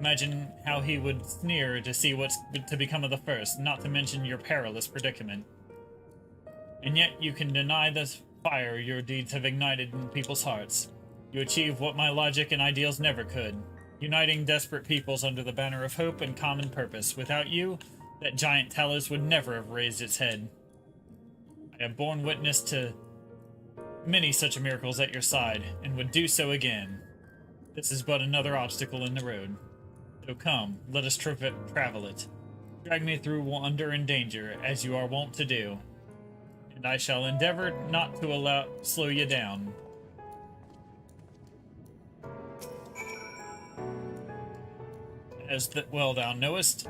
Speaker 1: Imagine how he would sneer to see what's to become of the first, not to mention your perilous predicament. And yet you can deny the fire your deeds have ignited in people's hearts. You achieve what my logic and ideals never could. Uniting desperate peoples under the banner of hope and common purpose. Without you, that giant Talos would never have raised its head. I have borne witness to many such miracles at your side, and would do so again. This is but another obstacle in the road. So come, let us travel it. Drag me through wonder and danger, as you are wont to do. and I shall endeavor not to slow you down. As well thou knowest,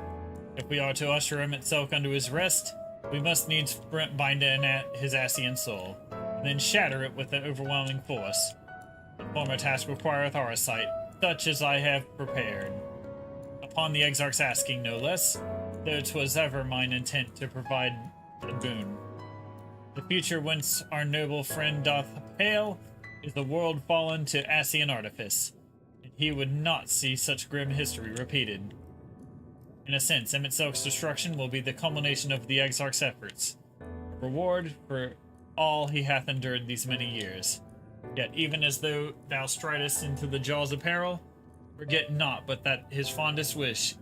Speaker 1: if we are to usher him itself unto his rest, we must needs bind in at his Ascian soul, and then shatter it with an overwhelming force. The former task requireth our sight, such as I have prepared. Upon the Exarch's asking, no less, though 'twas ever mine intent to provide the boon. The future whence our noble friend doth hail is the world fallen to Ascian artifice, and he would not see such grim history repeated. In a sense, Emet-Selch's destruction will be the culmination of the Exarch's efforts, a reward for all he hath endured these many years. Yet even as though thou stridest into the jaws of peril, forget not but that his fondest wish,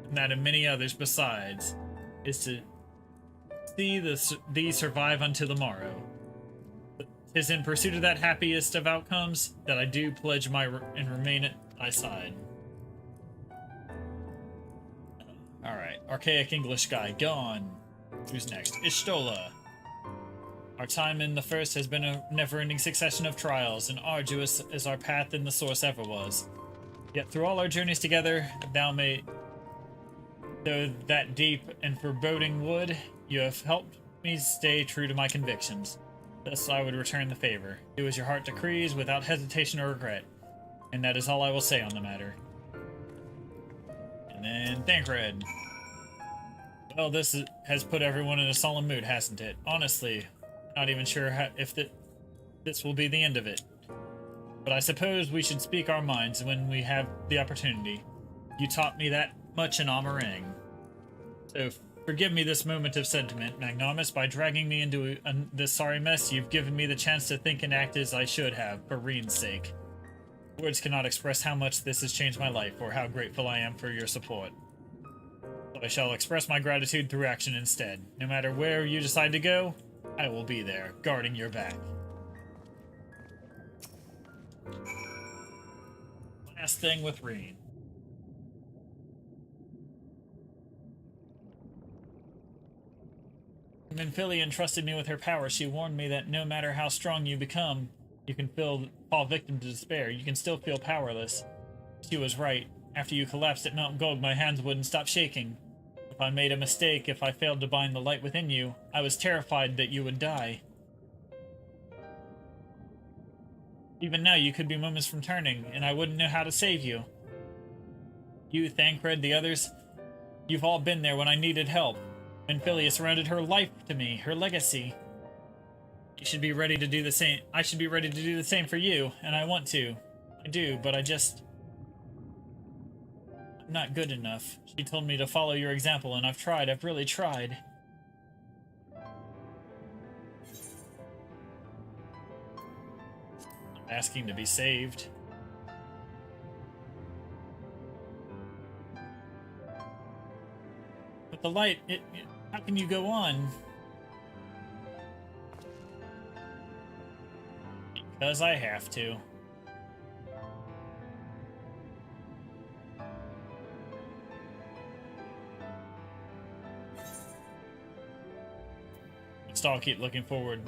Speaker 1: and that of many others besides, is to see thee survive unto the morrow. 'Tis in pursuit of that happiest of outcomes that I do pledge and remain at thy side. Alright, archaic English guy, gone. Who's next? Ishtola. Our time in the first has been a never-ending succession of trials, and arduous as our path in the source ever was. Yet through all our journeys together, though that deep and foreboding wood, you have helped me stay true to my convictions. Thus I would return the favor. Do as your heart decrees, without hesitation or regret. And that is all I will say on the matter. And then Thancred. Well, this has put everyone in a solemn mood, hasn't it? Honestly, not even sure if this will be the end of it. But I suppose we should speak our minds when we have the opportunity. You taught me that much in Amarang. So forgive me this moment of sentiment, Magnanimous. By dragging me into this sorry mess, you've given me the chance to think and act as I should have, for Reen's sake. Words cannot express how much this has changed my life, or how grateful I am for your support. But I shall express my gratitude through action instead. No matter where you decide to go, I will be there, guarding your back. Last thing with Reen. When Philly entrusted me with her power, she warned me that no matter how strong you become, you can fall victim to despair. You can still feel powerless. She was right. After you collapsed at Mount Gog, my hands wouldn't stop shaking. If I made a mistake, if I failed to bind the light within you, I was terrified that you would die. Even now, you could be moments from turning, and I wouldn't know how to save you. You, Thancred, the others, you've all been there when I needed help. When Philia surrendered her life to me, her legacy. You should be ready to do the same. I should be ready to do the same for you, and I want to. I do, but I'm not good enough. She told me to follow your example, and I've tried. I've really tried. I'm asking to be saved. But the light, how can you go on? Because I have to. Must all keep looking forward.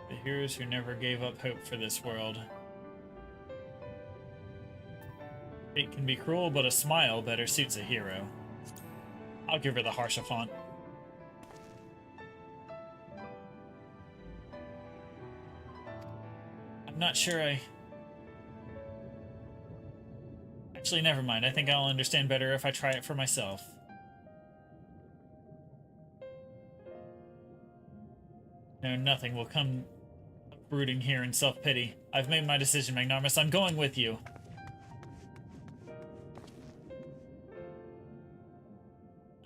Speaker 1: The heroes who never gave up hope for this world. Fate can be cruel, but a smile better suits a hero. I'll give her the harsher font. I'm not sure Actually, never mind. I think I'll understand better if I try it for myself. No, nothing will come brooding here in self-pity. I've made my decision, Magnanimous. I'm going with you.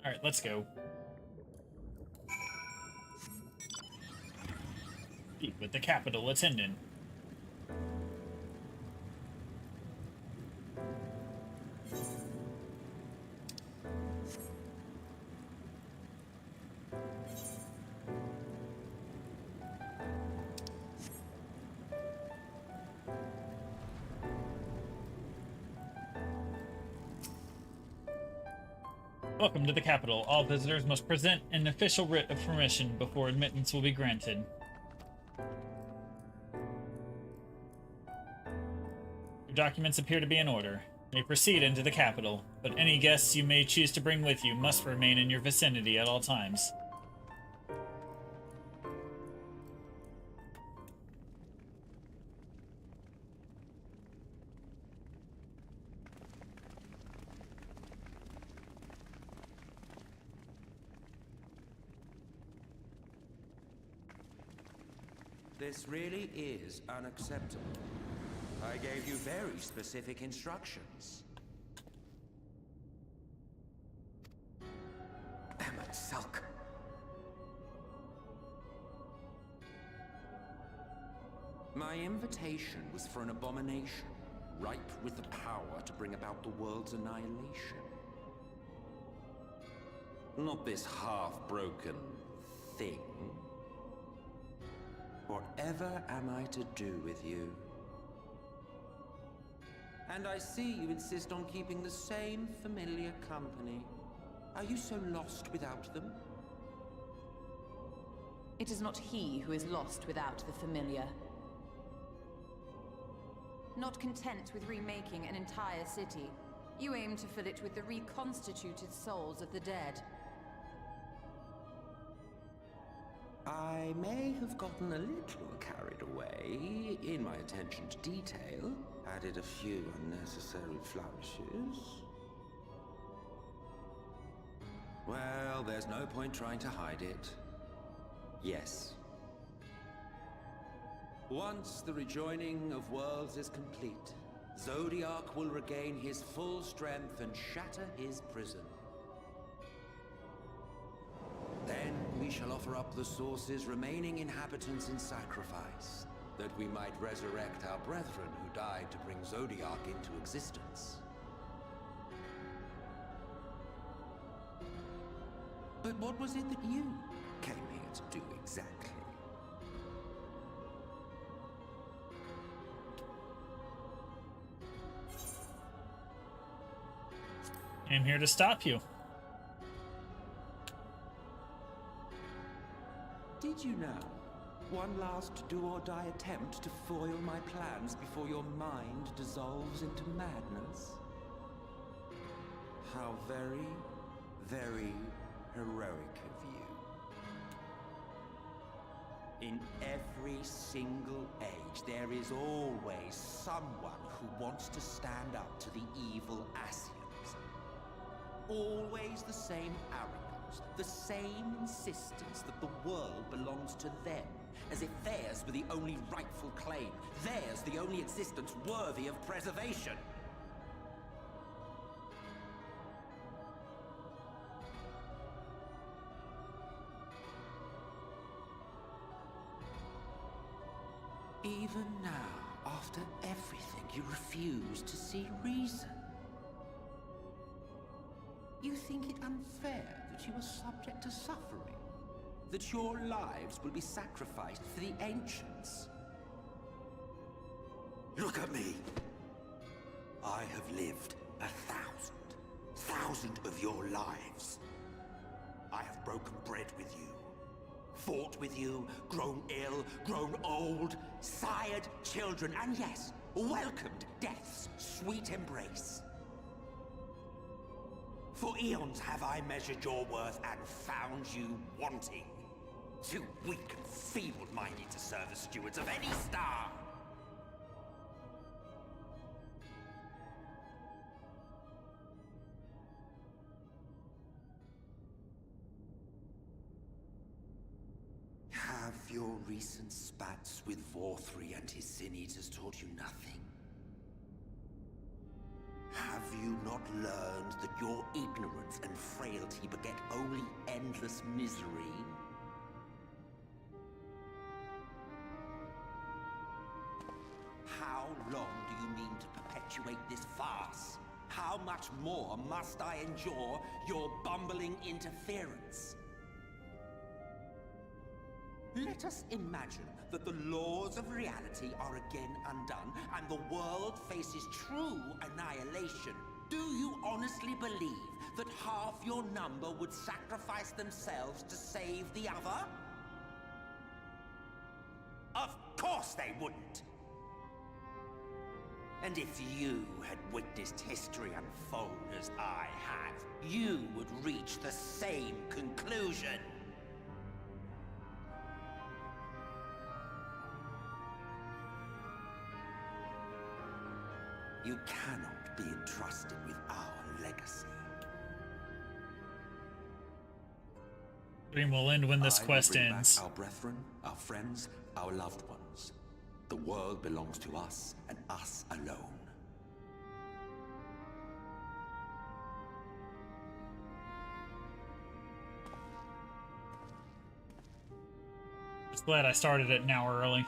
Speaker 1: Alright, let's go. Speak with the capital attendant. Welcome to the capital. All visitors must present an official writ of permission before admittance will be granted. Your documents appear to be in order. You may proceed into the capital, but any guests you may choose to bring with you must remain in your vicinity at all times.
Speaker 9: This really is unacceptable. I gave you very specific instructions.
Speaker 5: Emmett Sulk.
Speaker 9: My invitation was for an abomination, ripe with the power to bring about the world's annihilation. Not this half-broken thing. Whatever am I to do with you? And I see you insist on keeping the same familiar company. Are you so lost without them?
Speaker 7: It is not he who is lost without the familiar. Not content with remaking an entire city, you aim to fill it with the reconstituted souls of the dead.
Speaker 9: I may have gotten a little carried away in my attention to detail, added a few unnecessary flourishes. Well, there's no point trying to hide it. Yes. Once the rejoining of worlds is complete, Zodiac will regain his full strength and shatter his prison. Then we shall offer up the Source's remaining inhabitants in sacrifice, that we might resurrect our brethren who died to bring Zodiac into existence. But what was it that you came here to do exactly?
Speaker 1: I'm here to stop you.
Speaker 9: Did you know? One last do-or-die attempt to foil my plans before your mind dissolves into madness? How very, very heroic of you. In every single age, there is always someone who wants to stand up to the evil Asians. Always the same arrogance, the same insistence that the world belongs to them, as if theirs were the only rightful claim, theirs the only existence worthy of preservation. Even now, after everything, you refuse to see reason. You think it unfair that you are subject to suffering? That your lives will be sacrificed for the ancients? Look at me! I have lived 1,000 of your lives. I have broken bread with you, fought with you, grown ill, grown old, sired children, and yes, welcomed death's sweet embrace. For eons have I measured your worth and found you wanting. Too weak and feeble-minded to serve as stewards of any star. Have your recent spats with Vorthri and his Sin Eaters taught you nothing? Have you not learned that your ignorance and frailty beget only endless misery? How long do you mean to perpetuate this farce? How much more must I endure your bumbling interference? Let us imagine that the laws of reality are again undone and the world faces true annihilation. Do you honestly believe that half your number would sacrifice themselves to save the other? Of course they wouldn't! And if you had witnessed history unfold as I have, you would reach the same conclusion. You cannot be entrusted with our legacy.
Speaker 1: Dream will end when this quest
Speaker 4: bring back
Speaker 1: ends.
Speaker 4: our brethren, our friends, our loved ones. The world belongs to us, and us alone.
Speaker 1: Just glad I started it an hour early.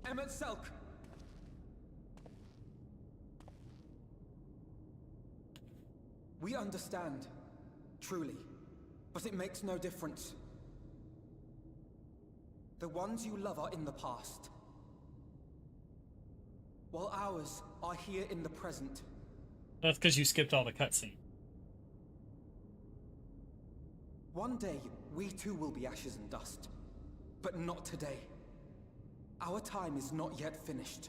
Speaker 8: Emmett Selk! We understand, truly, but it makes no difference. The ones you love are in the past, while ours are here in the present.
Speaker 1: That's because you skipped all the cutscene.
Speaker 8: One day, we too will be ashes and dust, but not today. Our time is not yet finished.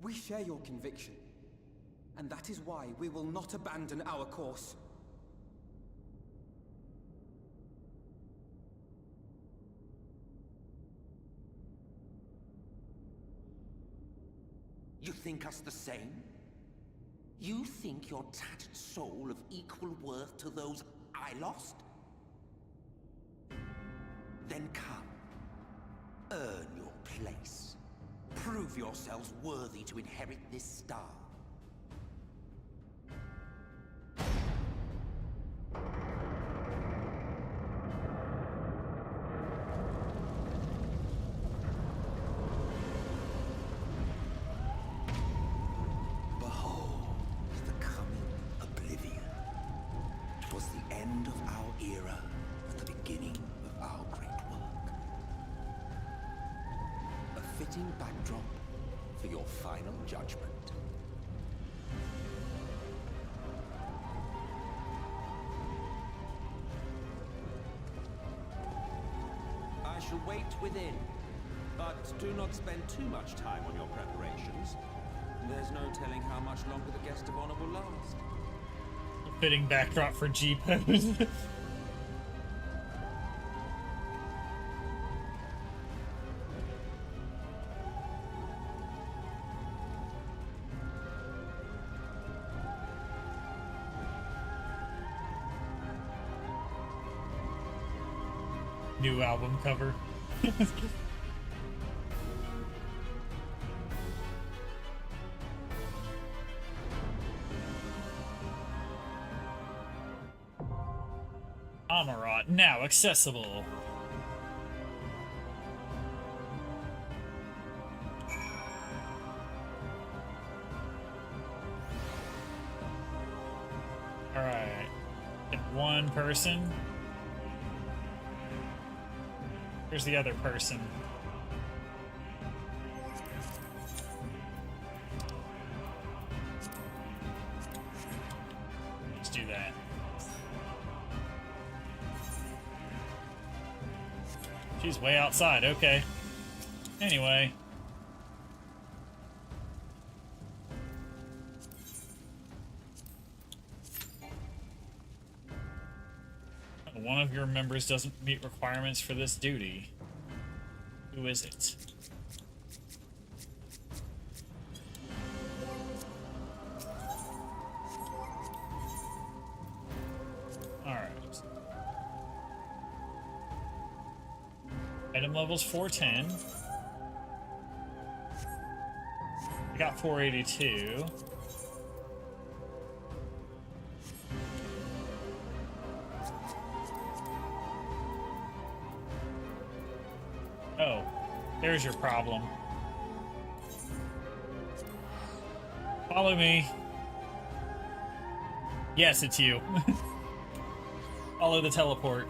Speaker 8: We share your conviction, and that is why we will not abandon our course.
Speaker 9: You think us the same? You think your tattered soul of equal worth to those I lost? Then come. Earn your place. Prove yourselves worthy to inherit this star. Backdrop for your final judgment.
Speaker 13: I shall wait within, but do not spend too much time on your preparations. There's no telling how much longer the guest of honor will last.
Speaker 1: A fitting backdrop for G-Pose. New album cover. Amarat now accessible. All right, one person. Where's the other person? Let's do that. She's way outside, okay. Anyway. One of your members doesn't meet requirements for this duty. Who is it? Alright. Item level's 410. I got 482. Oh, there's your problem. Follow me. Yes, it's you. Follow the teleport.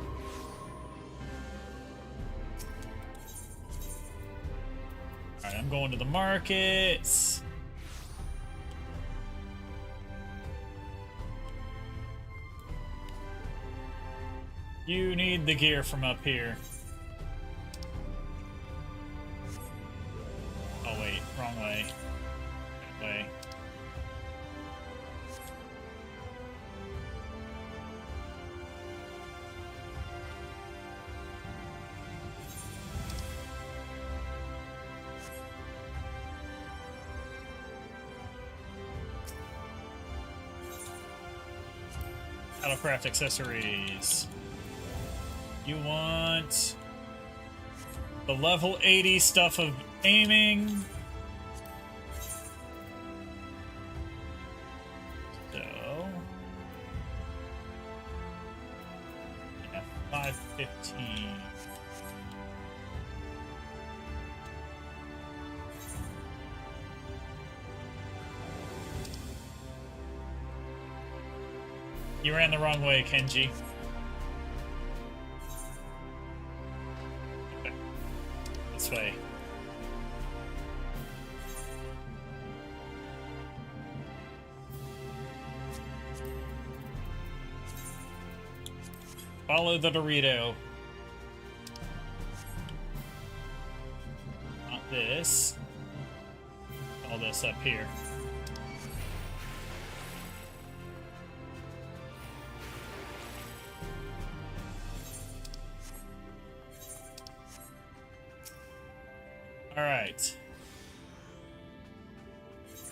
Speaker 1: Alright, I'm going to the markets. You need the gear from up here. Oh wait, wrong way. That way. Battlecraft accessories. You want the level 80 stuff of aiming. So, yeah, 515. You ran the wrong way, Kenji. Okay. This way. Follow the Dorito. Not this. All this up here. Alright.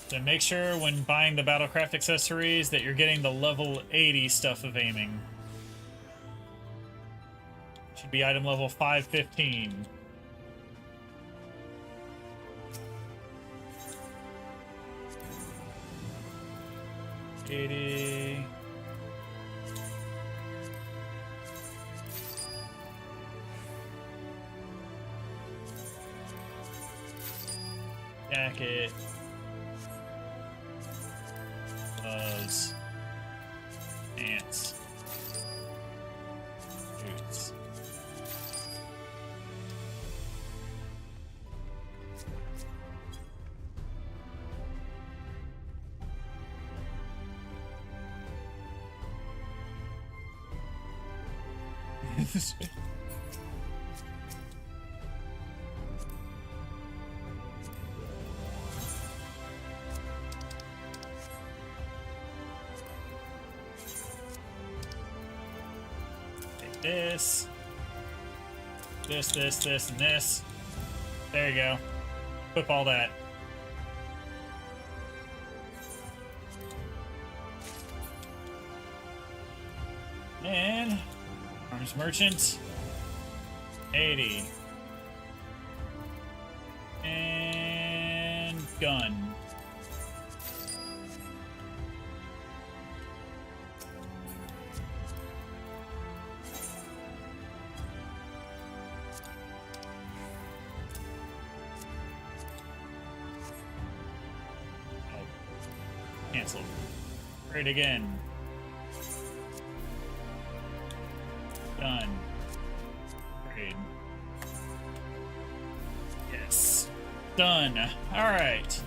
Speaker 1: So make sure when buying the Battlecraft accessories that you're getting the level 80 stuff of aiming. Should be item level 515. $80. Jacket. Gloves. Pants. Boots. Take this. This, and this. There you go. Equip all that. And arms merchant. 80. And gun. Cancel. Trade again. Done. Trade. Yes. Done. Alright.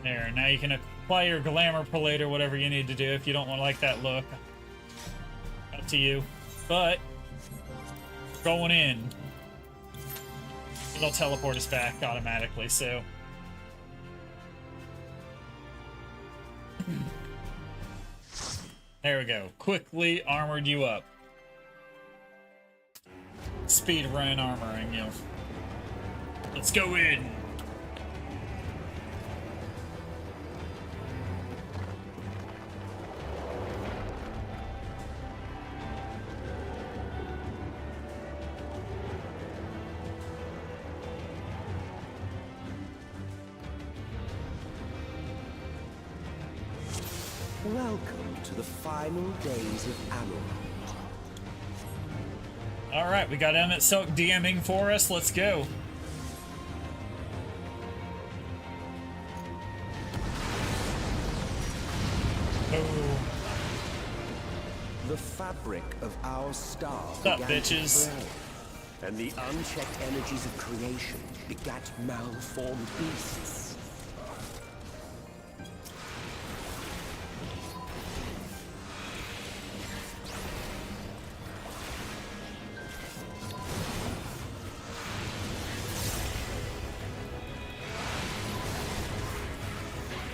Speaker 1: There, now you can apply your glamour plate or whatever you need to do if you don't want to like that look. Up to you. But going in. It'll teleport us back automatically, so. There we go. Quickly armored you up. Speed run armoring you. Let's go in.
Speaker 12: Welcome to the final days of Amarok.
Speaker 1: Alright, we got Emmett Silk DMing for us. Let's go.
Speaker 12: The fabric of our star
Speaker 1: What's up,
Speaker 12: began to
Speaker 1: bitches?
Speaker 12: fray, and the unchecked energies of creation begat malformed beasts.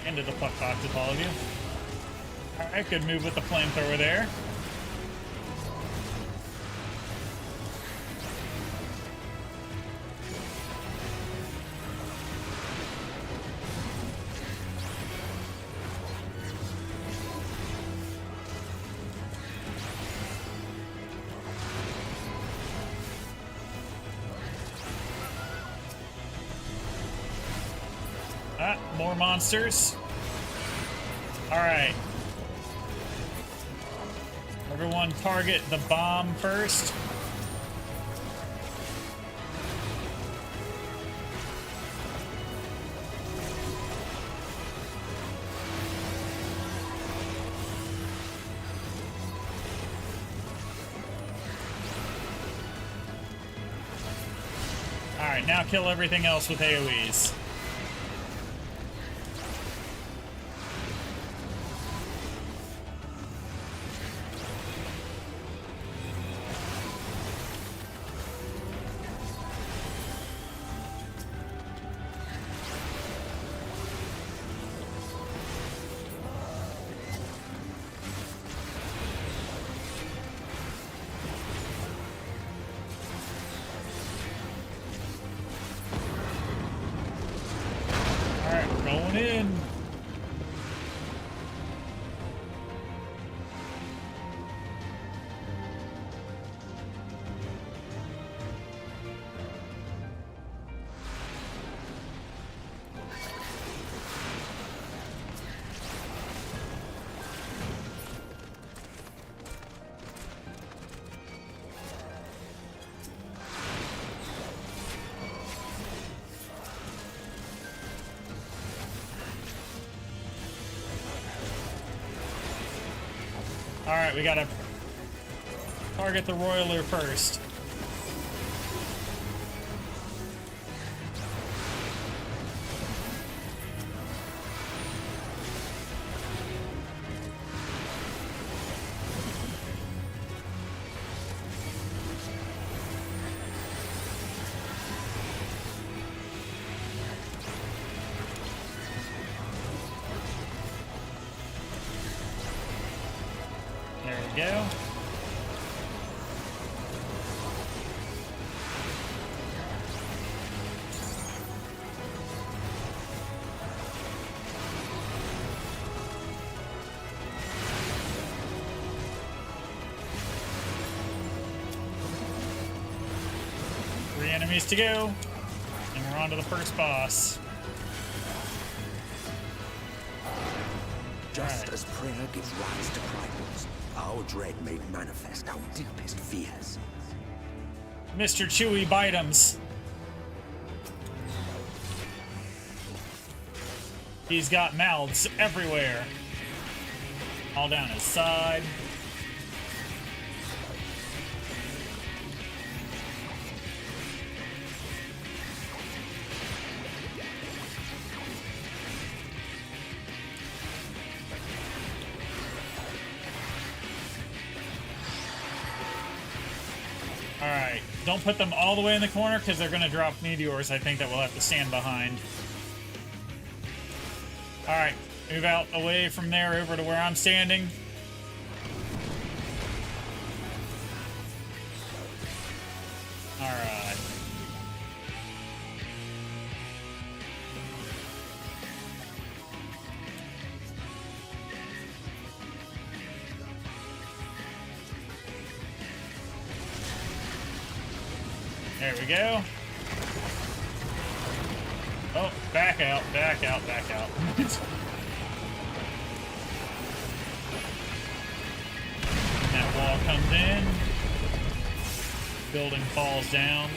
Speaker 1: Into the puck box with all of you. Alright, good move with the flamethrower there. Ah, more monsters. Alright. Everyone target the bomb first. Alright, now kill everything else with AoEs. Alright, going in. Alright, we gotta target the Roiler first. There we go. Three enemies to go, and we're on to the first boss.
Speaker 4: Just as prayer gives rise to tribals, our dread made manifest our deepest fears.
Speaker 1: Mr. Chewy Bitems. He's got mouths everywhere. All down his side. Alright, don't put them all the way in the corner because they're going to drop meteors, I think, that we'll have to stand behind. Alright, move out away from there over to where I'm standing. Alright. There we go. Oh, back out, back out, back out. That wall comes in. Building falls down.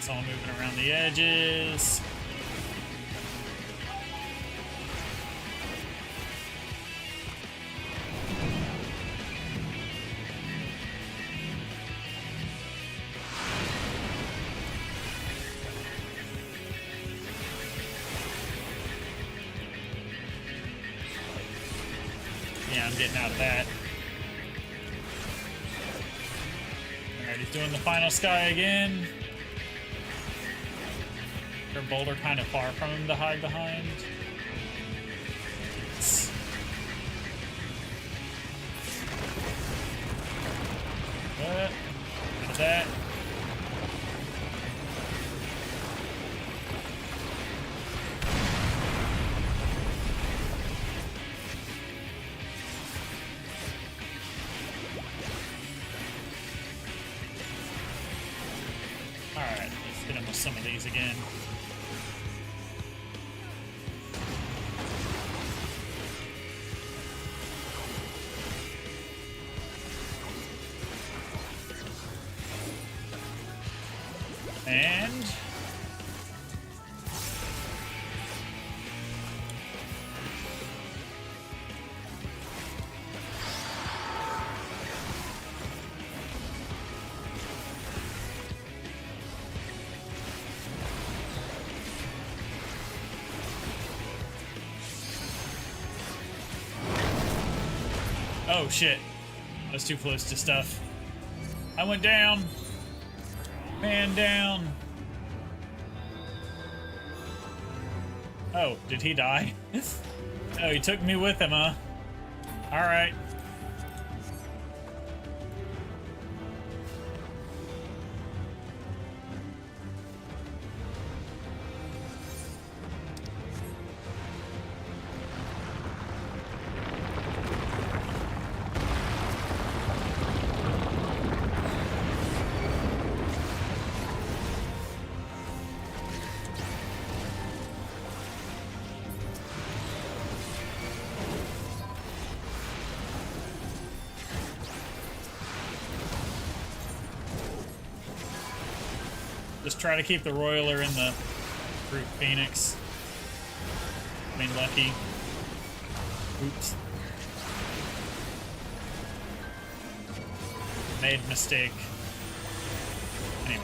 Speaker 1: It's all moving around the edges. Yeah, I'm getting out of that. Alright, he's doing the final sky again. Her boulder kind of far from him to hide behind. Out of that. Alright, let's hit him with some of these again. And oh shit. I was too close to stuff. I went down. Man down. Oh, did he die? Oh, he took me with him, huh? Alright. Just try to keep the Roiler in the Brute Phoenix. I mean, Lucky. Oops. Made mistake. Anyway.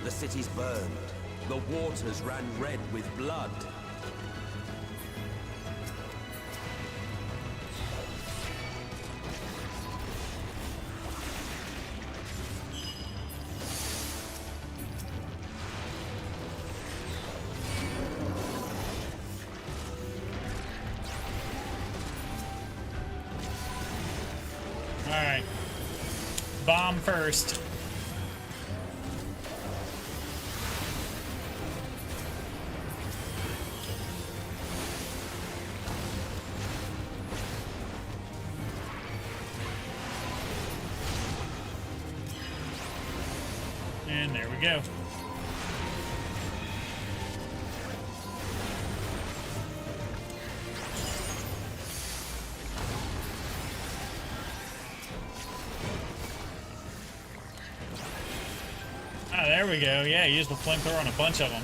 Speaker 12: The city's burned. The waters ran red with blood.
Speaker 1: Alright. Bomb first. And there we go. Ah, there we go. Yeah, use the flamethrower on a bunch of them.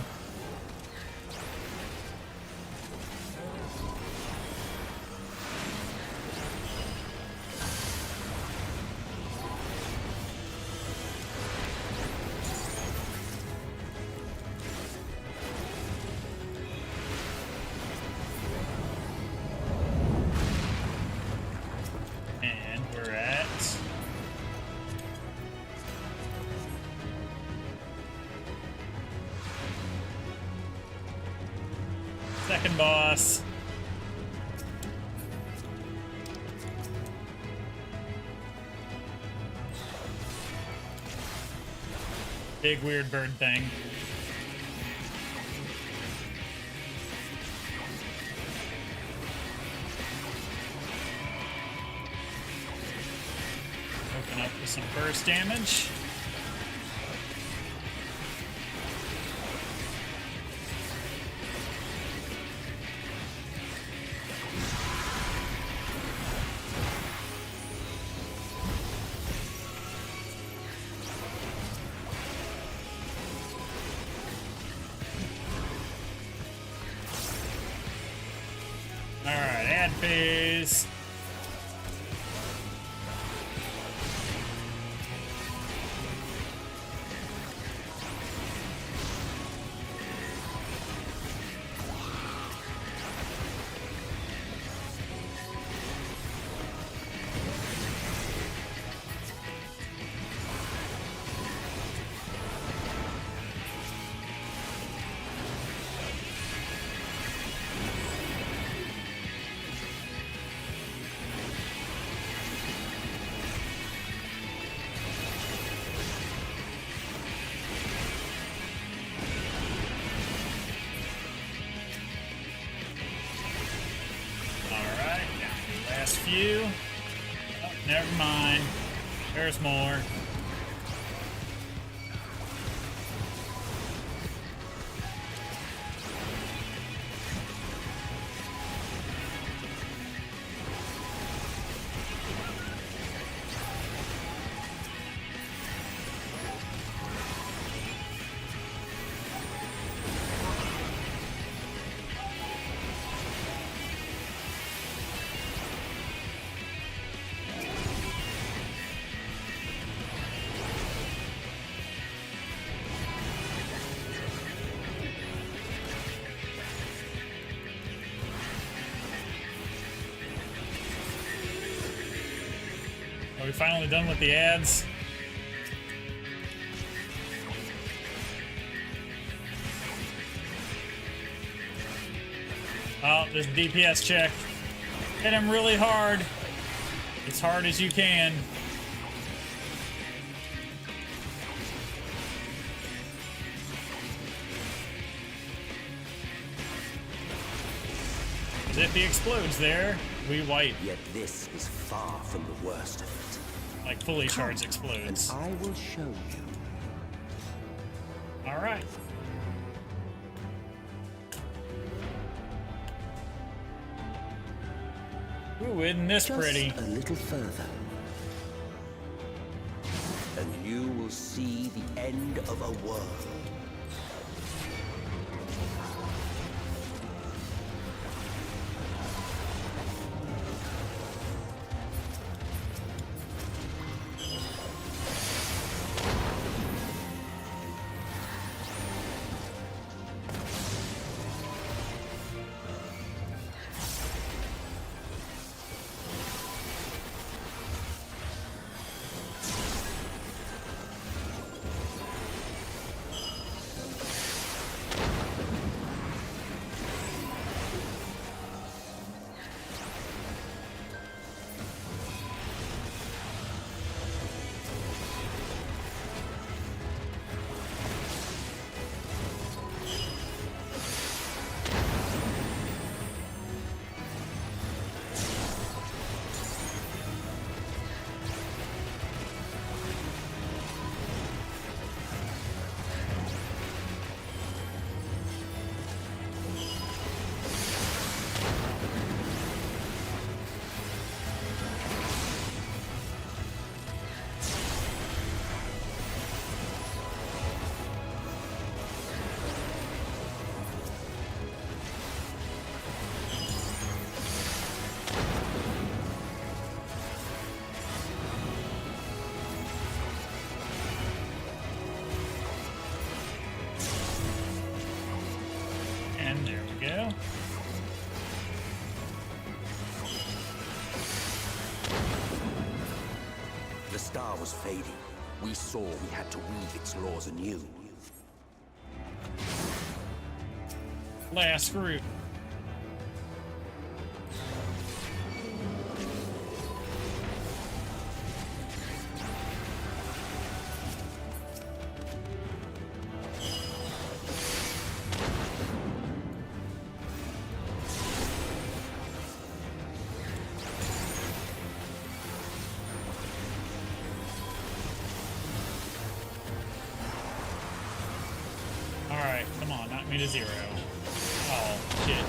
Speaker 1: Second boss. Big weird bird thing. Open up with some burst damage. Alright, ad phase. Last few. Oh, never mind. There's more. Are we finally done with the ads? Oh, this DPS check. Hit him really hard. As hard as you can. As if he explodes there, we wipe.
Speaker 12: Yet this is far from the worst of it.
Speaker 1: Like fully charged explodes.
Speaker 12: And I will show you.
Speaker 1: All right. Ooh, isn't this
Speaker 12: Just
Speaker 1: pretty?
Speaker 12: a little further. And you will see the end of a world.
Speaker 1: And there we go.
Speaker 12: The star was fading. We saw we had to weave its laws anew.
Speaker 1: Last group. me to 0. Oh, shit.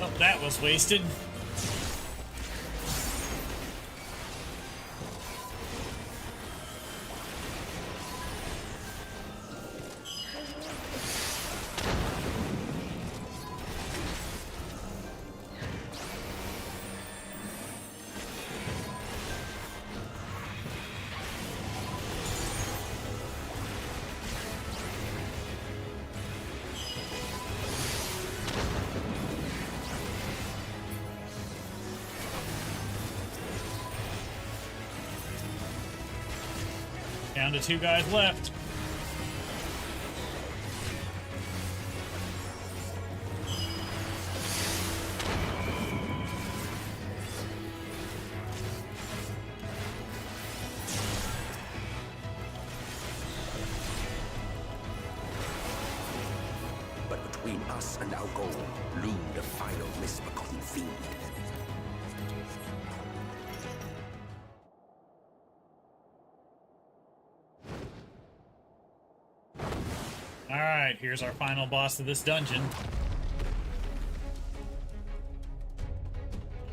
Speaker 1: Oh, that was wasted. Down to 2 guys left.
Speaker 12: But between us and our goal loomed a final misbegotten fiend.
Speaker 1: Alright, here's our final boss of this dungeon.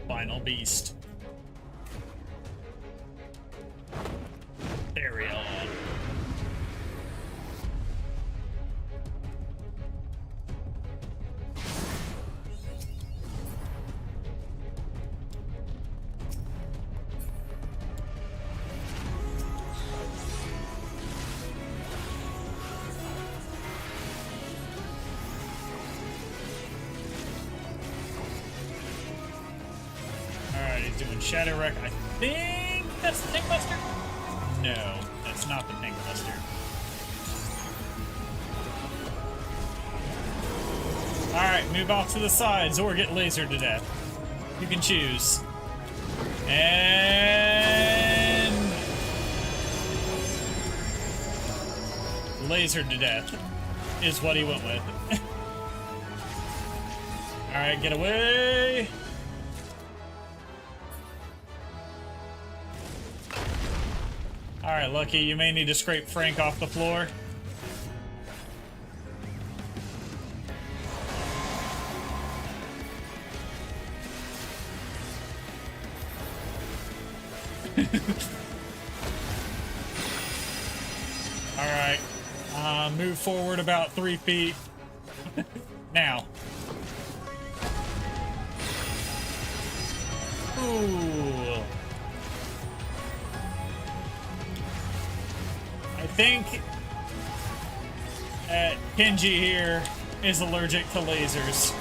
Speaker 1: Final beast. Burial. Doing Shadow Wreck. I think that's the Tank Buster? No, that's not the Tank Buster. Alright, move off to the sides or get lasered to death. You can choose. And... lasered to death is what he went with. Alright, get away! Alright, Lucky, you may need to scrape Frank off the floor. Alright, move forward about 3 feet. Now. Ooh. I think Kenji here is allergic to lasers.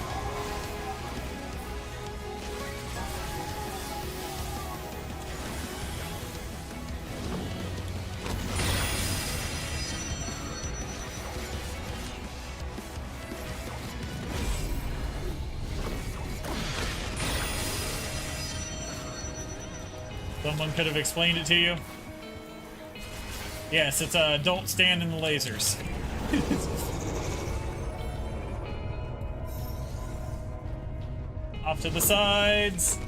Speaker 1: Someone could have explained it to you. Yes, it's don't stand in the lasers. Off to the sides.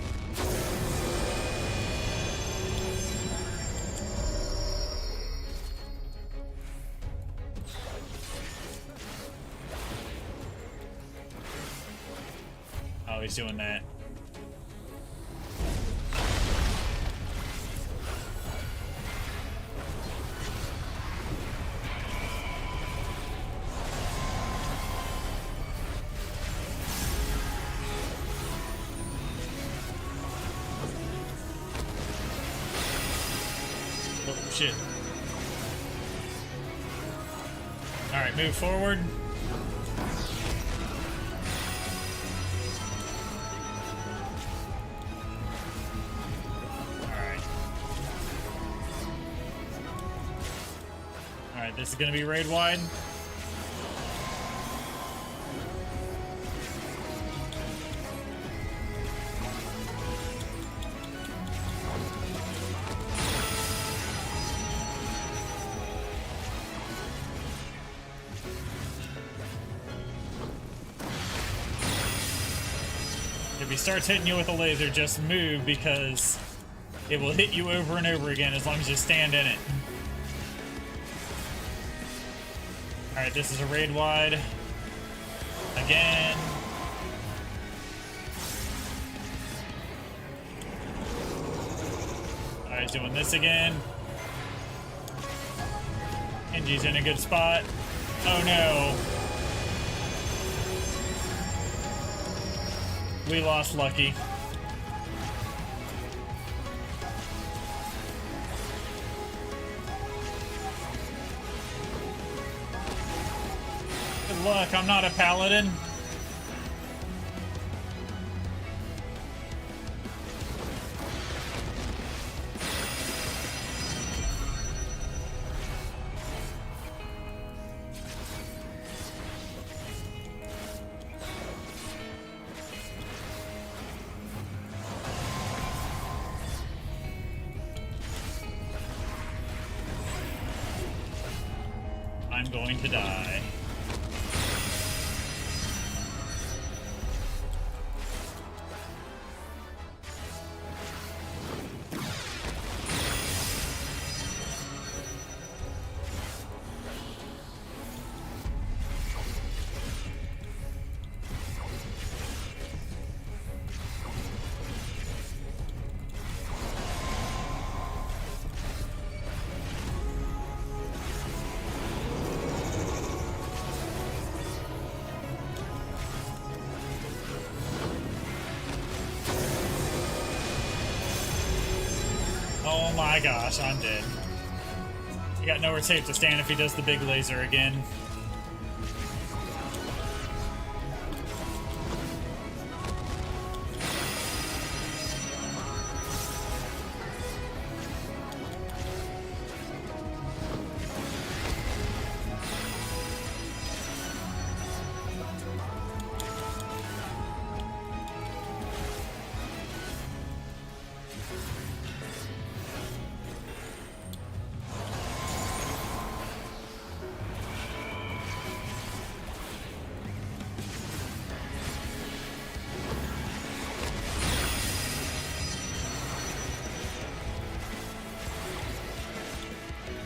Speaker 1: Oh, he's doing that. Shit. Alright, move forward. Alright. Alright, this is gonna be raid wide. If he starts hitting you with a laser, just move because it will hit you over and over again as long as you stand in it. Alright, this is a raid wide. Again. Alright, doing this again. Genji's in a good spot. Oh no. We lost Lucky. Good luck, I'm not a paladin. I'm going to die. Oh my gosh, I'm dead. You got nowhere safe to stand if he does the big laser again.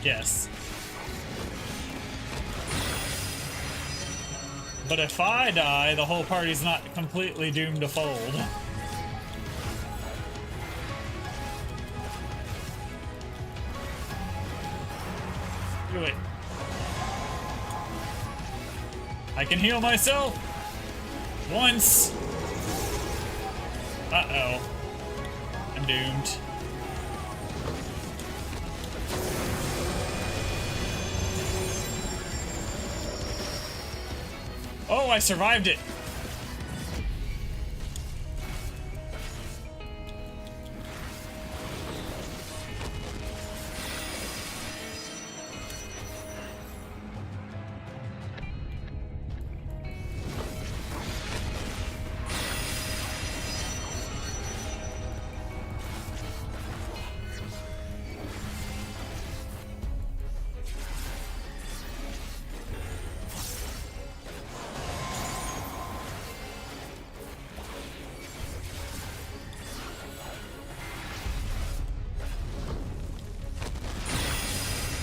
Speaker 1: Yes. But if I die, the whole party's not completely doomed to fold. Do it. I can heal myself once. Uh-oh. I'm doomed. Oh, I survived it.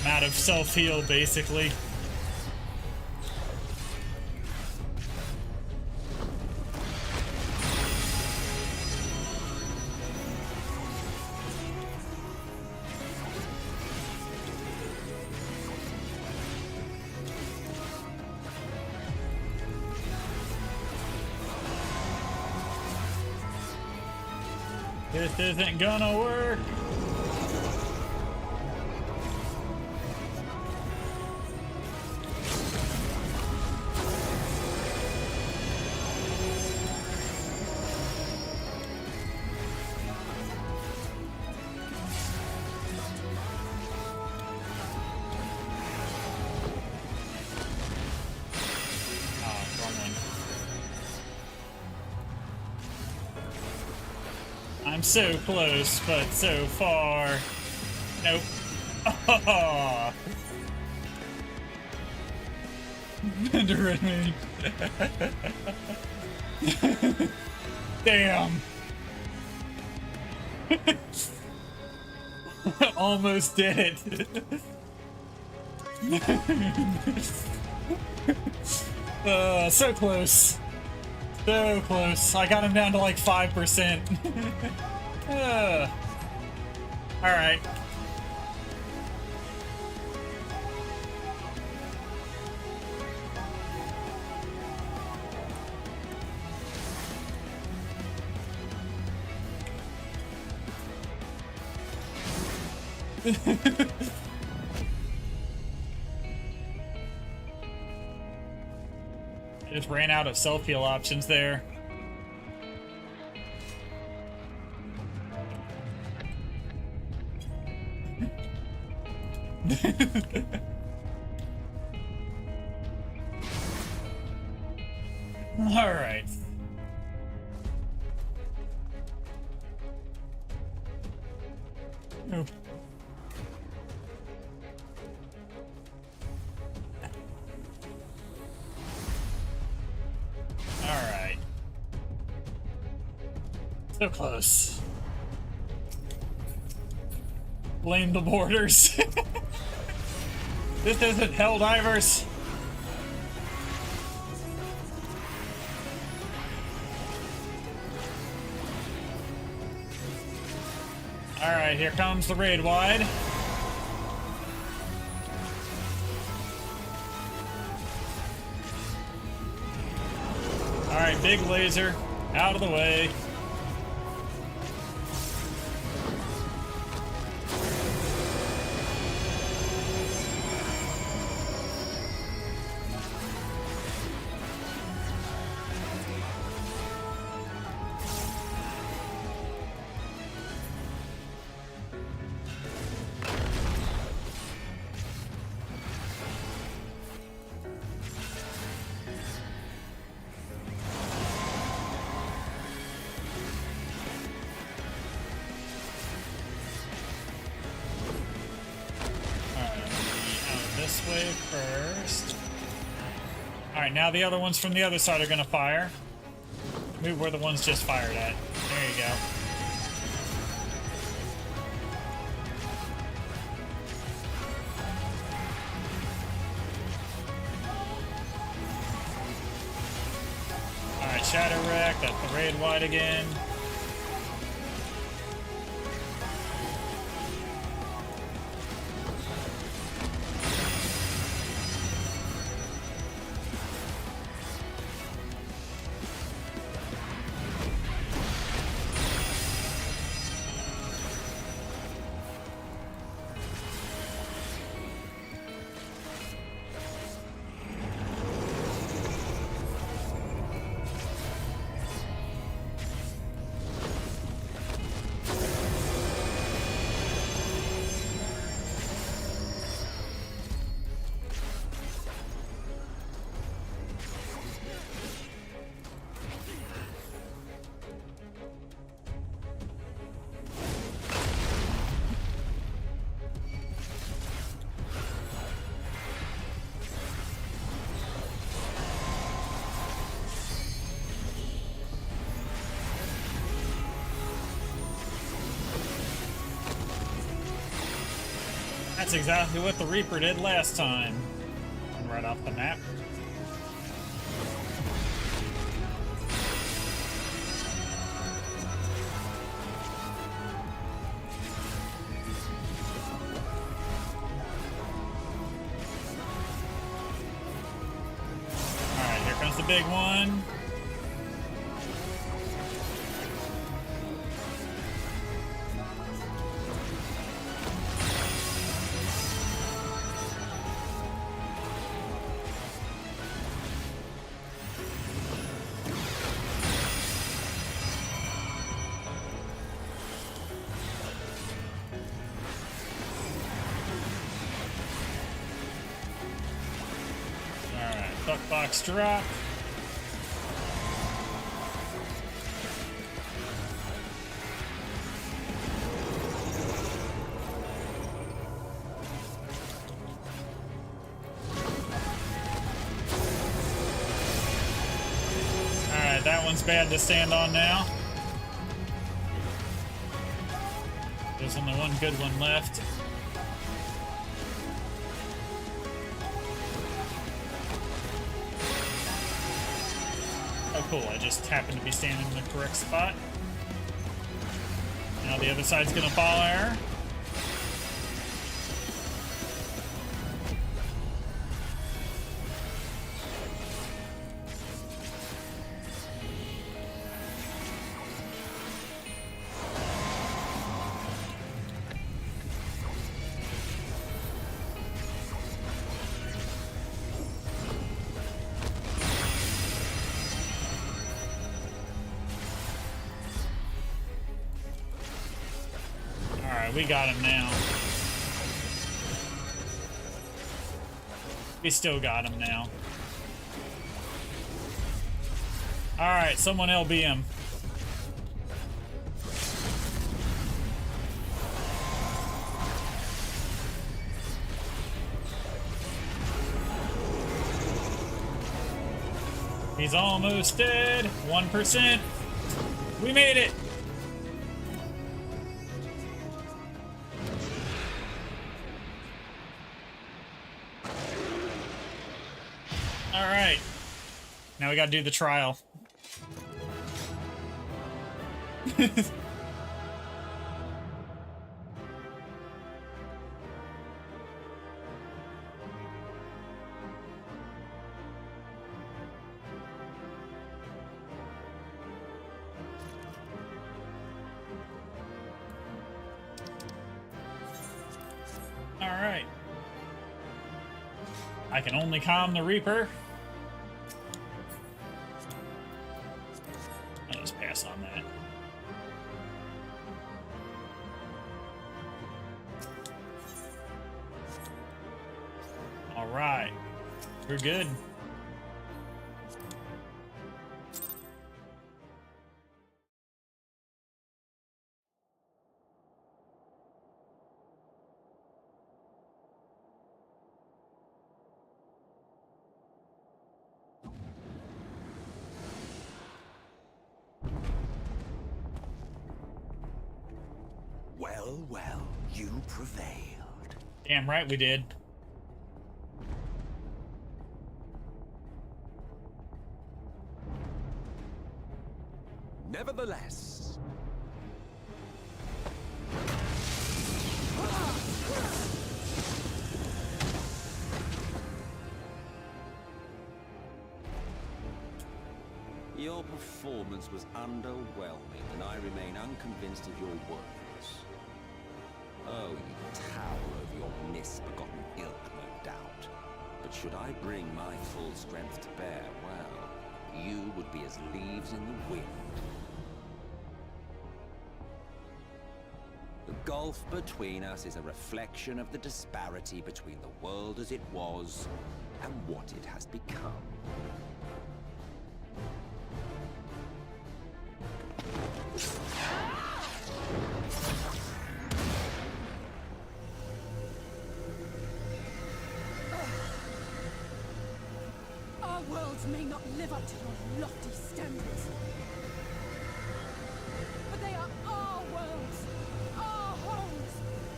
Speaker 1: Out of self-heal, basically. This isn't gonna work. I'm so close, but so far. Nope. Oh. Underrated. Damn. Almost did it. So close. So close. I got him down to like 5%. Alright. I just ran out of self-heal options there. All right. Oh. All right. So close. Blame the borders. This isn't Helldivers. Alright, here comes the raid wide. Alright, big laser. Out of the way. Way first. Alright, now the other ones from the other side are gonna fire. Maybe where the ones just fired at. There you go. Alright, Shadow Wreck, that's the raid wide again. That's exactly what the Reaper did last time. Right off the map. Alright, here comes the big one. Box drop. Alright, that one's bad to stand on now. There's only one good one left. Oh cool, I just happened to be standing in the correct spot. Now the other side's gonna fall error. We got him now. We still got him now. Alright, someone LB him. He's almost dead. 1%. We made it. Alright. Now we gotta do the trial. Alright. I can only calm the Reaper. I'll just pass on that. Alright. We're good.
Speaker 9: Well, well, you prevailed.
Speaker 1: Damn right we did.
Speaker 13: Nevertheless, your performance was underwhelming, and I remain unconvinced of your worthiness. Oh, you tower over your misbegotten ilk, no doubt. But should I bring my full strength to bear, well, you would be as leaves in the wind. The gulf between us is a reflection of the disparity between the world as it was and what it has become.
Speaker 19: Our worlds may not live up to your lofty standards, but they are our worlds, our homes,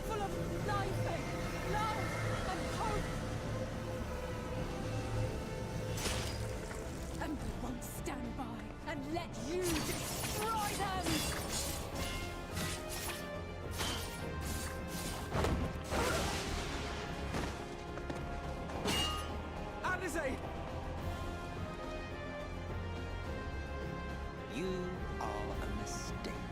Speaker 19: full of life and love and hope. And we won't stand by and let you destroy them!
Speaker 13: Alizé!
Speaker 9: You are a mistake.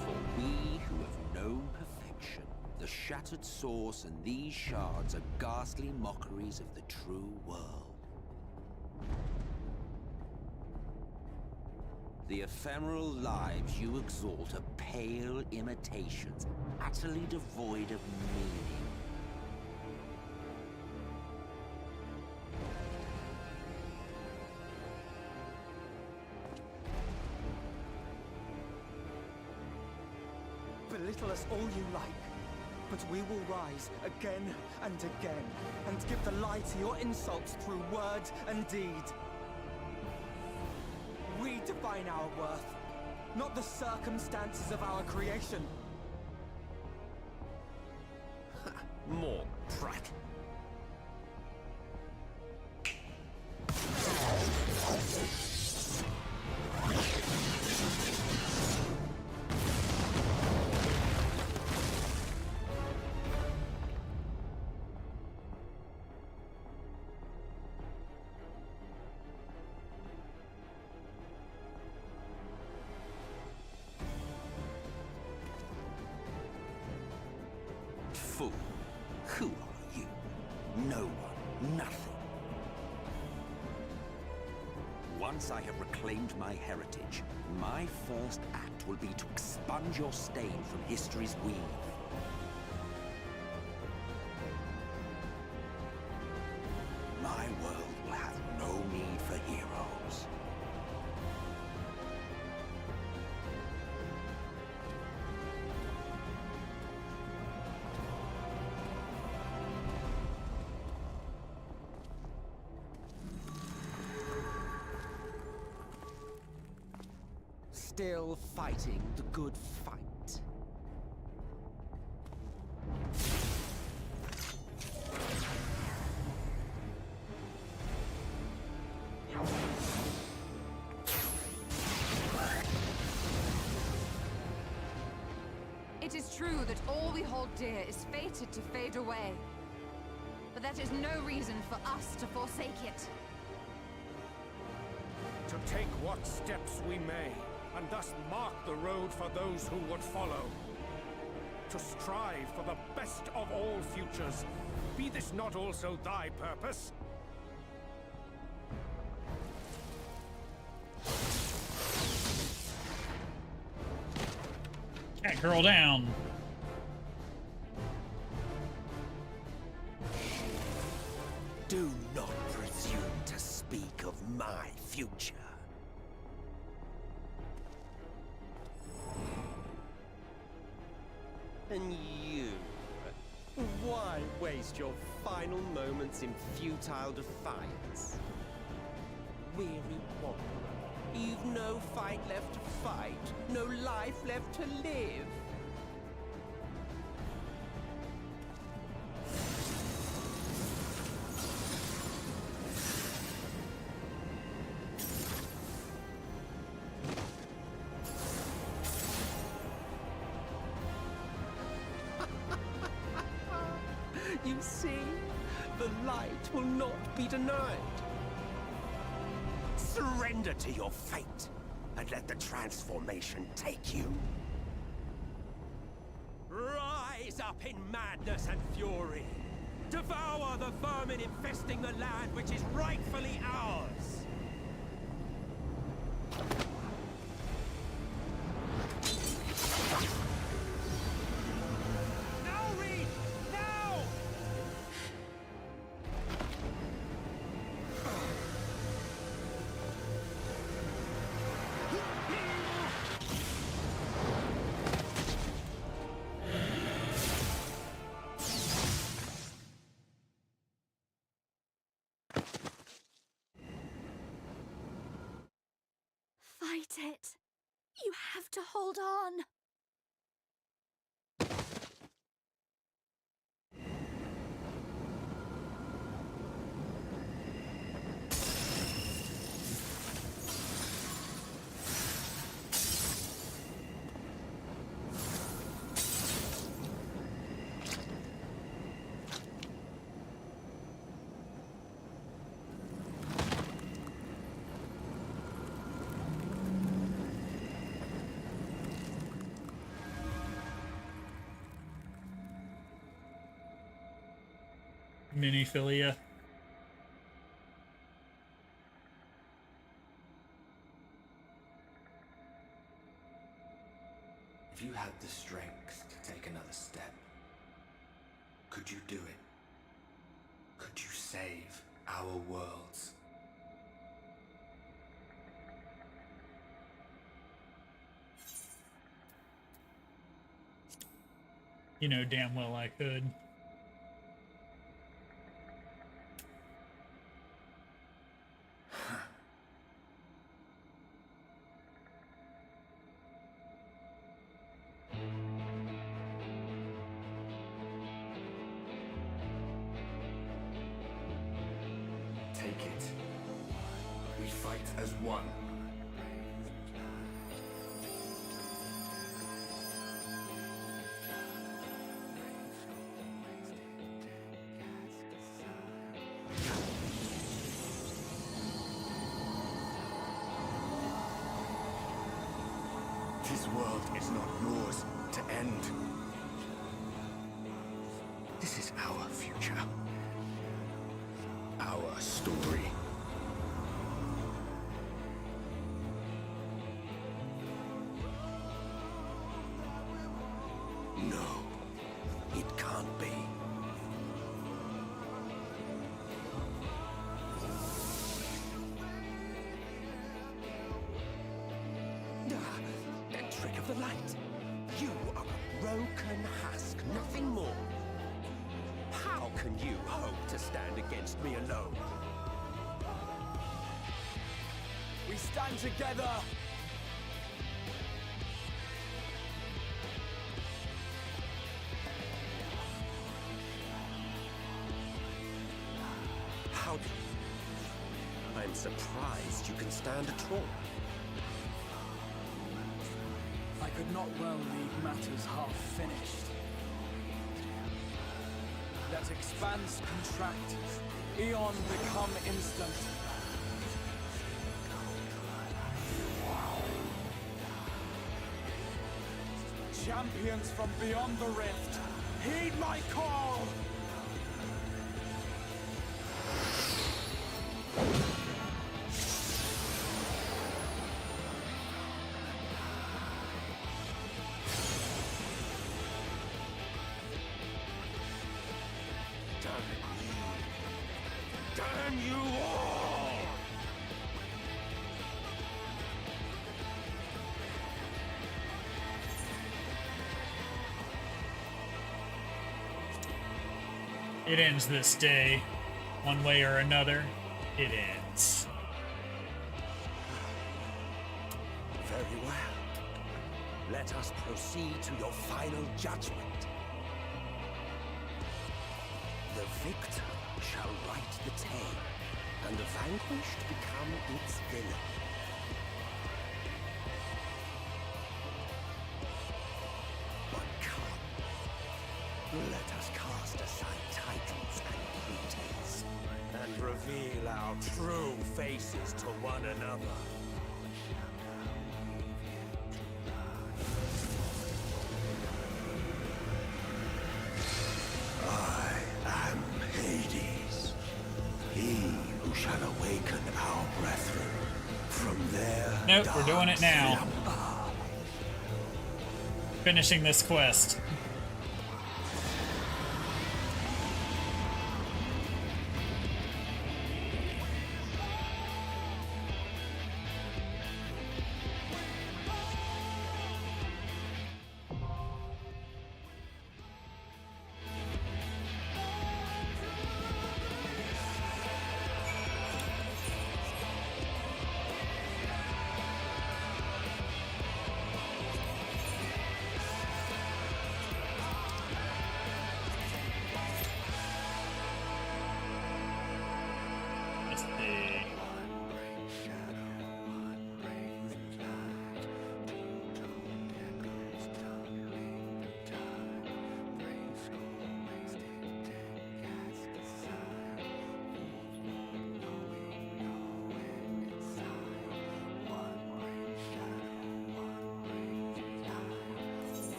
Speaker 9: For we who have known perfection, the shattered source and these shards are ghastly mockeries of the true world. The ephemeral lives you exalt are pale imitations, utterly devoid of meaning.
Speaker 8: Belittle us all you like, but we will rise again and again, and give the lie to your insults through word and deed. We define our worth, not the circumstances of our creation.
Speaker 9: More prattle. fool. Who are you? No one. Nothing. Once I have reclaimed my heritage, my first act will be to expunge your stain from history's weave. My world will have no need for heroes. Still fighting the good fight.
Speaker 7: It is true that all we hold dear is fated to fade away. But that is no reason for us to forsake it.
Speaker 17: To take what steps we may, and thus mark the road for those who would follow. To strive for the best of all futures. Be this not also thy purpose?
Speaker 1: Cat girl down.
Speaker 12: Do not presume to speak of my future. And you? Why waste your final moments in futile defiance? Weary wanderer, you've no fight left to fight, no life left to live. You see, the light will not be denied. Surrender to your fate, and let the transformation take you. Rise up in madness and fury. Devour the vermin infesting the land which is rightfully ours.
Speaker 6: Fight it. You have to hold on.
Speaker 1: Miniphilia.
Speaker 4: If you had the strength to take another step, could you do it? Could you save our worlds?
Speaker 1: You know damn well I could.
Speaker 4: Take it. We fight as one. This world is not yours to end. a story. No, it can't be.
Speaker 9: A trick of the light. You are a broken husk, nothing more. How can you hope to stand against me alone?
Speaker 3: We stand together!
Speaker 9: How do I'm surprised you can stand at all.
Speaker 3: I could not well leave matters half finished. Let expanse contract, eon become instant. Champions from beyond the rift, heed my call!
Speaker 9: Damn you all!
Speaker 1: It ends this day. One way or another, it ends.
Speaker 9: Very well. Let us proceed to your final judgment. The victor shall write the tale, and the vanquished become its villain. But come, let us cast aside titles and pretense, and reveal our true faces to one another. I am Hades, he who shall awaken our brethren from their
Speaker 1: Nope, we're doing it now.
Speaker 9: slumber.
Speaker 1: Finishing this quest. Let's see.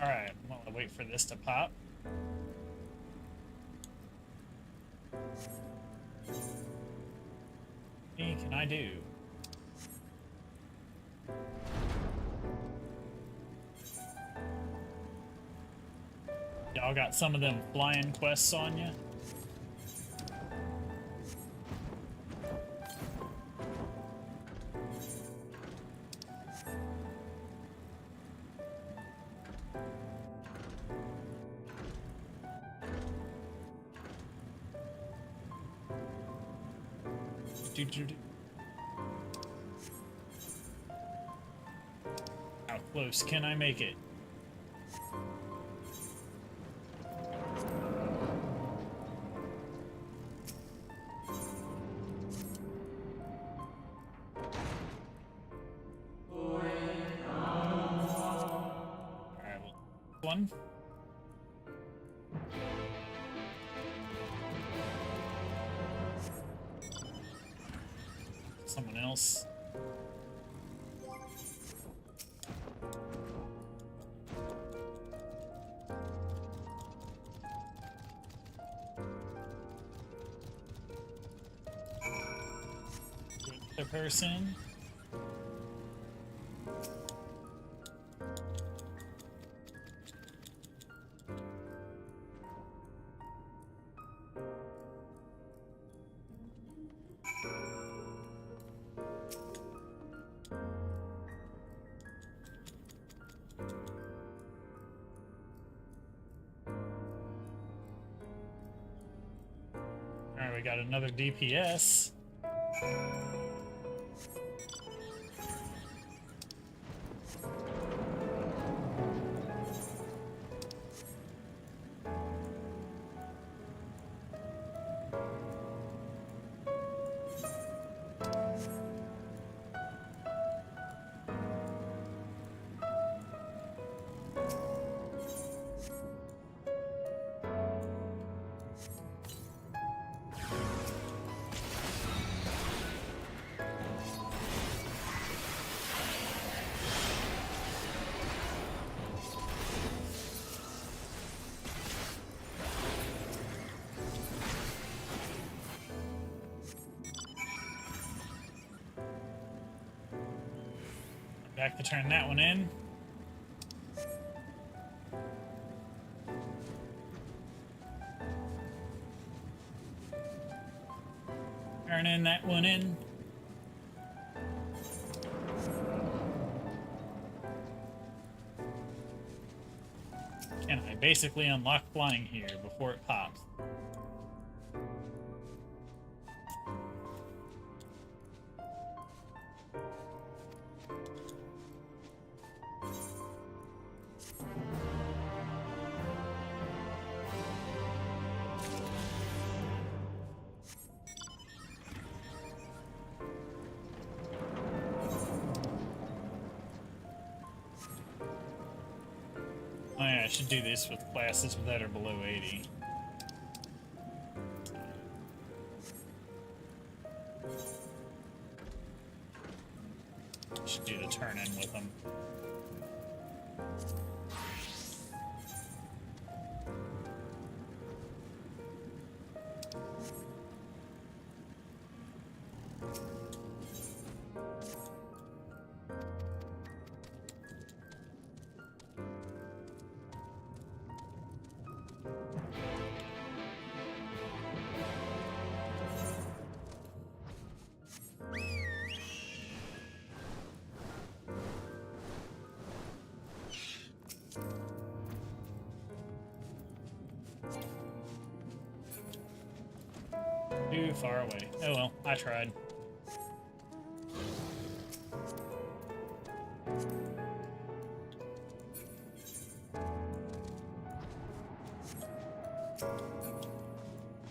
Speaker 1: Alright, while I wait for this to pop. What can I do? Y'all got some of them flying quests on you? How close can I make it? Alright, well, one. Someone else. the person. Alright, we got another DPS. Back to turn that one in. Turning that one in. And I basically unlock flying here before it pops. Oh yeah, I should do this with classes that are below 80. Should do the turn in with them. Too far away. Oh well, I tried.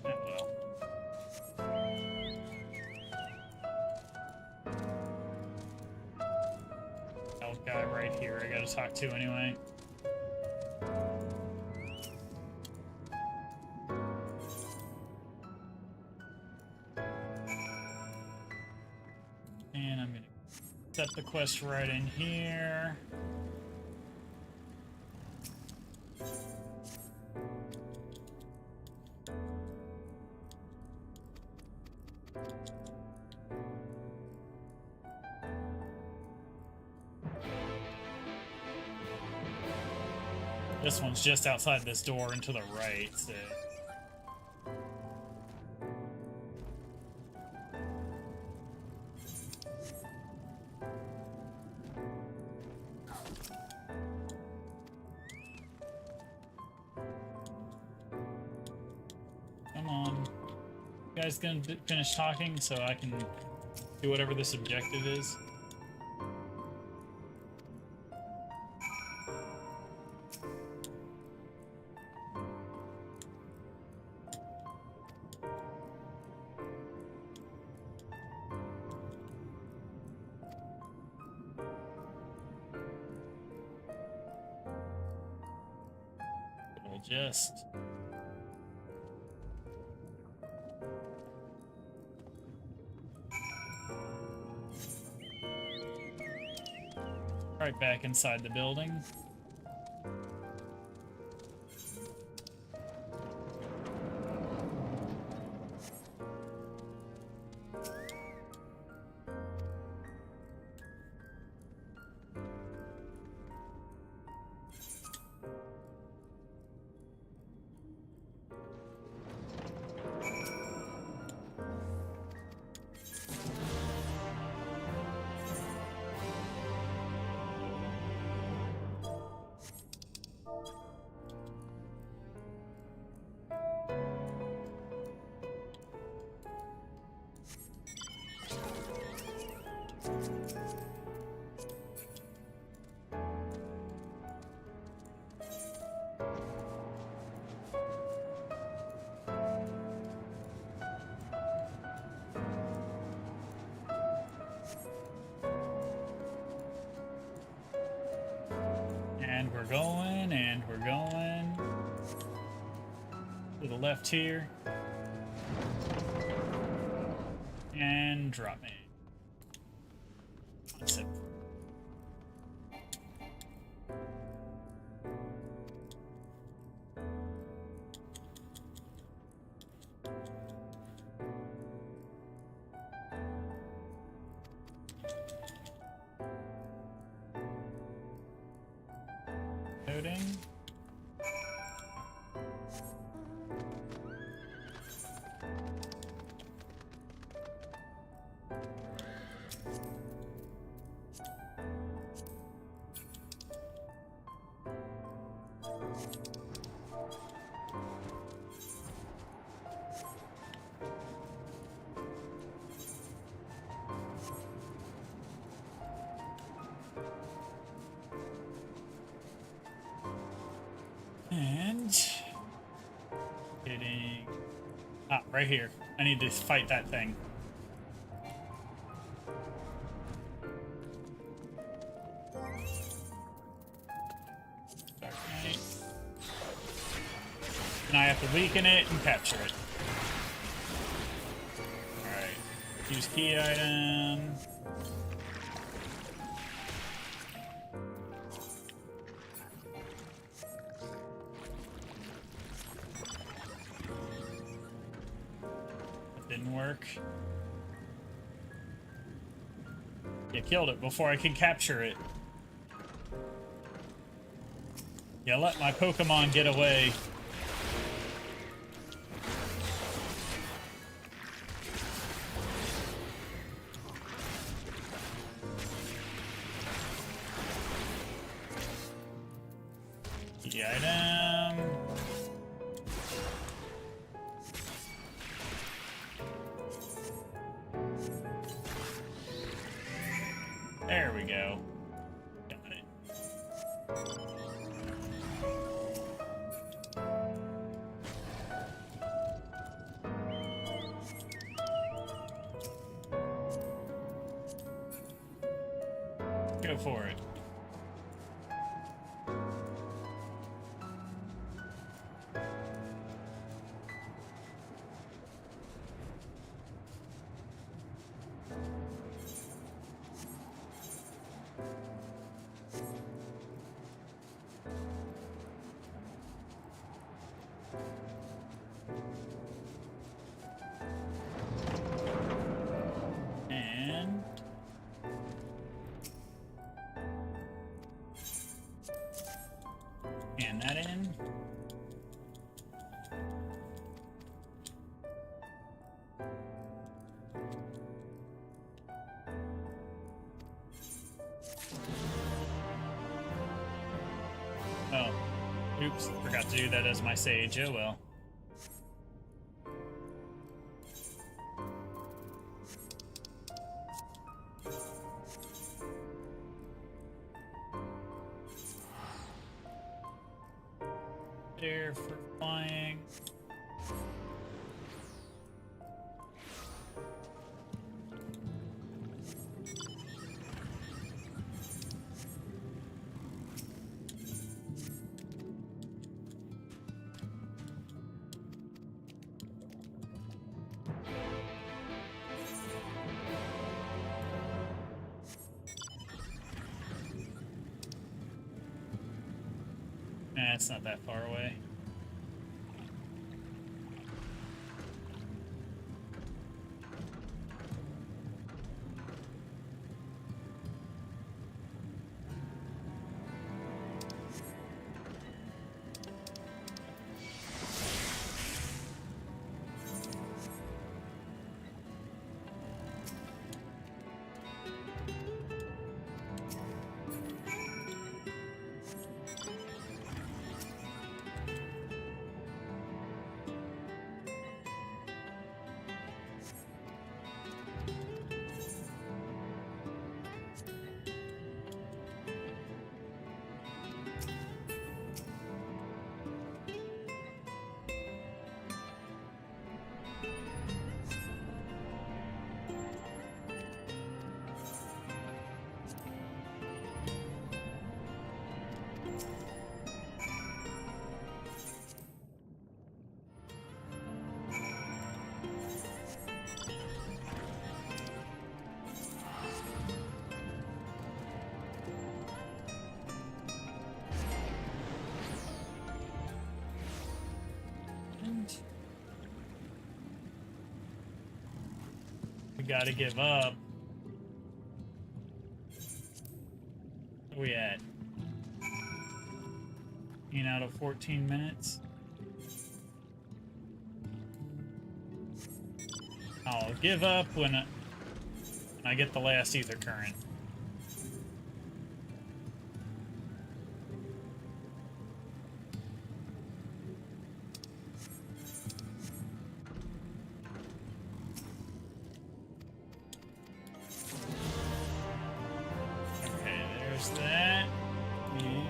Speaker 1: Oh well. Old guy right here I gotta talk to anyway. And I'm gonna set the quest right in here. This one's just outside this door and to the right, so... Come on. You guys gonna finish talking so I can do whatever this objective is? We'll just... right back inside the building. going, and we're going. To the left here. And drop me. That's it. Loading. And getting right here. I need to fight that thing. Okay. And I have to weaken it and capture it. Alright. Use key item. Didn't work. You killed it before I could capture it. You let my Pokemon get away. Key item. There we go. Got it. Go for it. And that in. Oh, oops, forgot to do that as my sage. Oh well. There for flying. Nah, it's not that far away. We gotta give up. Where we at? 15 out of 14 minutes. I'll give up when I get the last ether current. Okay, there's that. And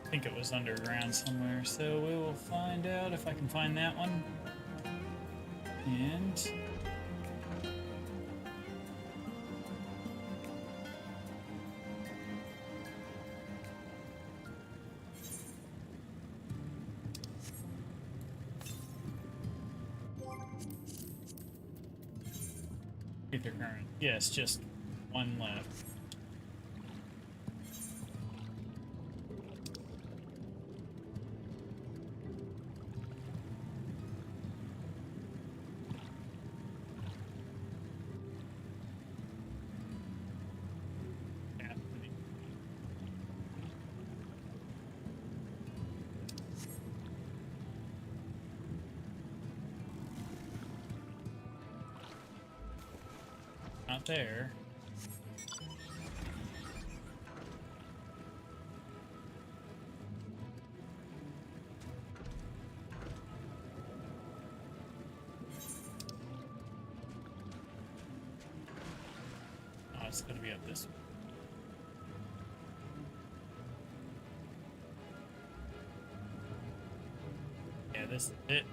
Speaker 1: I think it was underground somewhere, so we will find out if I can find that one. And ether current. Yes, just one left. Not there. Oh, it's gonna be up this way. Yeah, this is it.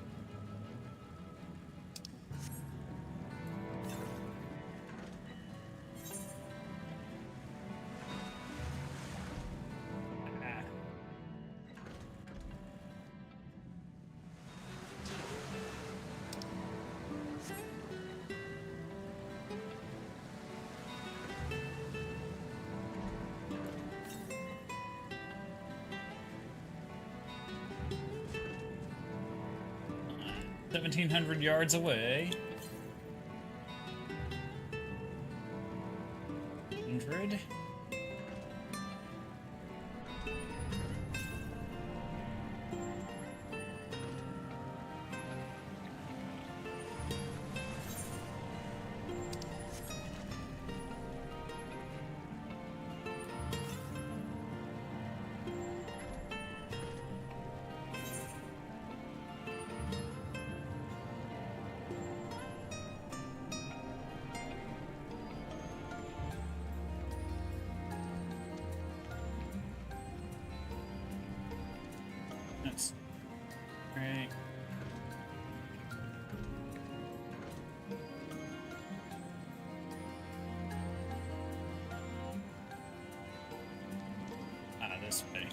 Speaker 1: Uh, 1,700 yards away. 100. That's great. This way.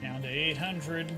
Speaker 1: Down to 800.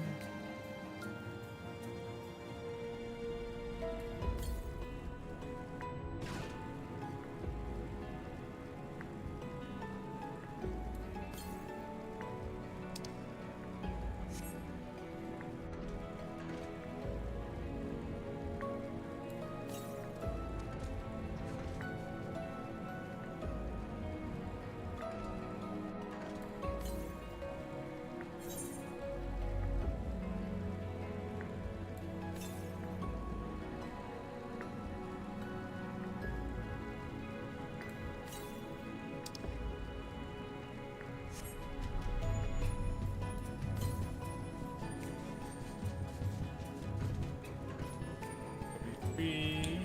Speaker 1: Three.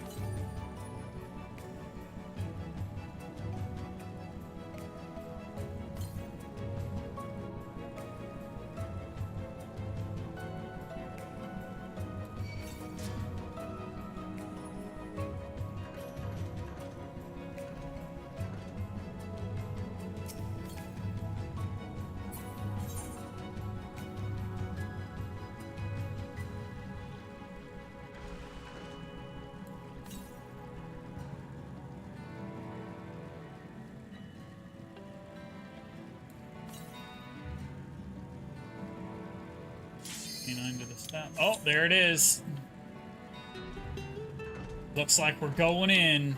Speaker 1: To the stop. Oh, there it is. Looks like we're going in.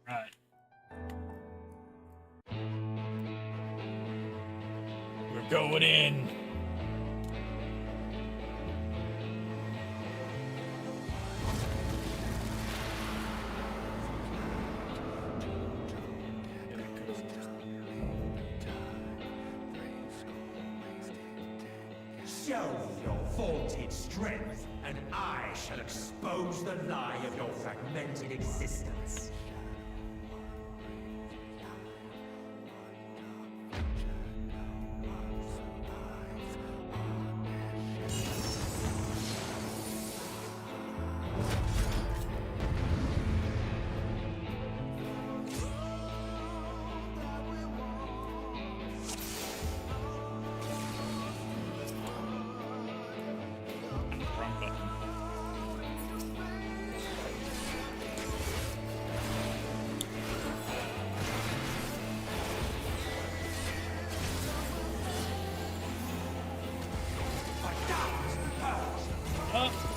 Speaker 1: Right. We're going in.
Speaker 9: Show me your vaunted strength, and I shall expose the lie of your fragmented existence.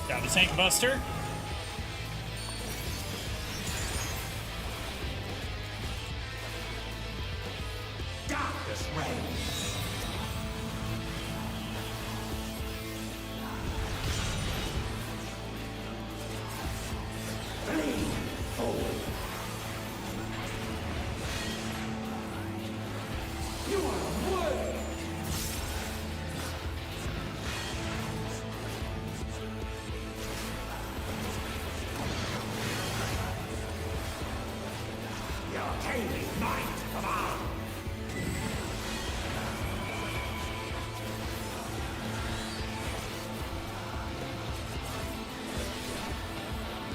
Speaker 1: Got a tank buster.
Speaker 9: Darkness reigns. Flee forward. You are worthy. The arcane might command.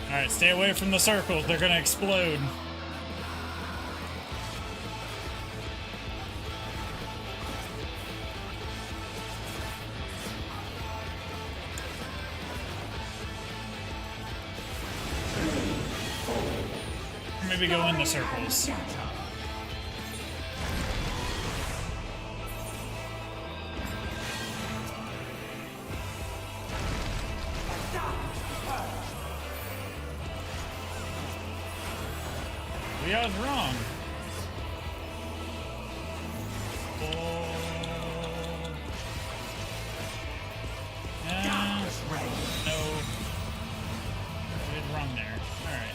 Speaker 1: Alright, stay away from the circles. They're gonna explode. Maybe go in the circles. I was wrong. No. I did wrong there. Alright.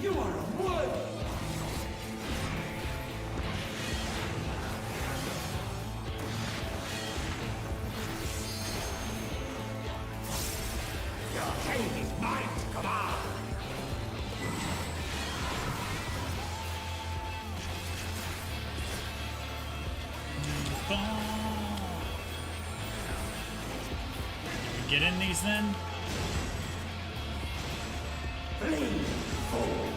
Speaker 9: You are a wood! Your king is mine to command!
Speaker 1: Get in these then?
Speaker 9: Flee forward!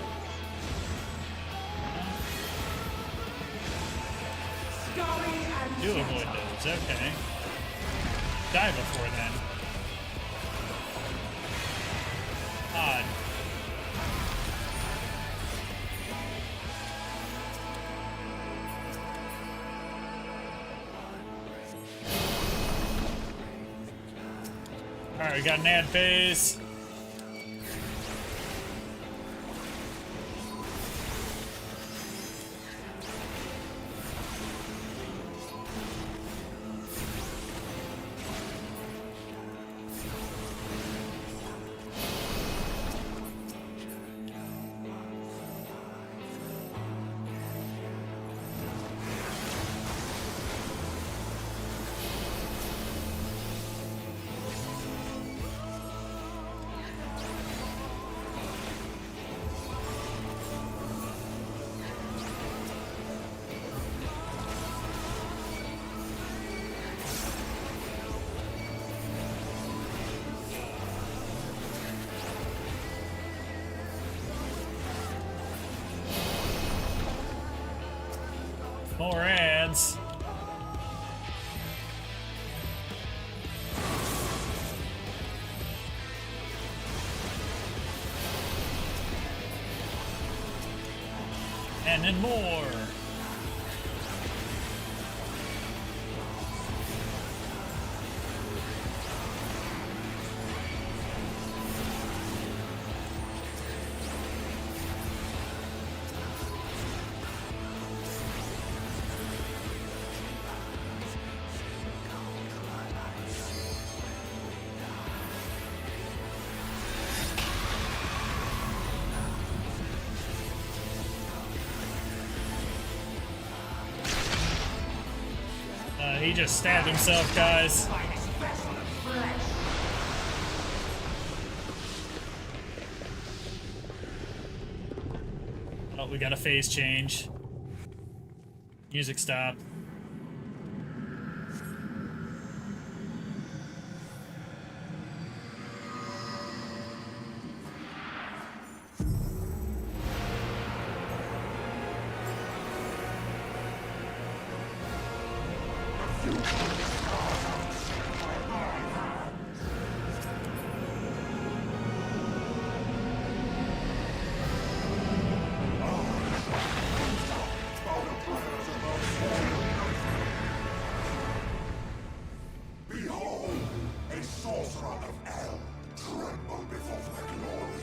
Speaker 1: Do avoid those, okay. Die before then. Odd. Alright, we got an ad phase. More ads. And then more. He just stabbed himself, guys. Oh, we got a phase change. Music stopped.
Speaker 18: Behold, a sorcerer of El, tremble before my glory.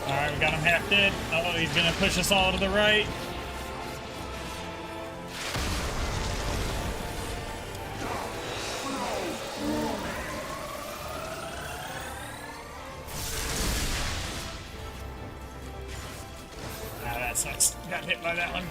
Speaker 1: Alright, we got him half dead. Oh, he's gonna push us all to the right. Ah, that sucks. Got hit by that one.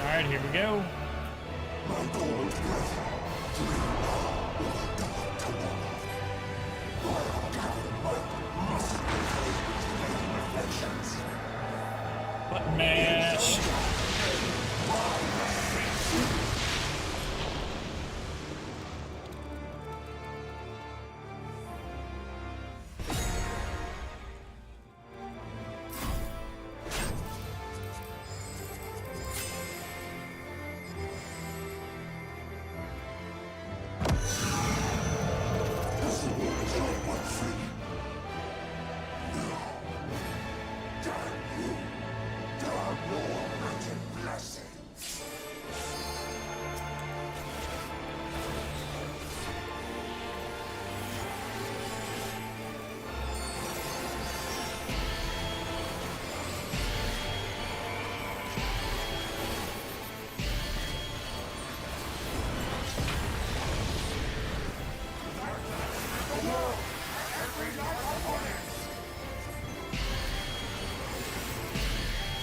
Speaker 1: Alright, here we go. Button mash.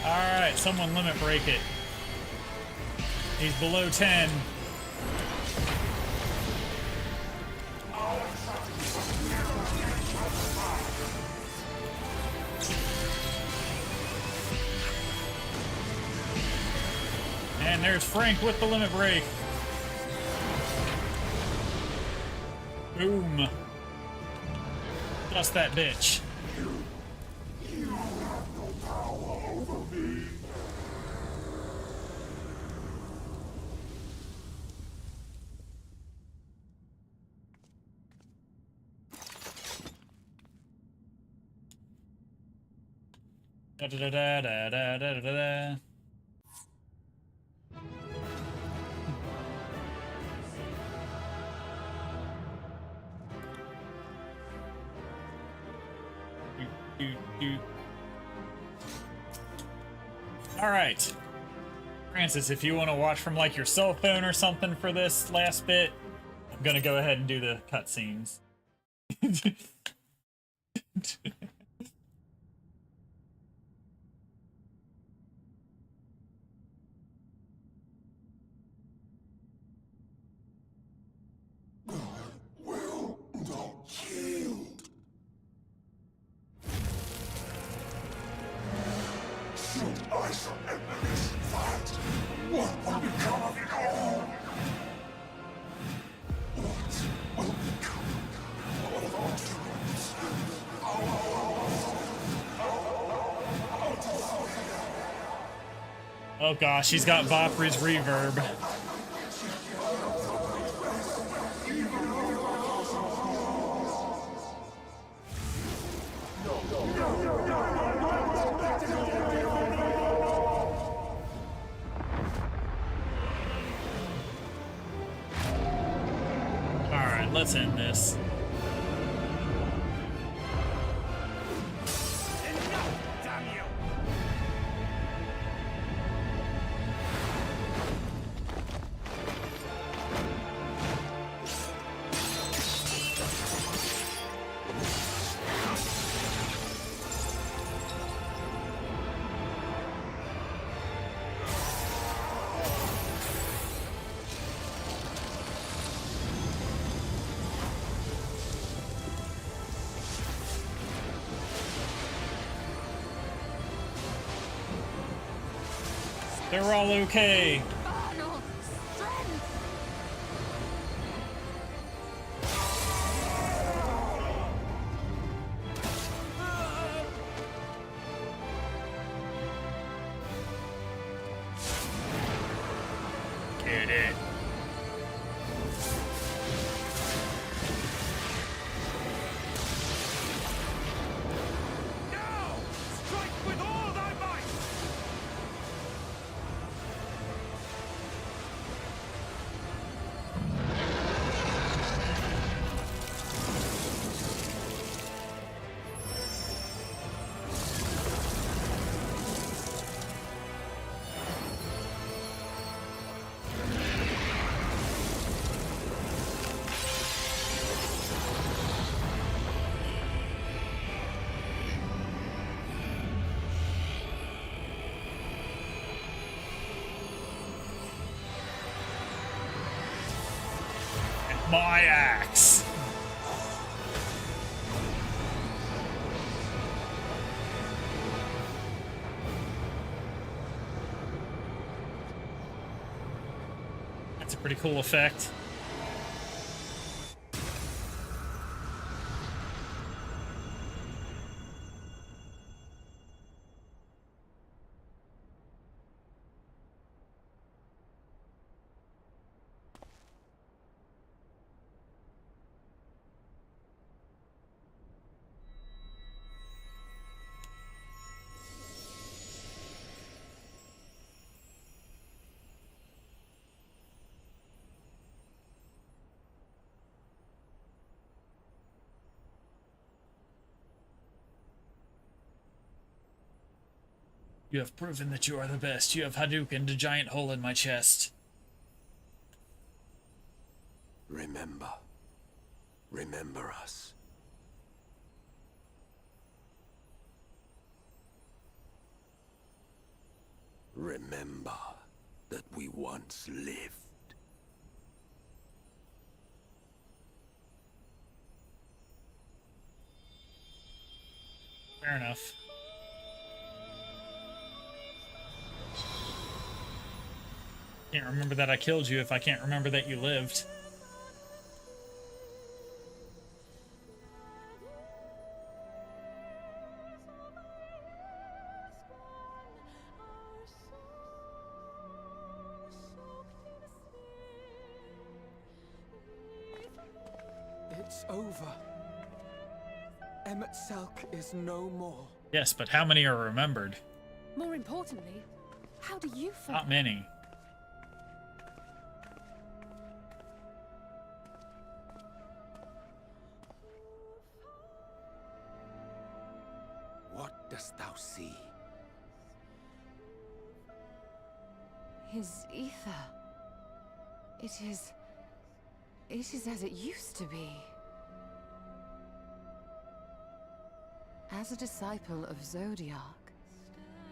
Speaker 1: Alright, someone limit break it. He's below 10. And there's Frank with the limit break. Boom. Dust that bitch. Da da da da da da da da. All right, Francis, if you want to watch from like your cell phone or something for this last bit, I'm gonna go ahead and do the cutscenes. Oh gosh, he's got Vopry's reverb. Alright, let's end this. They're all okay.
Speaker 7: Infernal strength!
Speaker 1: Get it.
Speaker 17: Now! Strike with all thy might!
Speaker 1: My axe. That's a pretty cool effect. You have proven that you are the best. You have Hadoukened a giant hole in my chest.
Speaker 18: Remember. Remember us. Remember that we once lived.
Speaker 1: Fair enough. Can't remember that I killed you if I can't remember that you lived.
Speaker 14: It's over. Emmett Selk is no more.
Speaker 1: Yes, but how many are remembered?
Speaker 19: More importantly, how do you feel?
Speaker 1: Not many.
Speaker 9: What dost thou see?
Speaker 7: His ether. It is as it used to be. As a disciple of Zodiark,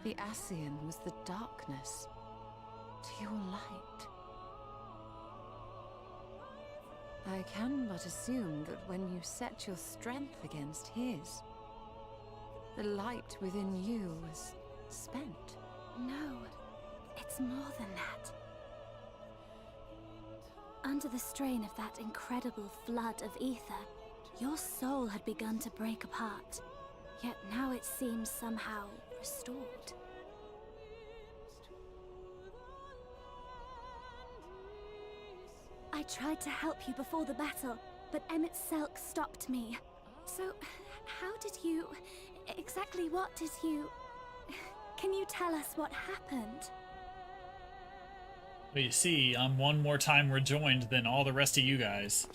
Speaker 7: the Ascian was the darkness to your light. I can but assume that when you set your strength against his, the light within you was spent.
Speaker 6: No, it's more than that. Under the strain of that incredible flood of ether, your soul had begun to break apart. Yet now it seems somehow restored. I tried to help you before the battle, but Emmett Selk stopped me. So, how did you... exactly what did you... Can you tell us what happened?
Speaker 1: Well, you see, I'm one more time rejoined than all the rest of you guys.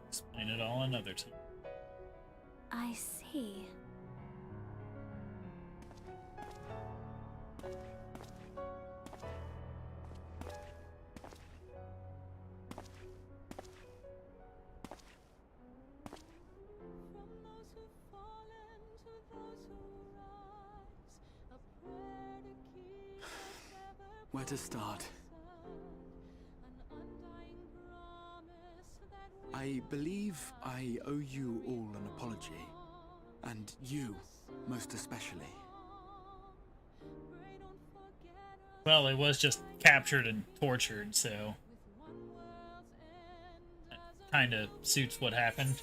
Speaker 1: Explain it all another time.
Speaker 6: I see.
Speaker 8: Where to start? I believe I owe you all an apology. And you, most especially.
Speaker 1: Well, it was just captured and tortured, so that kind of suits what happened.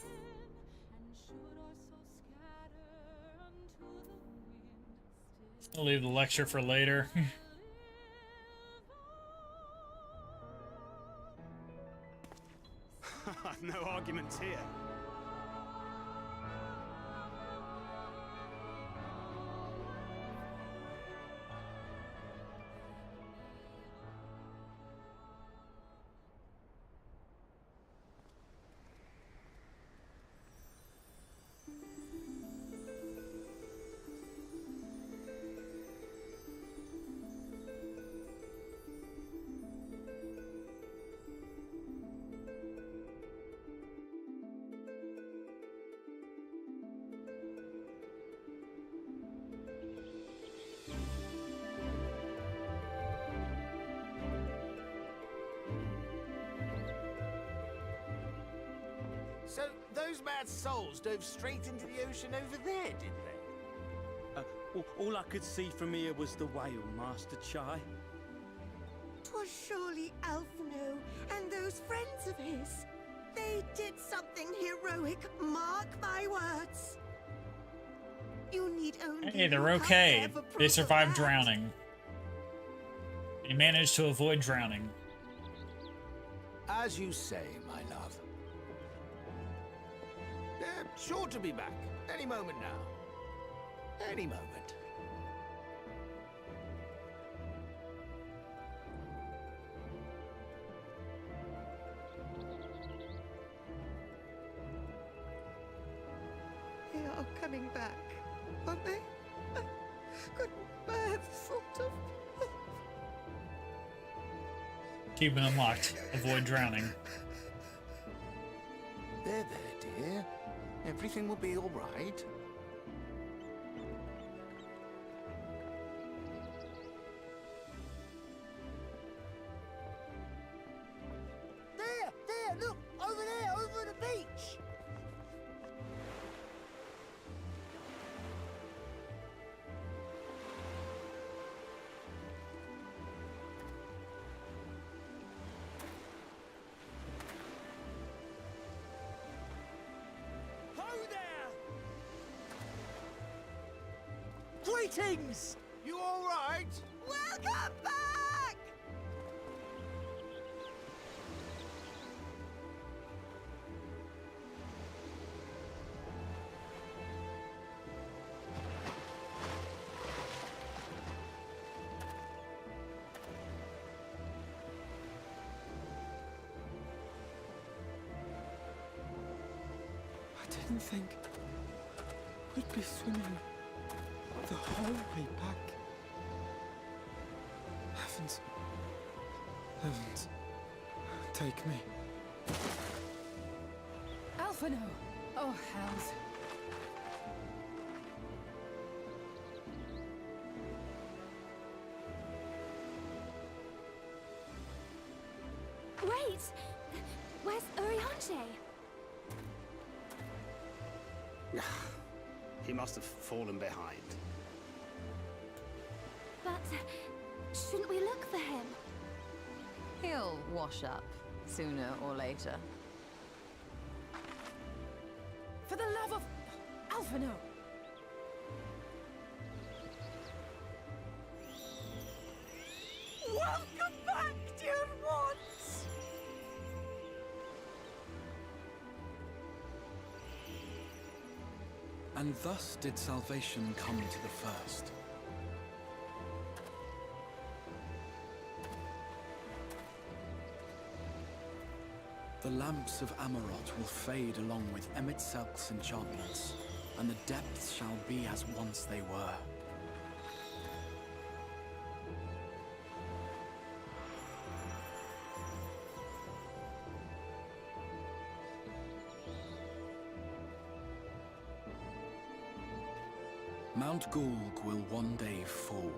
Speaker 1: I'll leave the lecture for later.
Speaker 22: No arguments here.
Speaker 15: So, those mad souls dove straight into the ocean over there, did they?
Speaker 20: All I could see from here was the whale, Master Chai.
Speaker 11: 'Twas surely Alphino and those friends of his. They did something heroic, mark my words. You need only
Speaker 1: Hey, they're
Speaker 11: look up
Speaker 1: okay.
Speaker 11: there for
Speaker 1: They
Speaker 11: proof of
Speaker 1: survived
Speaker 11: that.
Speaker 1: drowning. They managed to avoid drowning.
Speaker 15: As you say, my love. They're sure to be back. Any moment now. Any moment.
Speaker 11: They are coming back, aren't they? I couldn't bear the thought of...
Speaker 1: Keep it unlocked. Avoid drowning.
Speaker 15: There, dear. Everything will be all right. There, look! Over there, over at the beach!
Speaker 20: Ho there! Greetings!
Speaker 15: You all right?
Speaker 11: Welcome back!
Speaker 8: I didn't think we'd be swimming the whole way back. Heavens. Heavens. Take me.
Speaker 7: Alphino! Oh, hells.
Speaker 6: Wait! Where's Urianger?
Speaker 22: He must have fallen behind.
Speaker 6: But shouldn't we look for him?
Speaker 7: He'll wash up, sooner or later. For the love of... Alphino!
Speaker 11: Welcome back, dear ones!
Speaker 8: And thus did salvation come to the first. The lamps of Amarot will fade along with Emet-Selk's enchantments, and the depths shall be as once they were.
Speaker 5: Mount Gulg will one day fall,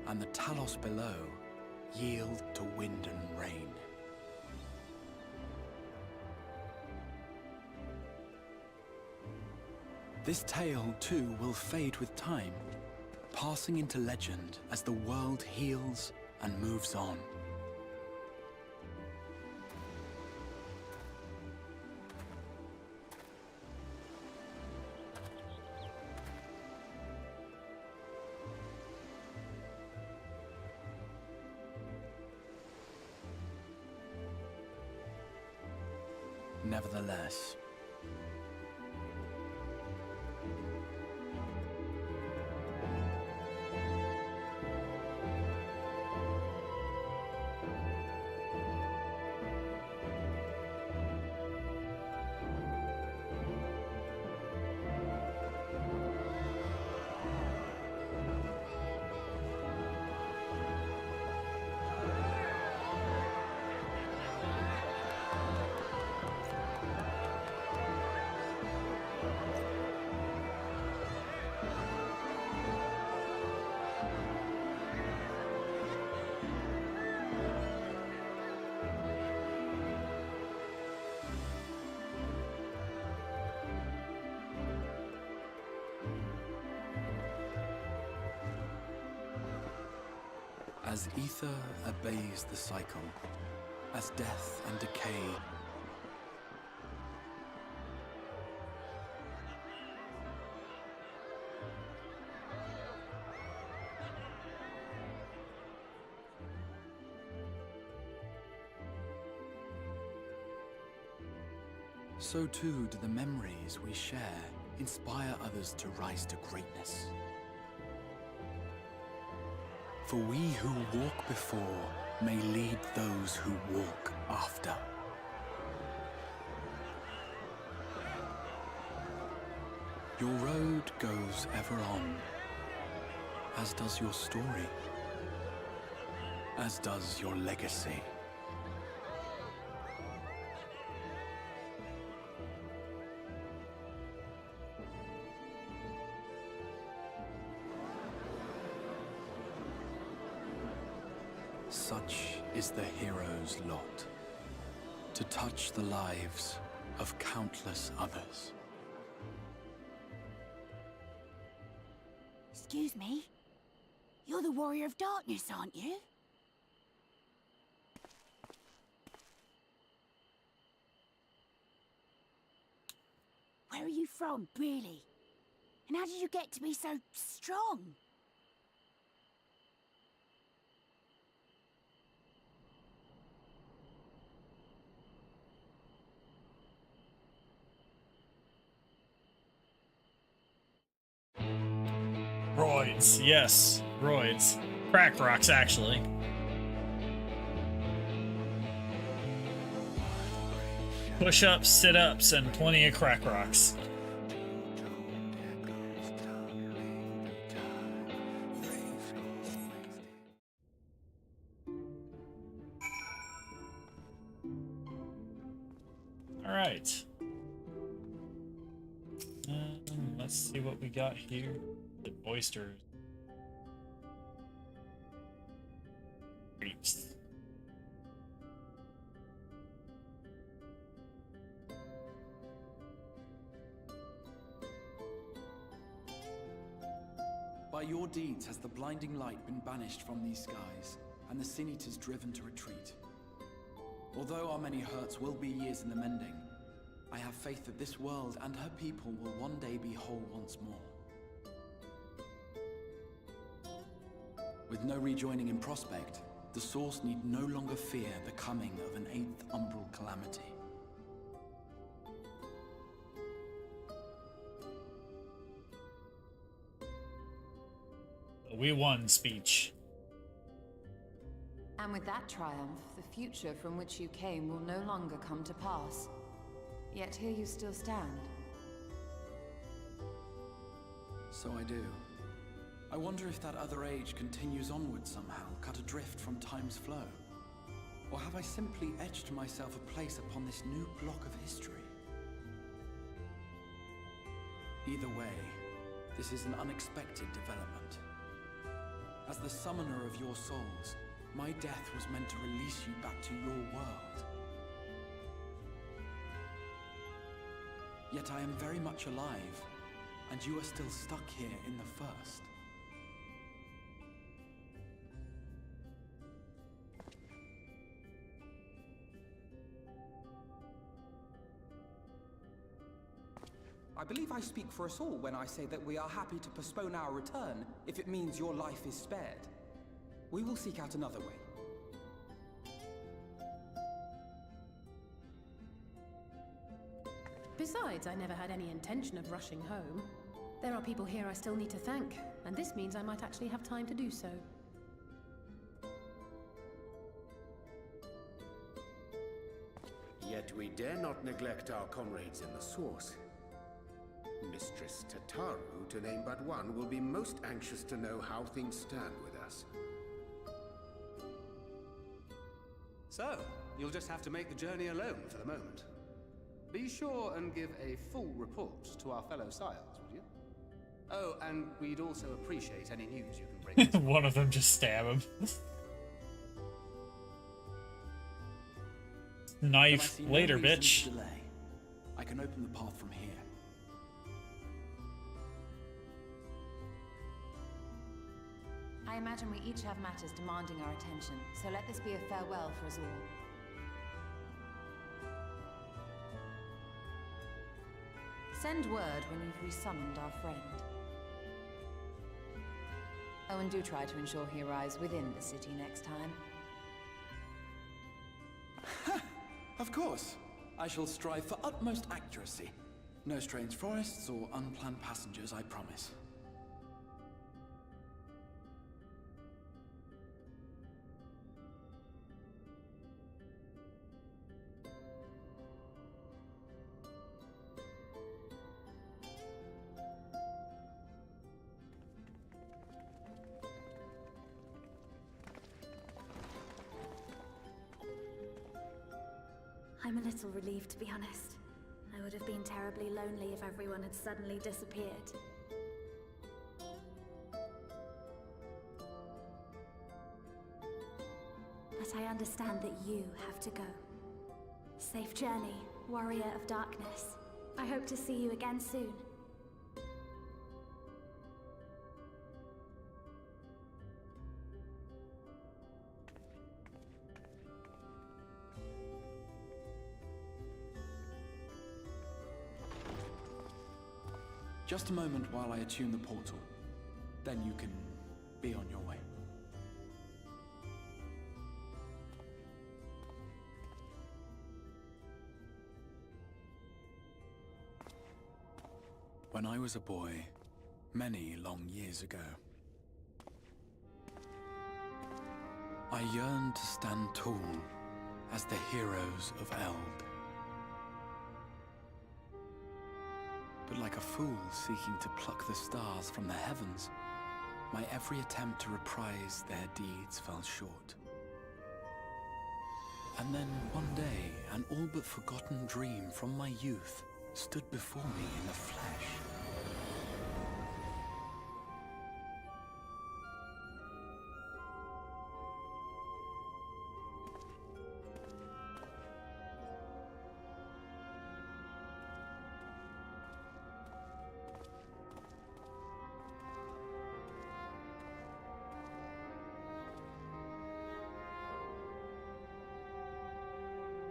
Speaker 5: and the Talos below yield to wind and rain. This tale, too, will fade with time, passing into legend as the world heals and moves on. Nevertheless, as ether obeys the cycle, as death and decay so too do the memories we share inspire others to rise to greatness. For we who walk before may lead those who walk after. Your road goes ever on, as does your story, as does your legacy. Such is the hero's lot, to touch the lives of countless others.
Speaker 11: Excuse me? You're the Warrior of Darkness, aren't you? Where are you from, really? And how did you get to be so strong?
Speaker 1: Roids, yes, roids. Crack rocks, actually. Push-ups, sit-ups, and plenty of crack rocks. All right. Let's see what we got here. The oysters. Creeps.
Speaker 5: By your deeds has the blinding light been banished from these skies, and the Sin Eaters driven to retreat. Although our many hurts will be years in the mending, I have faith that this world and her people will one day be whole once more. With no rejoining in prospect, the Source need no longer fear the coming of an 8th umbral calamity.
Speaker 1: We won speech.
Speaker 7: And with that triumph, the future from which you came will no longer come to pass. Yet here you still stand.
Speaker 5: So I do. I wonder if that other age continues onward somehow, cut adrift from time's flow. Or have I simply etched myself a place upon this new block of history? Either way, This is an unexpected development. As the summoner of your souls, my death was meant to release you back to your world. Yet I am very much alive, and you are still stuck here in the First.
Speaker 10: I believe I speak for us all when I say that we are happy to postpone our return if it means your life is spared. We will seek out another way.
Speaker 19: Besides, I never had any intention of rushing home. There are people here I still need to thank, and this means I might actually have time to do so.
Speaker 2: Yet we dare not neglect our comrades in the Source. Mistress Tataru, to name but one, will be most anxious to know how things stand with us.
Speaker 22: So, you'll just have to make the journey alone for the moment. Be sure and give a full report to our fellow sires, would you? Oh, and we'd also appreciate any news you can bring us.
Speaker 1: One of them just stab him. Knife later, bitch.
Speaker 5: I can open the path from here.
Speaker 7: I imagine we each have matters demanding our attention, so let this be a farewell for us all. Send word when you've resummoned our friend. Oh, and do try to ensure he arrives within the city next time.
Speaker 5: Of course. I shall strive for utmost accuracy. No strange forests or unplanned passengers, I promise.
Speaker 6: I'm a little relieved, to be honest. I would have been terribly lonely if everyone had suddenly disappeared. But I understand that you have to go. Safe journey, warrior of darkness. I hope to see you again soon.
Speaker 5: Just a moment while I attune the portal. Then you can be on your way. When I was a boy, many long years ago, I yearned to stand tall as the heroes of Eld. But like a fool seeking to pluck the stars from the heavens, my every attempt to reprise their deeds fell short. And then one day, an all but forgotten dream from my youth stood before me in the flesh.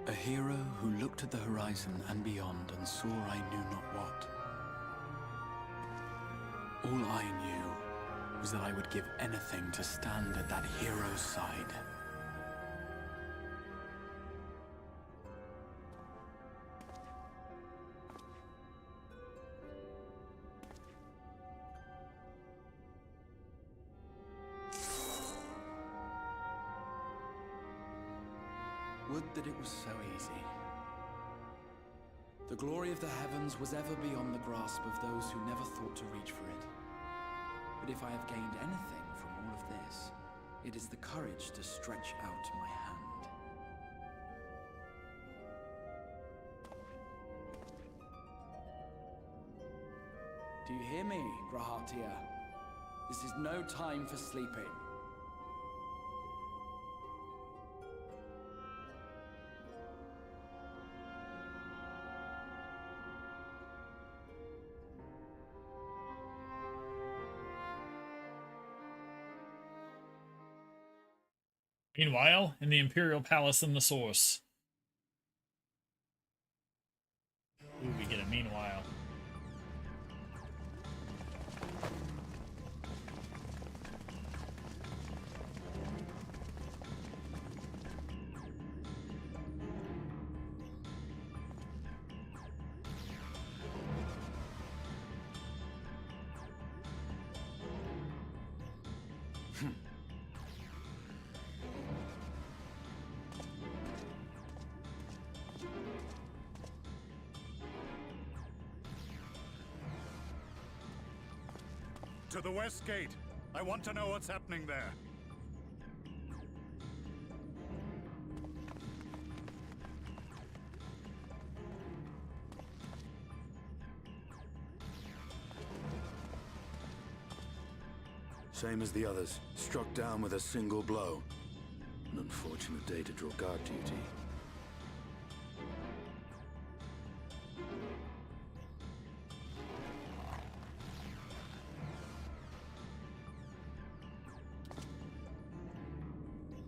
Speaker 5: A hero who looked at the horizon and beyond and saw I knew not what. All I knew was that I would give anything to stand at that hero's side. Would that it was so easy. The glory of the heavens was ever beyond the grasp of those who never thought to reach for it. But if I have gained anything from all of this, it is the courage to stretch out my hand. Do you hear me, Grahatia? This is no time for sleeping.
Speaker 1: Meanwhile, in the Imperial Palace in the Source. Ooh, we get a meanwhile.
Speaker 16: To the west gate. I want to know what's happening there.
Speaker 18: Same as the others. Struck down with a single blow. An unfortunate day to draw guard duty.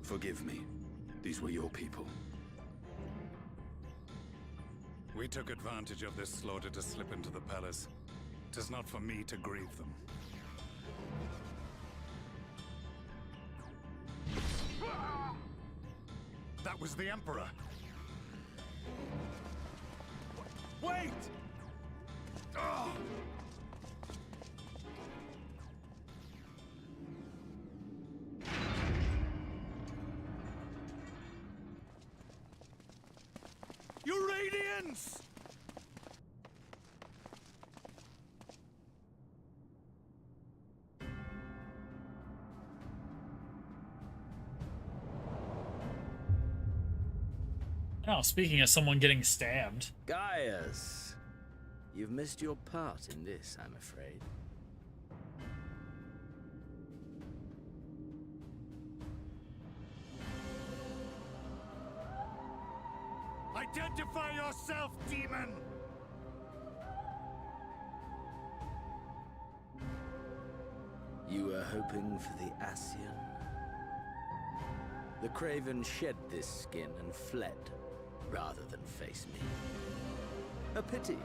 Speaker 18: Forgive me. These were your people.
Speaker 16: We took advantage of this slaughter to slip into the palace. 'Tis not for me to grieve them. That was the Emperor! Wait! Oh! Your radiance!
Speaker 1: Oh, speaking of someone getting stabbed.
Speaker 21: Gaius, you've missed your part in this, I'm afraid.
Speaker 16: Identify yourself, demon!
Speaker 21: You were hoping for the Ascian? The Craven shed this skin and fled, rather than face me. A pity.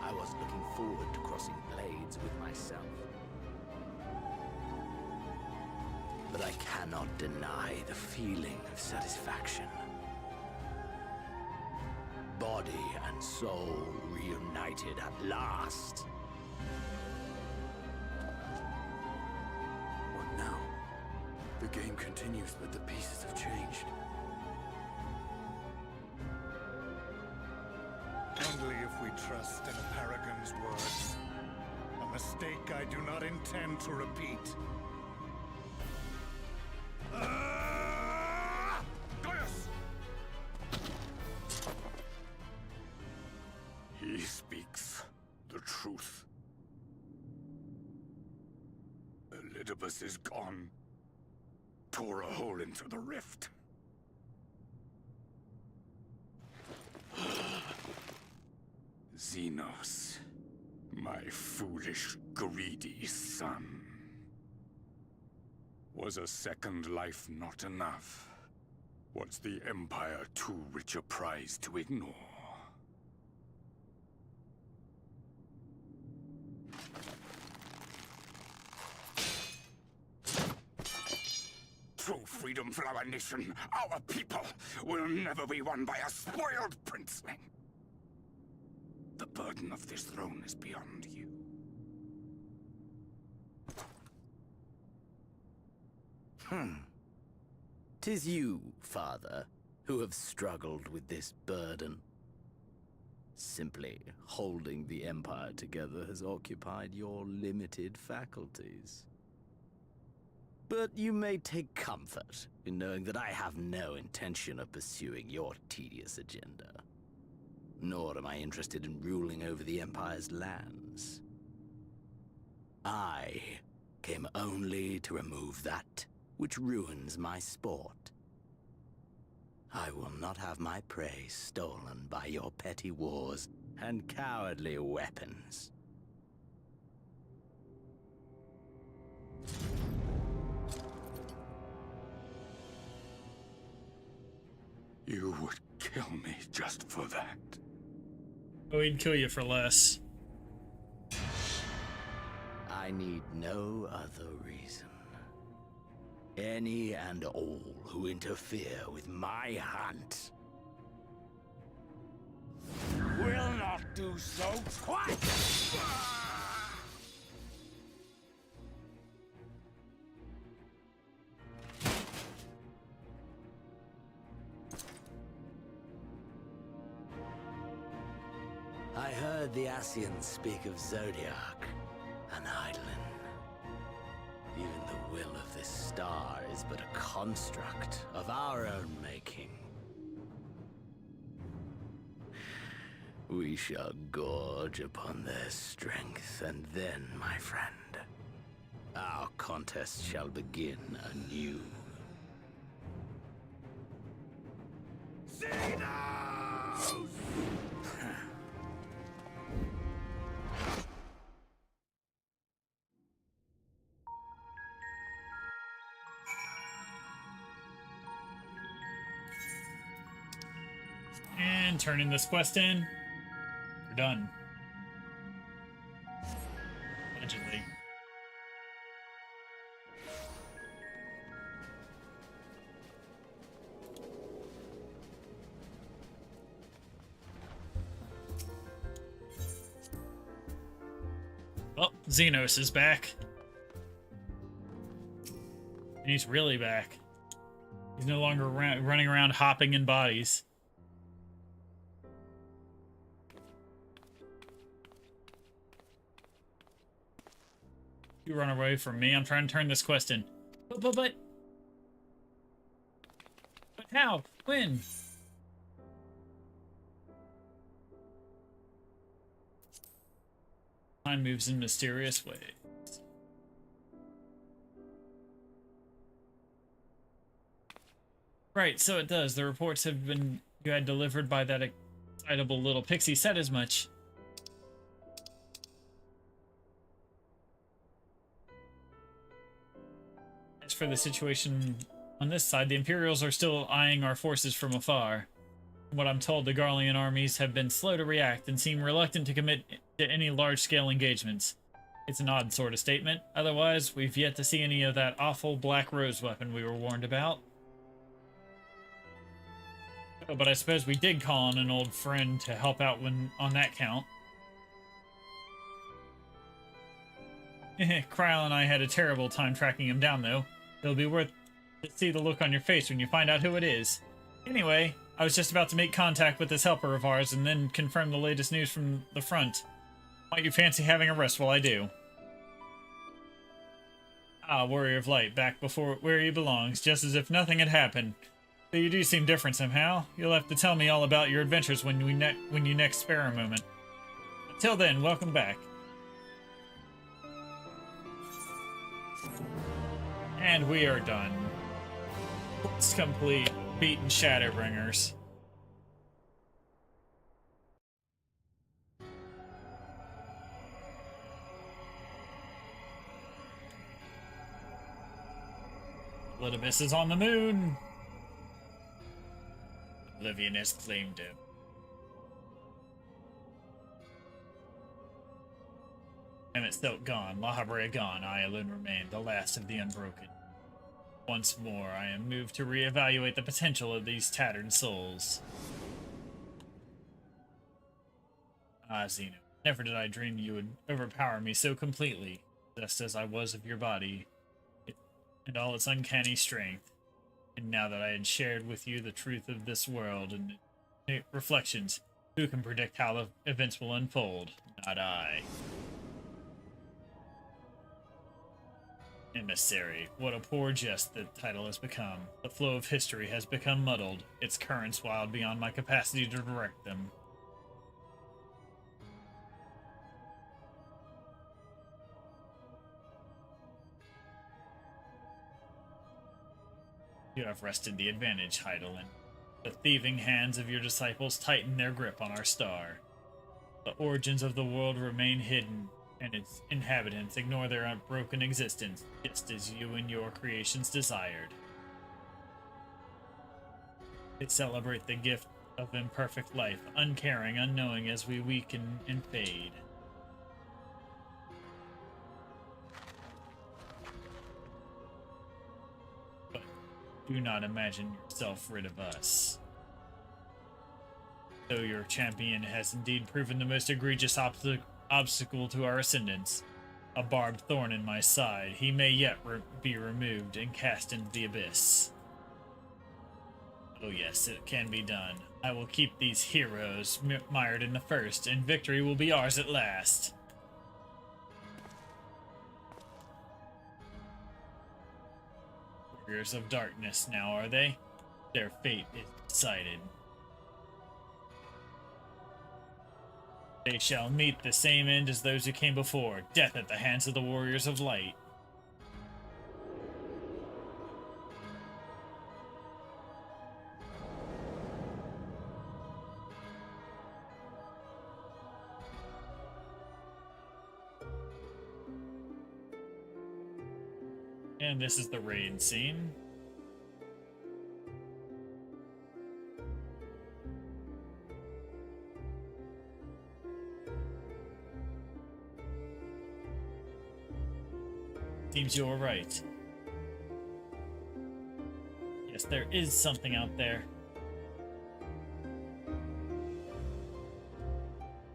Speaker 21: I was looking forward to crossing blades with myself. But I cannot deny the feeling of satisfaction. Body and soul reunited at last.
Speaker 18: What now? The game continues, but the pieces have changed.
Speaker 16: Only if we trust in a paragon's words. A mistake I do not intend to repeat. Gaius!
Speaker 18: He speaks the truth. Elidibus is gone. Tore a hole into the rift. Xenos, my foolish, greedy son. Was a second life not enough? Was the Empire too rich a prize to ignore? True freedom for our nation, our people, will never be won by a spoiled princeling. The burden of this throne is beyond you.
Speaker 21: 'Tis you, father, who have struggled with this burden. Simply holding the Empire together has occupied your limited faculties. But you may take comfort in knowing that I have no intention of pursuing your tedious agenda. Nor am I interested in ruling over the Empire's lands. I came only to remove that which ruins my sport. I will not have my prey stolen by your petty wars and cowardly weapons.
Speaker 18: You would kill me just for that.
Speaker 1: Oh, he'd kill you for less.
Speaker 21: I need no other reason. Any and all who interfere with my hunt will not do so twice! I heard the Ascians speak of Zodiac and Eidolon. Even the will of this star is but a construct of our own making. We shall gorge upon their strength, and then, my friend, our contest shall begin anew.
Speaker 18: Xenos!
Speaker 1: And turning this quest in. We're done. Allegedly. Well, Xenos is back. And he's really back. He's no longer running around hopping in bodies. You run away from me. I'm trying to turn this quest in. But how? When? Time moves in mysterious ways. Right, so it does. The reports have been you had delivered by that excitable little pixie said as much. As for the situation on this side, the Imperials are still eyeing our forces from afar. From what I'm told, the Garlean armies have been slow to react and seem reluctant to commit to any large-scale engagements. It's an odd sort of statement. Otherwise, we've yet to see any of that awful Black Rose weapon we were warned about. Oh, but I suppose we did call on an old friend to help out on that count. Kryl and I had a terrible time tracking him down, though. It'll be worth to see the look on your face when you find out who it is. Anyway, I was just about to make contact with this helper of ours and then confirm the latest news from the front. Might you fancy having a rest while I do? Ah, Warrior of Light, back before where he belongs, just as if nothing had happened. But you do seem different somehow. You'll have to tell me all about your adventures when you next spare a moment. Until then, welcome back. And we are done. It's complete. Beaten Shadowbringers. Litibus is on the moon. Oblivion has claimed him. Emmett Silk gone, La Habrea gone, I alone remain, the last of the unbroken. Once more, I am moved to reevaluate the potential of these tattered souls. Ah, Xeno, never did I dream you would overpower me so completely, just as I was of your body, and all its uncanny strength. And now that I had shared with you the truth of this world and reflections, who can predict how the events will unfold? Not I. Emissary, what a poor jest the title has become. The flow of history has become muddled, its currents wild beyond my capacity to direct them. You have wrested the advantage, Heidelin. The thieving hands of your disciples tighten their grip on our star. The origins of the world remain hidden, and its inhabitants ignore their unbroken existence, just as you and your creations desired. They celebrate the gift of imperfect life, uncaring, unknowing as we weaken and fade. But do not imagine yourself rid of us. Though your champion has indeed proven the most egregious obstacle to our ascendance, a barbed thorn in my side, he may yet be removed and cast into the abyss. Oh yes, it can be done. I will keep these heroes mired in the first, and victory will be ours at last. Warriors of darkness now, are they? Their fate is decided. They shall meet the same end as those who came before, death at the hands of the warriors of light. And this is the raid scene. Seems you're right. Yes, there is something out there.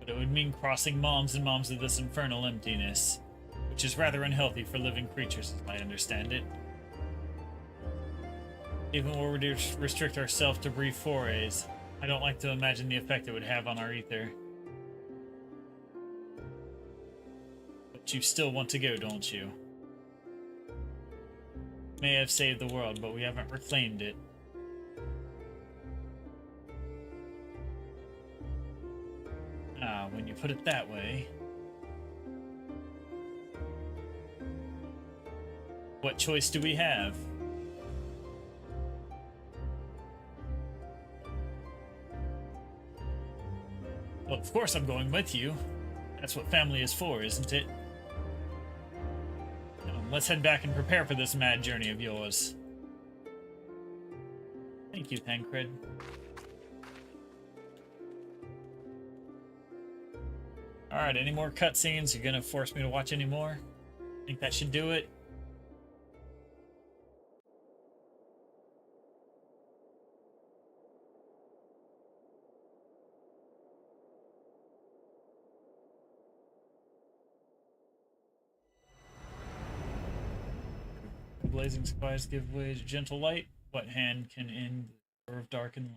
Speaker 1: But it would mean crossing moms and moms of this infernal emptiness, which is rather unhealthy for living creatures, as I understand it. Even were we to restrict ourselves to brief forays, I don't like to imagine the effect it would have on our ether. But you still want to go, don't you? May have saved the world, but we haven't reclaimed it. Ah, when you put it that way. What choice do we have? Well, of course I'm going with you. That's what family is for, isn't it? Let's head back and prepare for this mad journey of yours. Thank you, Thancred. Alright, any more cutscenes? You're gonna force me to watch any more? Think that should do it? Blazing skies give way to gentle light. What hand can end the door of dark and light?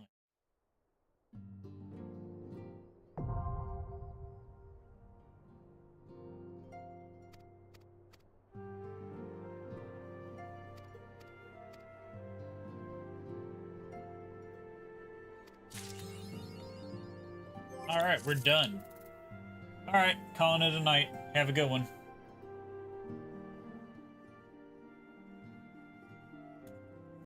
Speaker 1: Alright, we're done. Alright, calling it a night. Have a good one.